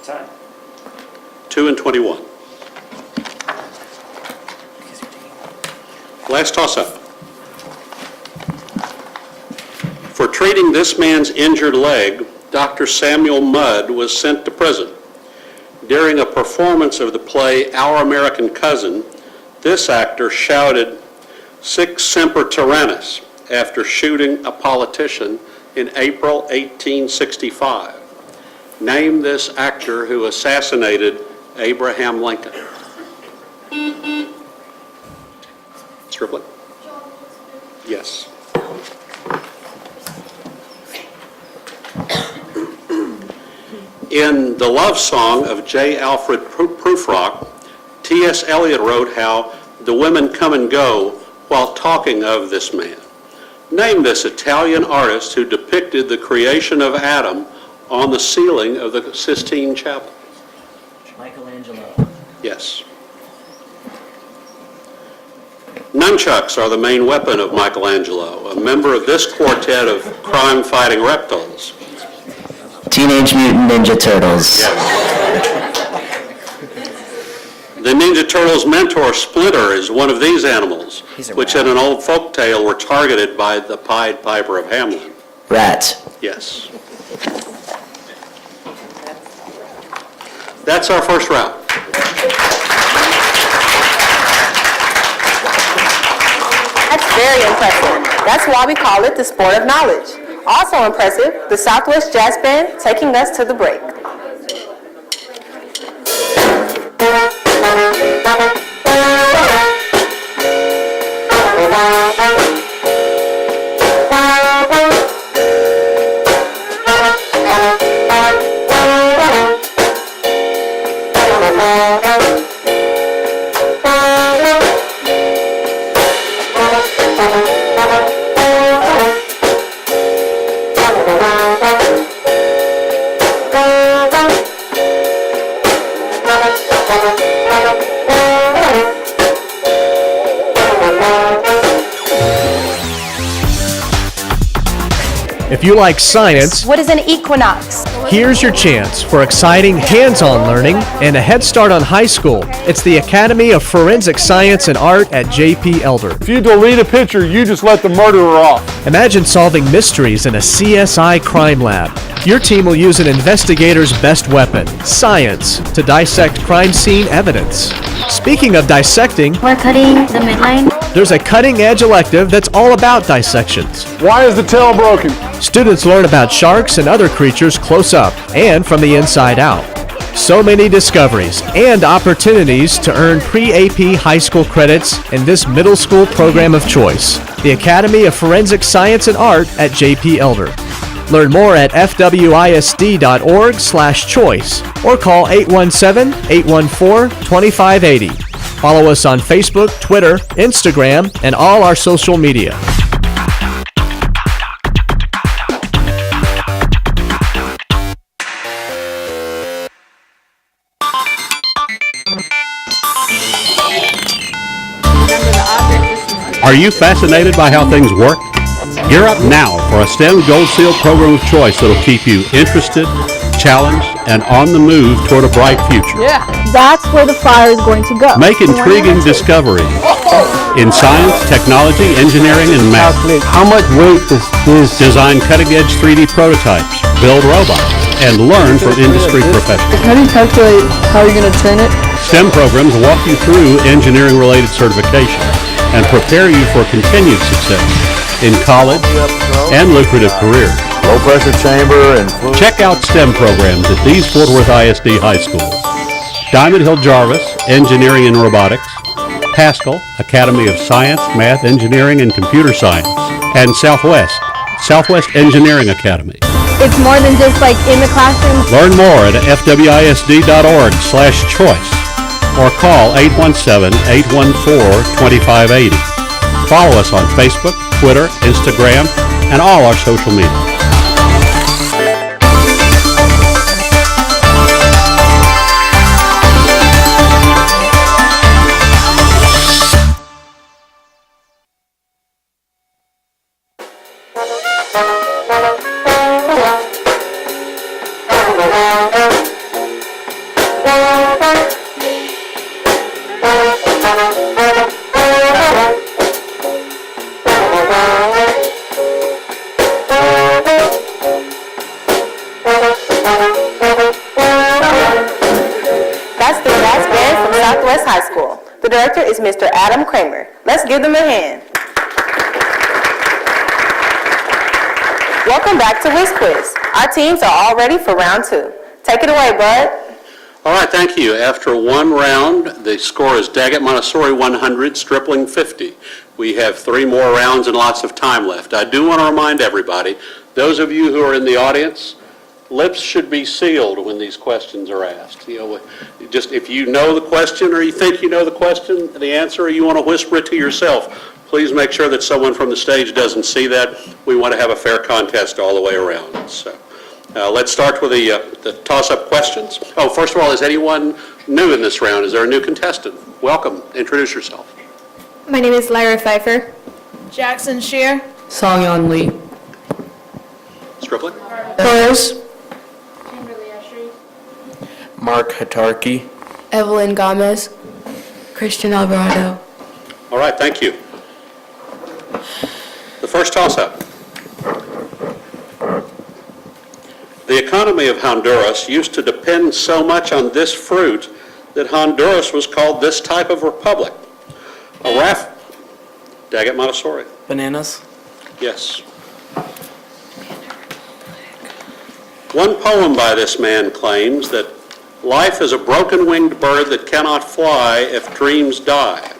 Time. 2 and 21. Last toss-up. For treating this man's injured leg, Dr. Samuel Mudd was sent to prison. During a performance of the play Our American Cousin, this actor shouted, "Sic semper tyrannis," after shooting a politician in April 1865. Name this actor who assassinated Abraham Lincoln. Stripling? Yes. In The Love Song of J. Alfred Prufrock, T.S. Eliot wrote how the women come and go while talking of this man. Name this Italian artist who depicted the creation of Adam on the ceiling of the Sistine Chapel. Michelangelo. Yes. Nunchucks are the main weapon of Michelangelo, a member of this quartet of crime-fighting reptiles. Teenage Mutant Ninja Turtles. The Ninja Turtles' mentor, Splinter, is one of these animals, which in an old folk tale were targeted by the Pied Piper of Hamelin. Rats. Yes. That's our first round. That's very impressive. That's why we call it the sport of knowledge. Also impressive, the Southwest Jazz Band taking us to the break. If you like science, What is an equinox? here's your chance for exciting hands-on learning and a head start on high school. It's the Academy of Forensic Science and Art at J.P. Elder. If you delete a picture, you just let the murderer off. Imagine solving mysteries in a CSI crime lab. Your team will use an investigator's best weapon, science, to dissect crime scene evidence. Speaking of dissecting, We're cutting the midline. there's a cutting-edge elective that's all about dissections. Why is the tail broken? Students learn about sharks and other creatures close up and from the inside out. So many discoveries and opportunities to earn pre-AP high school credits in this middle school program of choice, the Academy of Forensic Science and Art at J.P. Elder. Learn more at fwisd.org/choice or call 817-814-2580. Follow us on Facebook, Twitter, Instagram, and all our social media. Are you fascinated by how things work? Gear up now for a STEM Gold Seal program of choice that'll keep you interested, challenged, and on the move toward a bright future. Yeah. That's where the fire is going to go. Make intriguing discoveries in science, technology, engineering, and math. How much weight does this? Design cutting-edge 3D prototypes, build robots, and learn from industry professionals. How do you calculate how you're going to turn it? STEM programs walk you through engineering-related certification and prepare you for continued success in college and lucrative careers. Low-pressure chamber and fluid. Check out STEM programs at these Fort Worth ISD high schools. Diamond Hill Jarvis, Engineering and Robotics. Haskell, Academy of Science, Math, Engineering, and Computer Science. And Southwest Engineering Academy. It's more than just like in the classroom. Learn more at fwisd.org/choice or call 817-814-2580. Follow us on Facebook, Twitter, Instagram, and all our social media. That's the brass band from Southwest High School. The director is Mr. Adam Kramer. Let's give them a hand. Welcome back to Whiz Quiz. Our teams are all ready for round 2. Take it away, Bud. All right, thank you. After one round, the score is Daggett Montessori 100, Stripling 50. We have 3 more rounds and lots of time left. I do want to remind everybody, those of you who are in the audience, lips should be sealed when these questions are asked. You know, just if you know the question or you think you know the question, the answer, or you want to whisper it to yourself, please make sure that someone from the stage doesn't see that. We want to have a fair contest all the way around. So let's start with the toss-up questions. Oh, first of all, is anyone new in this round? Is there a new contestant? Welcome. Introduce yourself. My name is Lyra Pfeiffer. Jackson Shear. Songyeon Lee. Stripling? Torres. Mark Hatarki. Evelyn Gomez. Christian Alvarado. All right, thank you. The first toss-up. The economy of Honduras used to depend so much on this fruit that Honduras was called this type of republic. Daggett Montessori. Bananas. Yes. One poem by this man claims that life is a broken-winged bird that cannot fly if dreams die.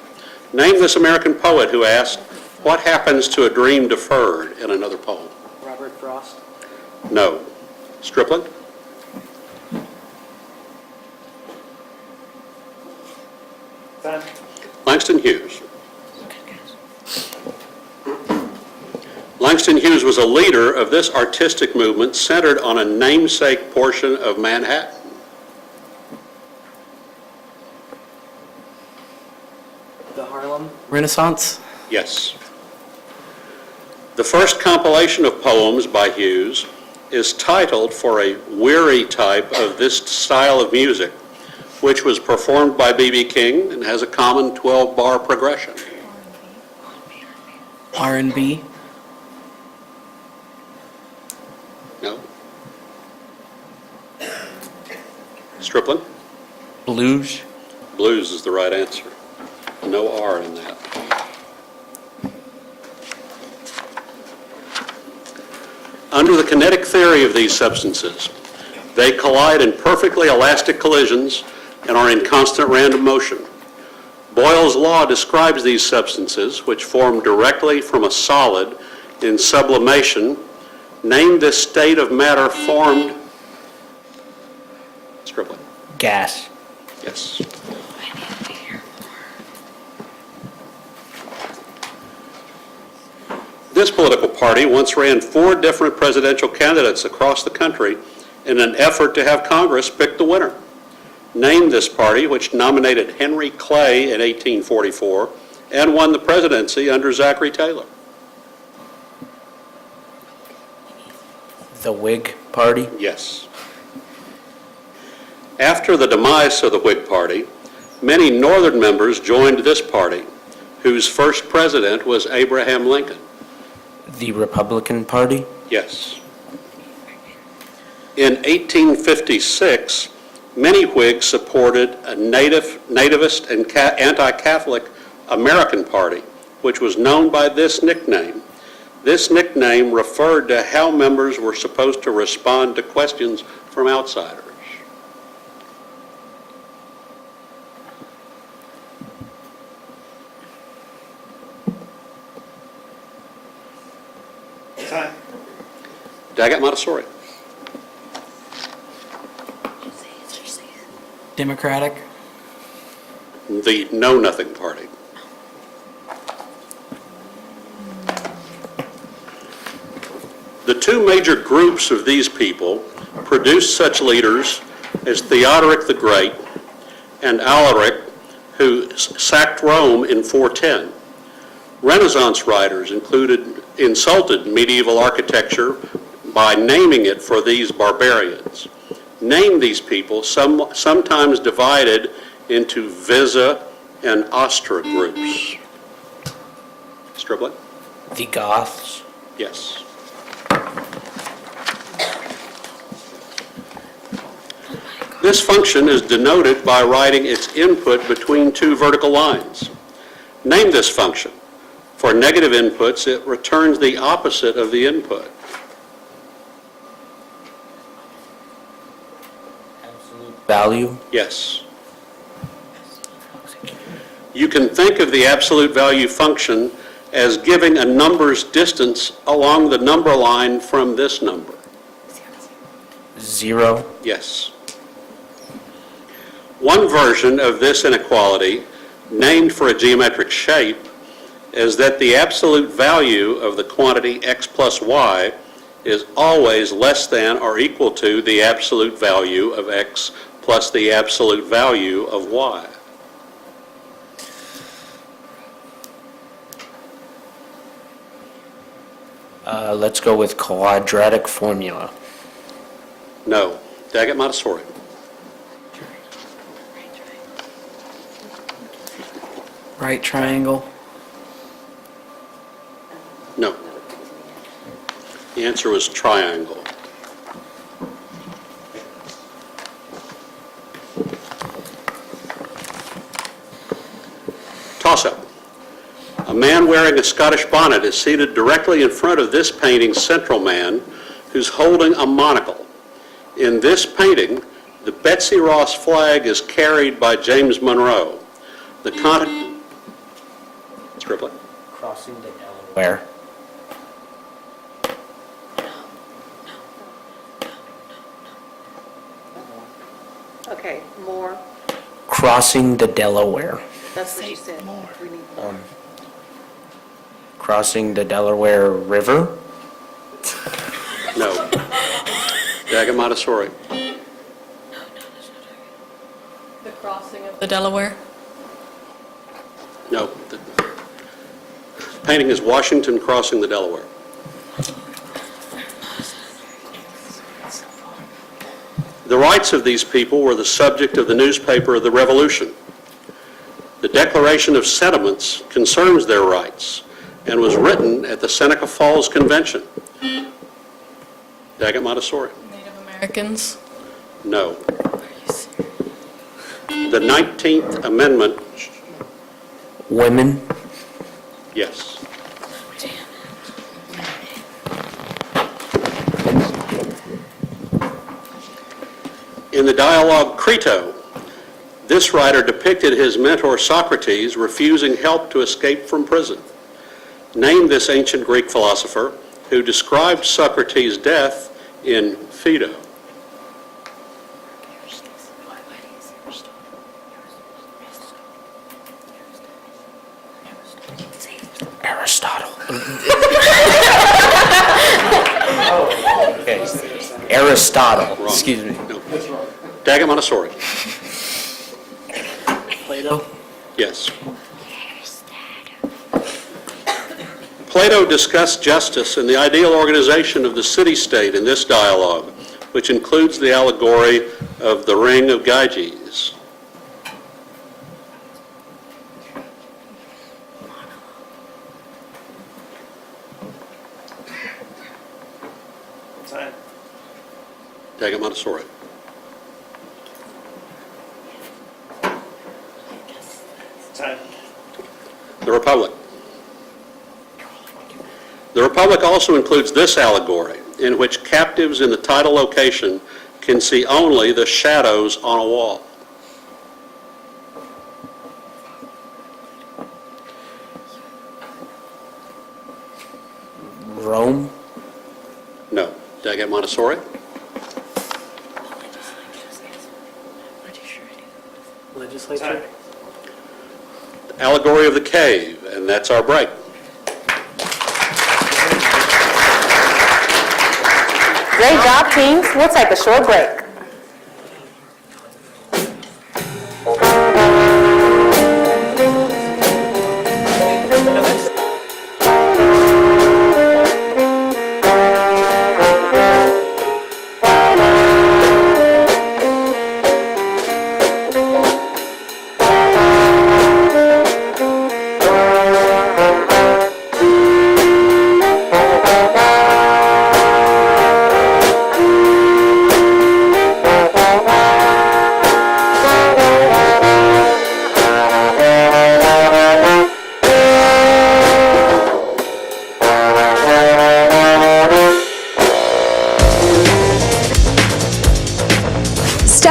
Name this American poet who asked, what happens to a dream deferred in another poem? Robert Frost. No. Stripling? Time. Langston Hughes. Langston Hughes was a leader of this artistic movement centered on a namesake portion of Manhattan. The Harlem Renaissance. Yes. The first compilation of poems by Hughes is titled for a weary type of this style of music, which was performed by B.B. King and has a common 12-bar progression. R&B. No. Stripling? Blues. Blues is the right answer. No R in that. Under the kinetic theory of these substances, they collide in perfectly elastic collisions and are in constant random motion. Boyle's law describes these substances, which form directly from a solid in sublimation. Name this state of matter formed. Stripling. Gas. Yes. This political party once ran 4 different presidential candidates across the country in an effort to have Congress pick the winner. Name this party, which nominated Henry Clay in 1844 and won the presidency under Zachary Taylor. The Whig Party. Yes. After the demise of the Whig Party, many Northern members joined this party, whose first president was Abraham Lincoln. The Republican Party. Yes. In 1856, many Whigs supported a nativist and anti-Catholic American Party, which was known by this nickname. This nickname referred to how members were supposed to respond to questions from outsiders. Time. Daggett Montessori. Democratic. The Know Nothing Party. The 2 major groups of these people produced such leaders as Theodoric the Great and Alaric, who sacked Rome in 410. Renaissance writers included insulted medieval architecture by naming it for these barbarians. Name these people, sometimes divided into Visa and Astra groups. Stribling? The Goths. Yes. This function is denoted by writing its input between two vertical lines. Name this function. For negative inputs, it returns the opposite of the input. Value. Yes. You can think of the absolute value function as giving a number's distance along the number line from this number. 0. Yes. One version of this inequality, named for a geometric shape, is that the absolute value of the quantity x plus y is always less than or equal to the absolute value of x plus the absolute value of y. Let's go with quadratic formula. No. Daggett Montessori. Right triangle. No. The answer was triangle. Toss-up. A man wearing a Scottish bonnet is seated directly in front of this painting's central man, who's holding a monocle. In this painting, the Betsy Ross flag is carried by James Monroe. The continent... Stripling. Crossing the Delaware. Okay, more. Crossing the Delaware. That's what you said. We need more. Crossing the Delaware River. No. Daggett Montessori. The crossing of the Delaware. No. The painting is Washington crossing the Delaware. The rights of these people were the subject of the newspaper of the Revolution. The Declaration of Sentiments concerns their rights and was written at the Seneca Falls Convention. Daggett Montessori. Native Americans. No. The 19th Amendment. Women. Yes. In the dialogue Crito, this writer depicted his mentor Socrates refusing help to escape from prison. Name this ancient Greek philosopher who described Socrates' death in Phaedo. Aristotle. Okay. Aristotle. Wrong. Excuse me. No. Daggett Montessori. Plato. Yes. Plato discussed justice and the ideal organization of the city-state in this dialogue, which includes the allegory of the ring of Gyges. Time. Daggett Montessori. Time. The Republic. The Republic also includes this allegory, in which captives in the title location can see only the shadows on a wall. Rome. No. Daggett Montessori. Legislature. The allegory of the cave, and that's our break. Great job, teams. We'll take a short break.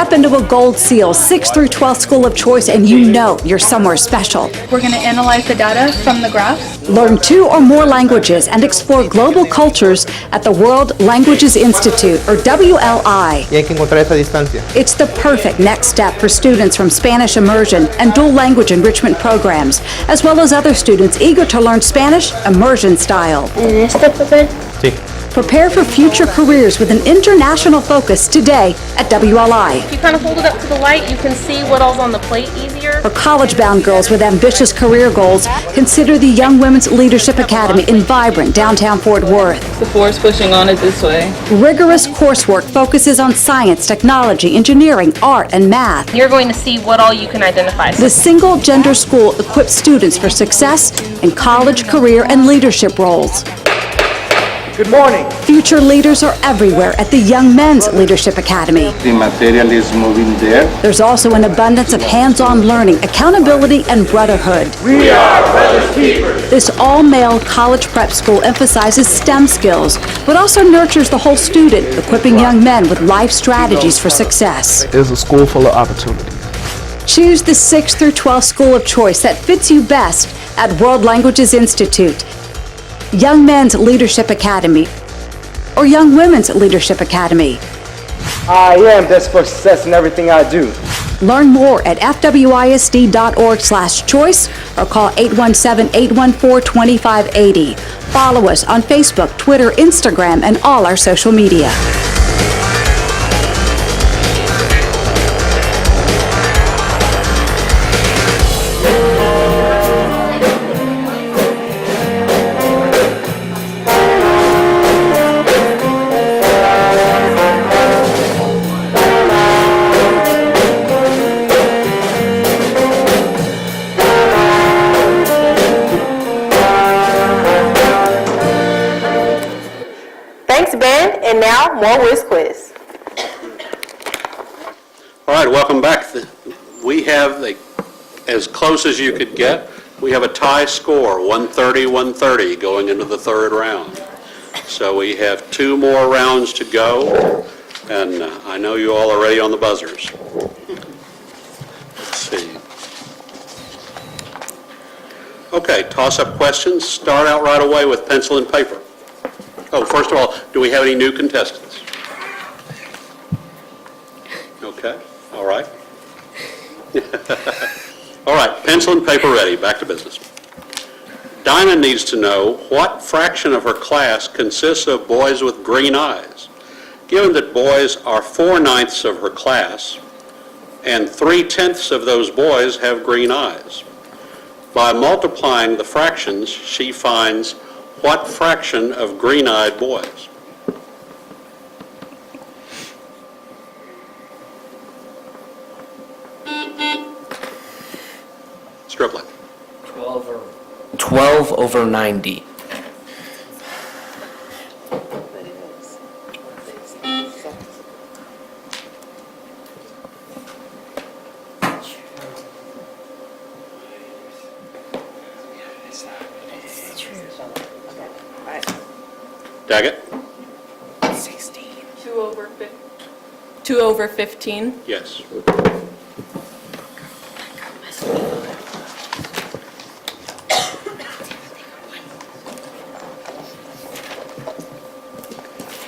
Step into a Gold Seal 6th through 12th school of choice and you know you're somewhere special. We're going to analyze the data from the graphs. Learn 2 or more languages and explore global cultures at the World Languages Institute, or WLI. Y hay que encontrar esa distancia. It's the perfect next step for students from Spanish immersion and dual language enrichment programs, as well as other students eager to learn Spanish immersion style. Sí. Prepare for future careers with an international focus today at WLI. If you kind of hold it up to the light, you can see what all's on the plate easier. For college-bound girls with ambitious career goals, consider the Young Women's Leadership Academy in vibrant downtown Fort Worth. The force pushing on it this way. Rigorous coursework focuses on science, technology, engineering, art, and math. You're going to see what all you can identify. The single-gender school equips students for success in college, career, and leadership roles. Good morning. Future leaders are everywhere at the Young Men's Leadership Academy. The material is moving there. There's also an abundance of hands-on learning, accountability, and brotherhood. We are brothers keepers. This all-male college prep school emphasizes STEM skills, but also nurtures the whole student, equipping young men with life strategies for success. It's a school full of opportunity. Choose the 6th through 12th school of choice that fits you best at World Languages Institute, Young Men's Leadership Academy, or Young Women's Leadership Academy. I am destined for success in everything I do. Learn more at fwisd.org/choice or call 817-814-2580. Follow us on Facebook, Twitter, Instagram, and all our social media. Thanks, band, and now more Whiz Quiz. All right, welcome back. We have, as close as you could get, we have a tie score, 130-130, going into the third round. So we have 2 more rounds to go, and I know you all are ready on the buzzers. Let's see. Okay, toss-up questions. Start out right away with pencil and paper. Oh, first of all, do we have any new contestants? Okay, all right. All right, pencil and paper ready, back to business. Dinah needs to know what fraction of her class consists of boys with green eyes. Given that boys are 4/9 of her class, and 3/10 of those boys have green eyes. By multiplying the fractions, she finds what fraction of green-eyed boys? Stripling. 12 over 90. Daggett? 16. 2 over 15. Yes.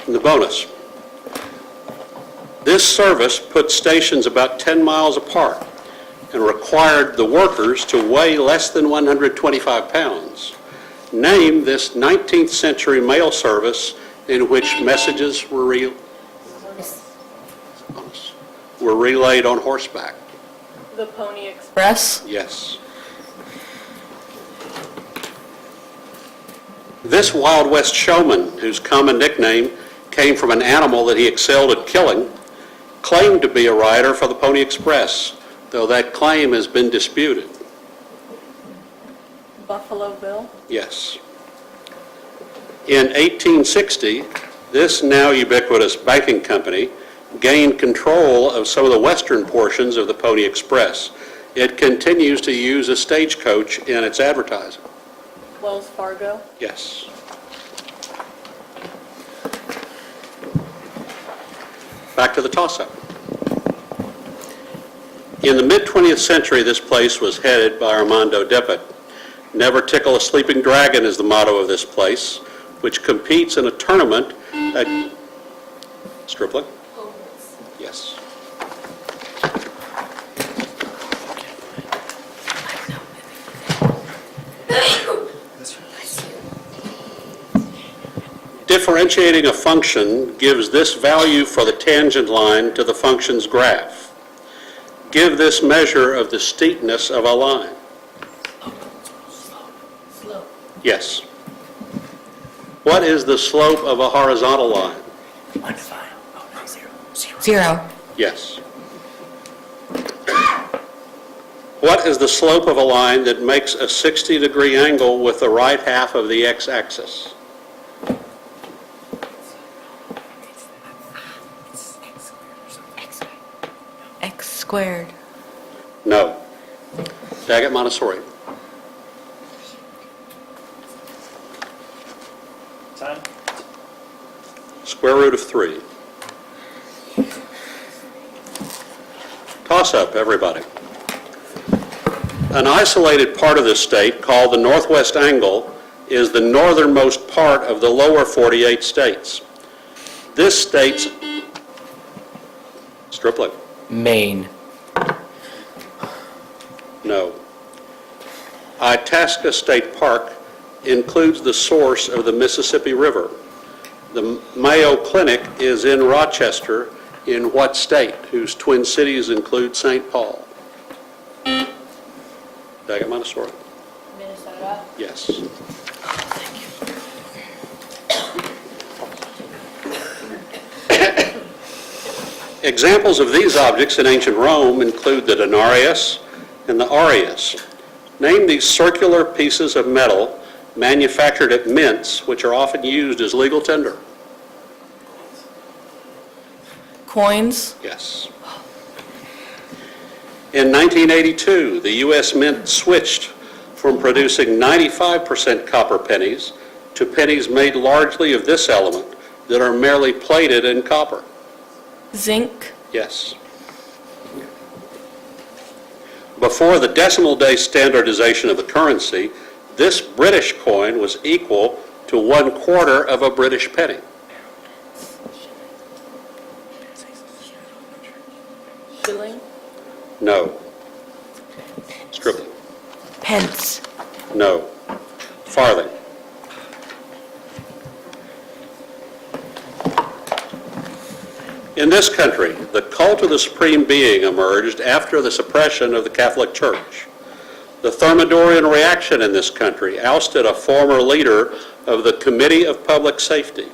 The bonus. This service put stations about 10 miles apart and required the workers to weigh less than 125 pounds. Name this 19th century mail service in which messages were relayed on horseback. The Pony Express. Yes. This Wild West showman, whose common nickname came from an animal that he excelled at killing, claimed to be a rider for the Pony Express, though that claim has been disputed. Buffalo Bill. Yes. In 1860, this now ubiquitous banking company gained control of some of the western portions of the Pony Express. It continues to use a stagecoach in its advertising. Wells Fargo. Yes. Back to the toss-up. In the mid-20th century, this place was headed by Armando Depet. Never tickle a sleeping dragon is the motto of this place, which competes in a tournament at Stripling? Yes. Differentiating a function gives this value for the tangent line to the function's graph. Give this measure of the steepness of a line. Yes. What is the slope of a horizontal line? 0. Yes. What is the slope of a line that makes a 60-degree angle with the right half of the x-axis? X squared. No. Daggett Montessori. Time. Square root of 3. Toss up, everybody. An isolated part of this state, called the northwest angle, is the northernmost part of the lower 48 states. This state's Stripling. Maine. No. Itasca State Park includes the source of the Mississippi River. The Mayo Clinic is in Rochester, in what state, whose twin cities include St. Paul? Daggett Montessori. Minnesota. Yes. Examples of these objects in ancient Rome include the denarius and the aureus. Name these circular pieces of metal manufactured at mints, which are often used as legal tender. Coins. Yes. In 1982, the U.S. Mint switched from producing 95% copper pennies to pennies made largely of this element that are merely plated in copper. Zinc. Yes. Before the decimal day standardization of the currency, this British coin was equal to 1/4 of a British penny. Shilling. No. Stripling. Pence. No. Farthing. In this country, the cult of the Supreme Being emerged after the suppression of the Catholic Church. The Thermidorian reaction in this country ousted a former leader of the Committee of Public Safety.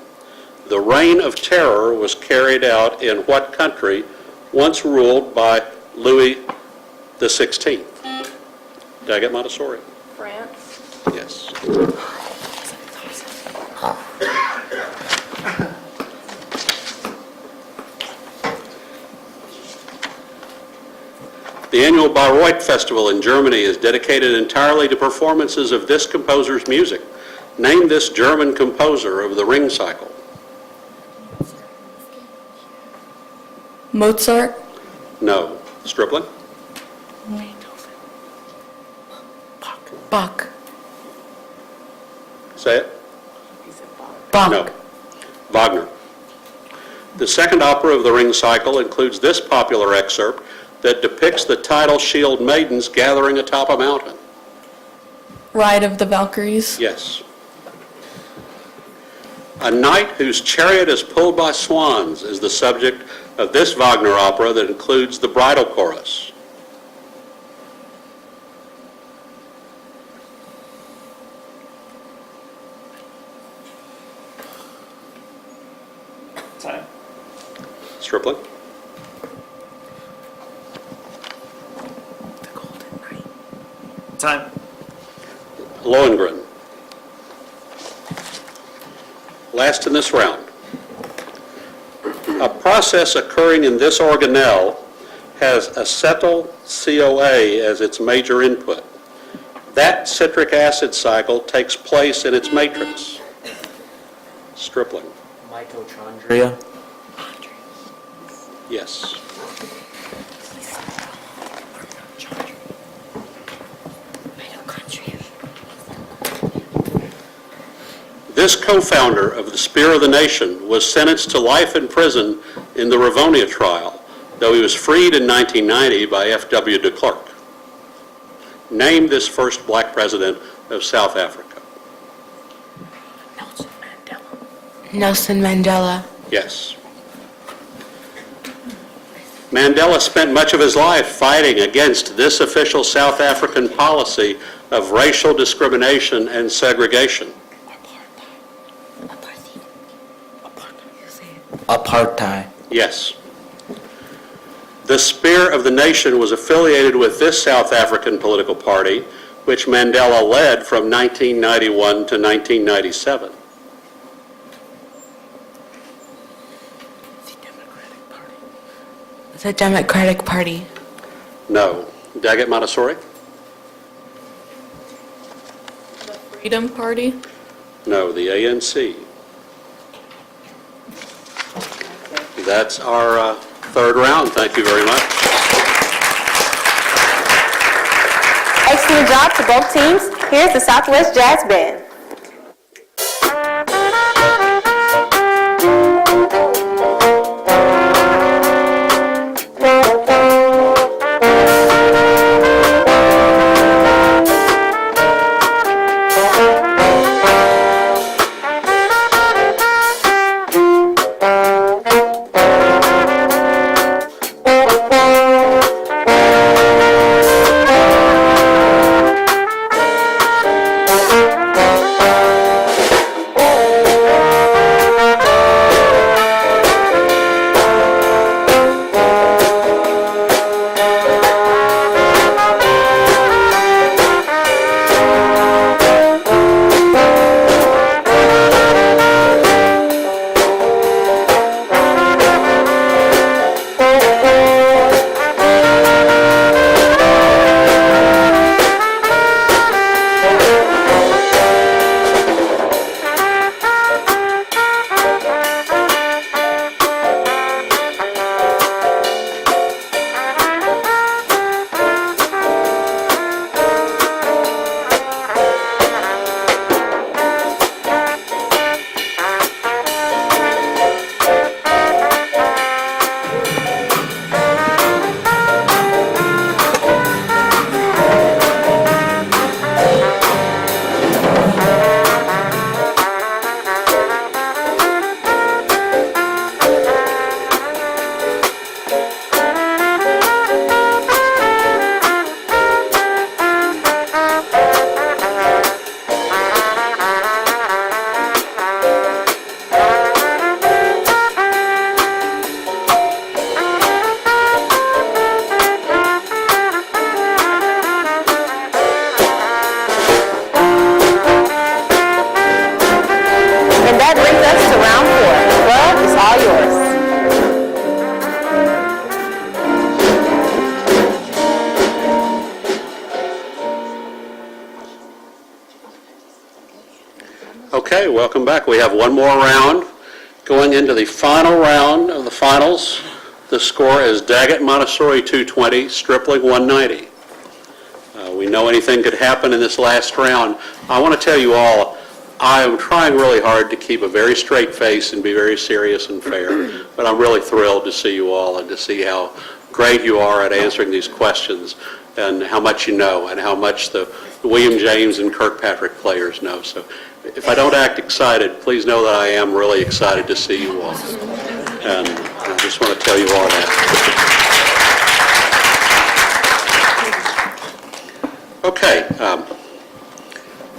The reign of terror was carried out in what country once ruled by Louis XVI? Daggett Montessori. France. Yes. The annual Bayreuth Festival in Germany is dedicated entirely to performances of this composer's music. Name this German composer of the ring cycle. Mozart. No. Stripling? Bach. Say it. Bach. No. Wagner. The second opera of the ring cycle includes this popular excerpt that depicts the tidal shield maidens gathering atop a mountain. Ride of the Valkyries. Yes. A knight whose chariot is pulled by swans is the subject of this Wagner opera that includes the bridal chorus. Time. Stripling? Time. Lohengrin. Last in this round. A process occurring in this organelle has acetyl-CoA as its major input. That citric acid cycle takes place in its matrix. Stripling. Mitochondria. Yes. This co-founder of the Spear of the Nation was sentenced to life in prison in the Rivonia trial, though he was freed in 1990 by F.W. de Klerk. Name this first black president of South Africa. Nelson Mandela. Yes. Mandela spent much of his life fighting against this official South African policy of racial discrimination and segregation. Apartheid. Yes. The Spear of the Nation was affiliated with this South African political party, which Mandela led from 1991 to 1997. The Democratic Party. No. Daggett Montessori? The Freedom Party. No, the ANC. That's our third round. Thank you very much. Excellent job to both teams. Here's the Southwest Jazz Band. Okay, welcome back. We have one more round. Going into the final round of the finals, the score is Daggett Montessori 220, Stripling 190. We know anything could happen in this last round. I want to tell you all, I am trying really hard to keep a very straight face and be very serious and fair, but I'm really thrilled to see you all and to see how great you are at answering these questions and how much you know and how much the William James and Kirkpatrick players know. So if I don't act excited, please know that I am really excited to see you all. And I just want to tell you all that. Okay,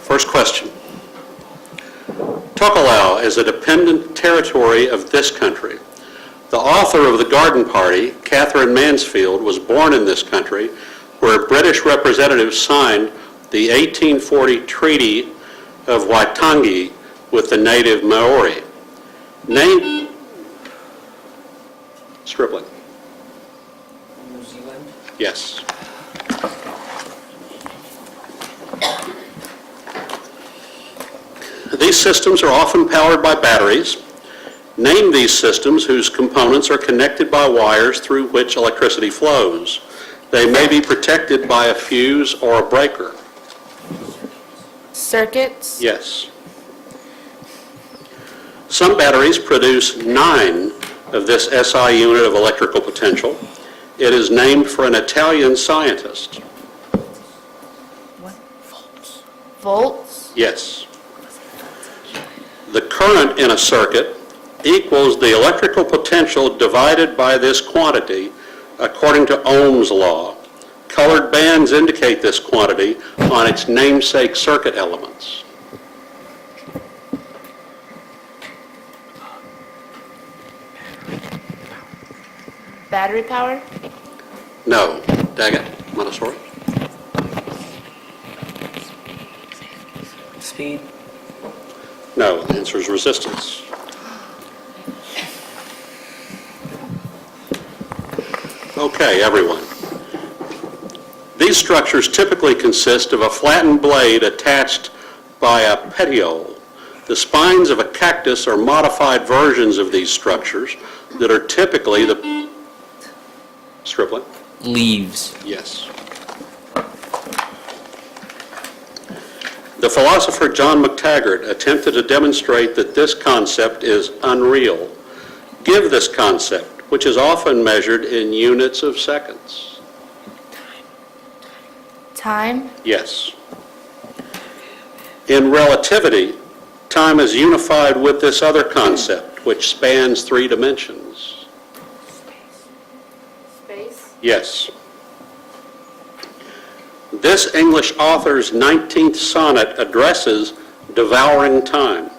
first question. Tokelau is a dependent territory of this country. The author of The Garden Party, Catherine Mansfield, was born in this country where British representatives signed the 1840 Treaty of Waitangi with the native Maori. Name... Stripling. New Zealand. Yes. These systems are often powered by batteries. Name these systems whose components are connected by wires through which electricity flows. They may be protected by a fuse or a breaker. Circuits. Yes. Some batteries produce 9 of this SI unit of electrical potential. It is named for an Italian scientist. Volts? Yes. The current in a circuit equals the electrical potential divided by this quantity according to Ohm's law. Colored bands indicate this quantity on its namesake circuit elements. Battery power? No. Daggett, Montessori? Speed. No. The answer is resistance. Okay, everyone. These structures typically consist of a flattened blade attached by a petiole. The spines of a cactus are modified versions of these structures that are typically the... Stripling? Leaves. Yes. The philosopher John McTaggart attempted to demonstrate that this concept is unreal. Give this concept, which is often measured in units of seconds. Time? Yes. In relativity, time is unified with this other concept, which spans 3 dimensions. Space? Yes. This English author's 19th sonnet addresses devouring time.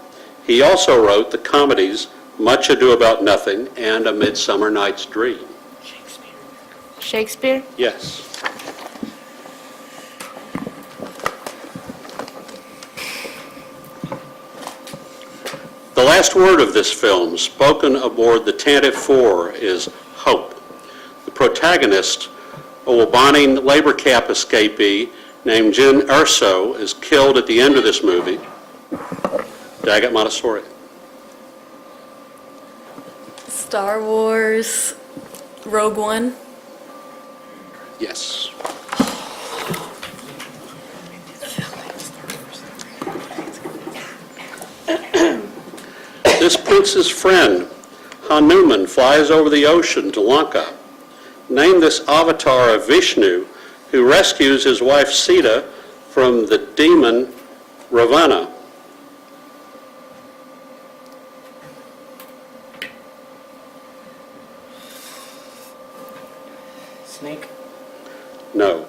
He also wrote the comedies Much Ado About Nothing and A Midsummer Night's Dream. Shakespeare? Yes. The last word of this film, spoken aboard the Tantive 4, is hope. The protagonist, a Wabaning labor camp escapee named Jen Urso, is killed at the end of this movie. Daggett, Montessori. Star Wars, Rogue One? Yes. This prince's friend, Hanuman, flies over the ocean to Lanka. Name this avatar of Vishnu who rescues his wife Sita from the demon Ravana. Snake. No.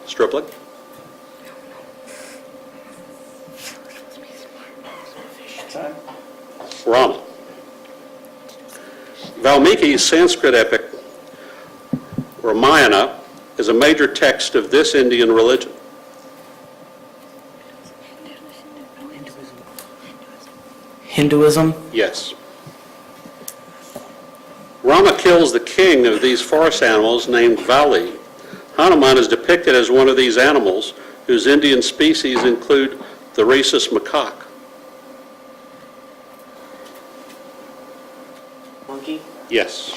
Stripling? Time. Rama. Valmiki's Sanskrit epic Ramayana is a major text of this Indian religion. Hinduism. Yes. Rama kills the king of these forest animals named Vali. Hanuman is depicted as one of these animals, whose Indian species include the rhesus macaque. Monkey. Yes.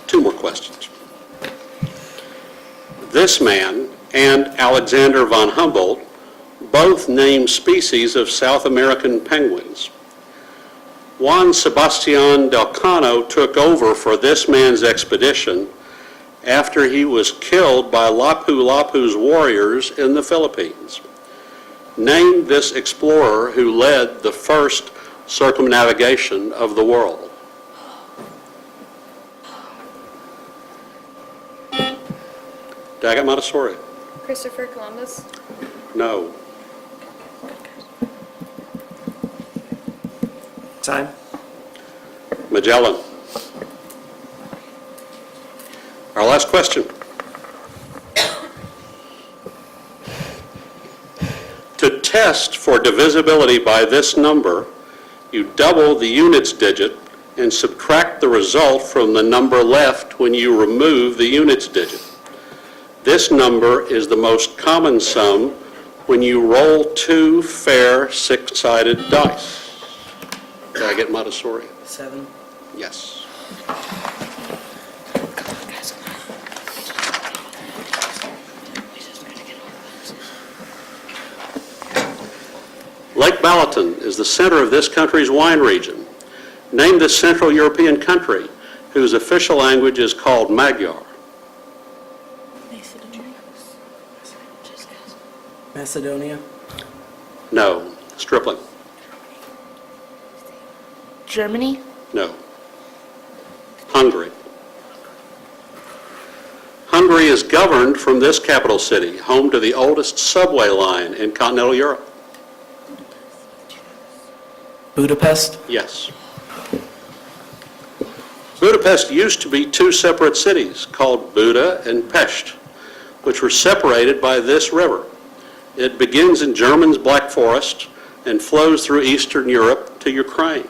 Two more questions. This man and Alexander von Humboldt both named species of South American penguins. Juan Sebastian del Cano took over for this man's expedition after he was killed by Lapu-Lapu's warriors in the Philippines. Name this explorer who led the first circumnavigation of the world. Daggett, Montessori. Christopher Columbus? No. Time. Magellan. Our last question. To test for divisibility by this number, you double the units digit and subtract the result from the number left when you remove the units digit. This number is the most common sum when you roll 2 fair 6-sided dice. Did I get Montessori? 7. Yes. Lake Balaton is the center of this country's wine region. Name this Central European country whose official language is called Magyar. Macedonia. No. Stripling. Germany. No. Hungary. Hungary is governed from this capital city, home to the oldest subway line in continental Europe. Budapest. Yes. Budapest used to be two separate cities called Buda and Pest, which were separated by this river. It begins in Germany's Black Forest and flows through Eastern Europe to Ukraine.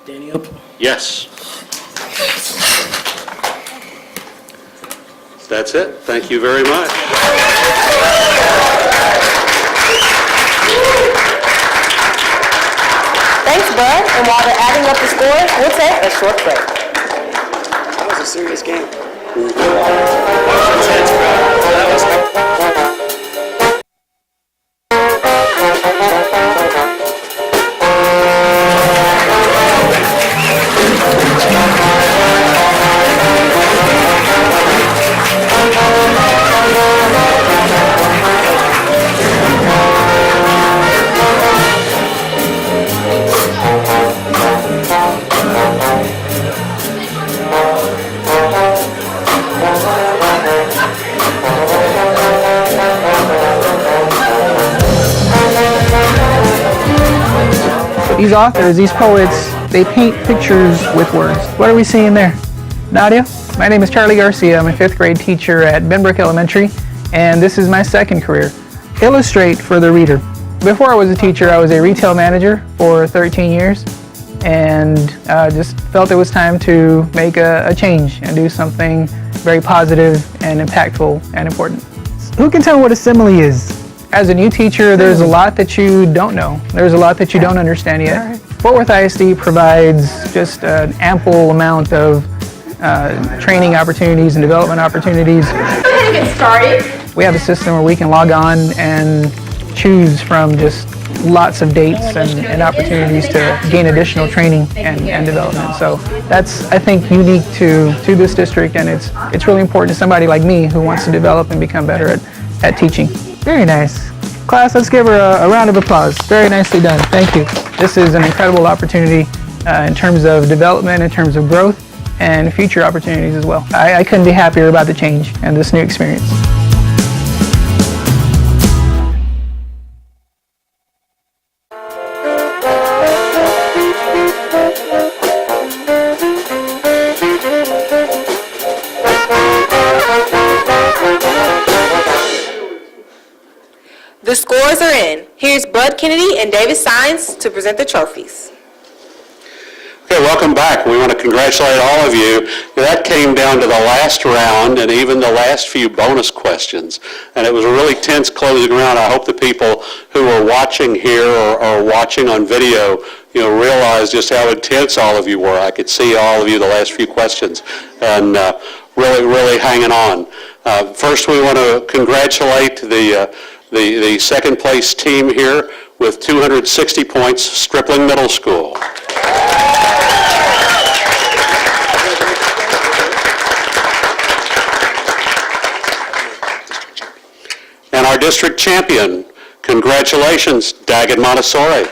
Danube. Yes. That's it. Thank you very much. Thanks, Bud. And while they're adding up the scores, we'll take a short break. That was a serious game. These authors, these poets, they paint pictures with words. What are we seeing there? Nadia? My name is Charlie Garcia. I'm a 5th grade teacher at Benbrook Elementary, and this is my second career. Illustrate for the reader. Before I was a teacher, I was a retail manager for 13 years, and just felt it was time to make a change and do something very positive and impactful and important. Who can tell me what a simile is? As a new teacher, there's a lot that you don't know. There's a lot that you don't understand yet. Fort Worth ISD provides just an ample amount of training opportunities and development opportunities. I'm gonna get started. We have a system where we can log on and choose from just lots of dates and opportunities to gain additional training and development. So that's, I think, unique to this district, and it's really important to somebody like me who wants to develop and become better at teaching. Very nice. Class, let's give her a round of applause. Very nicely done. Thank you. This is an incredible opportunity in terms of development, in terms of growth, and future opportunities as well. I couldn't be happier about the change and this new experience. The scores are in. Here's Bud Kennedy and David Sines to present the trophies. Okay, welcome back. We want to congratulate all of you. That came down to the last round and even the last few bonus questions. And it was a really tense closing round. I hope the people who are watching here or watching on video, realize just how intense all of you were. I could see all of you the last few questions and really hanging on. First, we want to congratulate the second place team here with 260 points, Stripling Middle School. And our district champion, congratulations, Daggett Montessori.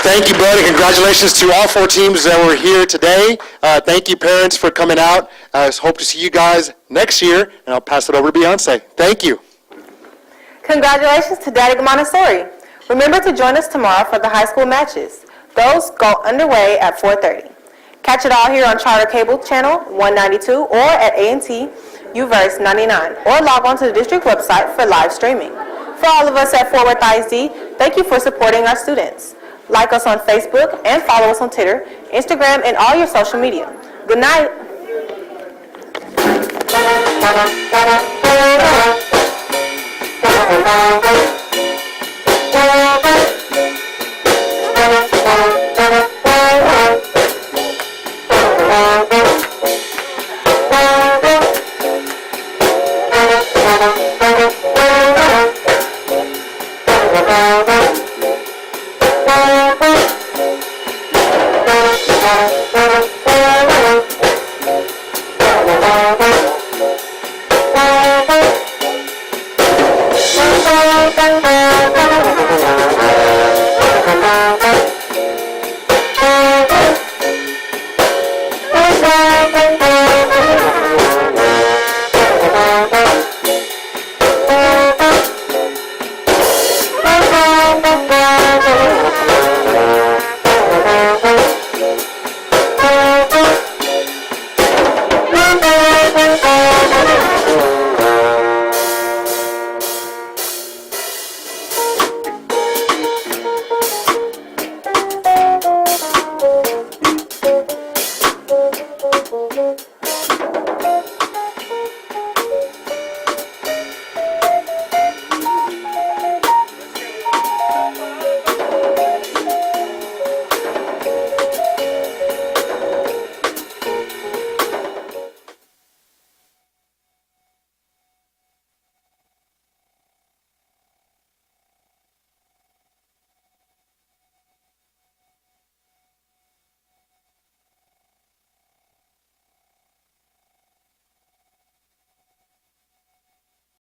Thank you, Bud, and congratulations to all 4 teams that were here today. Thank you, parents, for coming out. I hope to see you guys next year, and I'll pass it over to Beyonce. Thank you. Congratulations to Daggett Montessori. Remember to join us tomorrow for the high school matches. Those go underway at 4:30. Catch it all here on Charter Cable Channel 192 or at A&T UVerse 99, or log on to the district website for live streaming. For all of us at Fort Worth ISD, thank you for supporting our students. Like us on Facebook and follow us on Twitter, Instagram, and all your social media. Good night.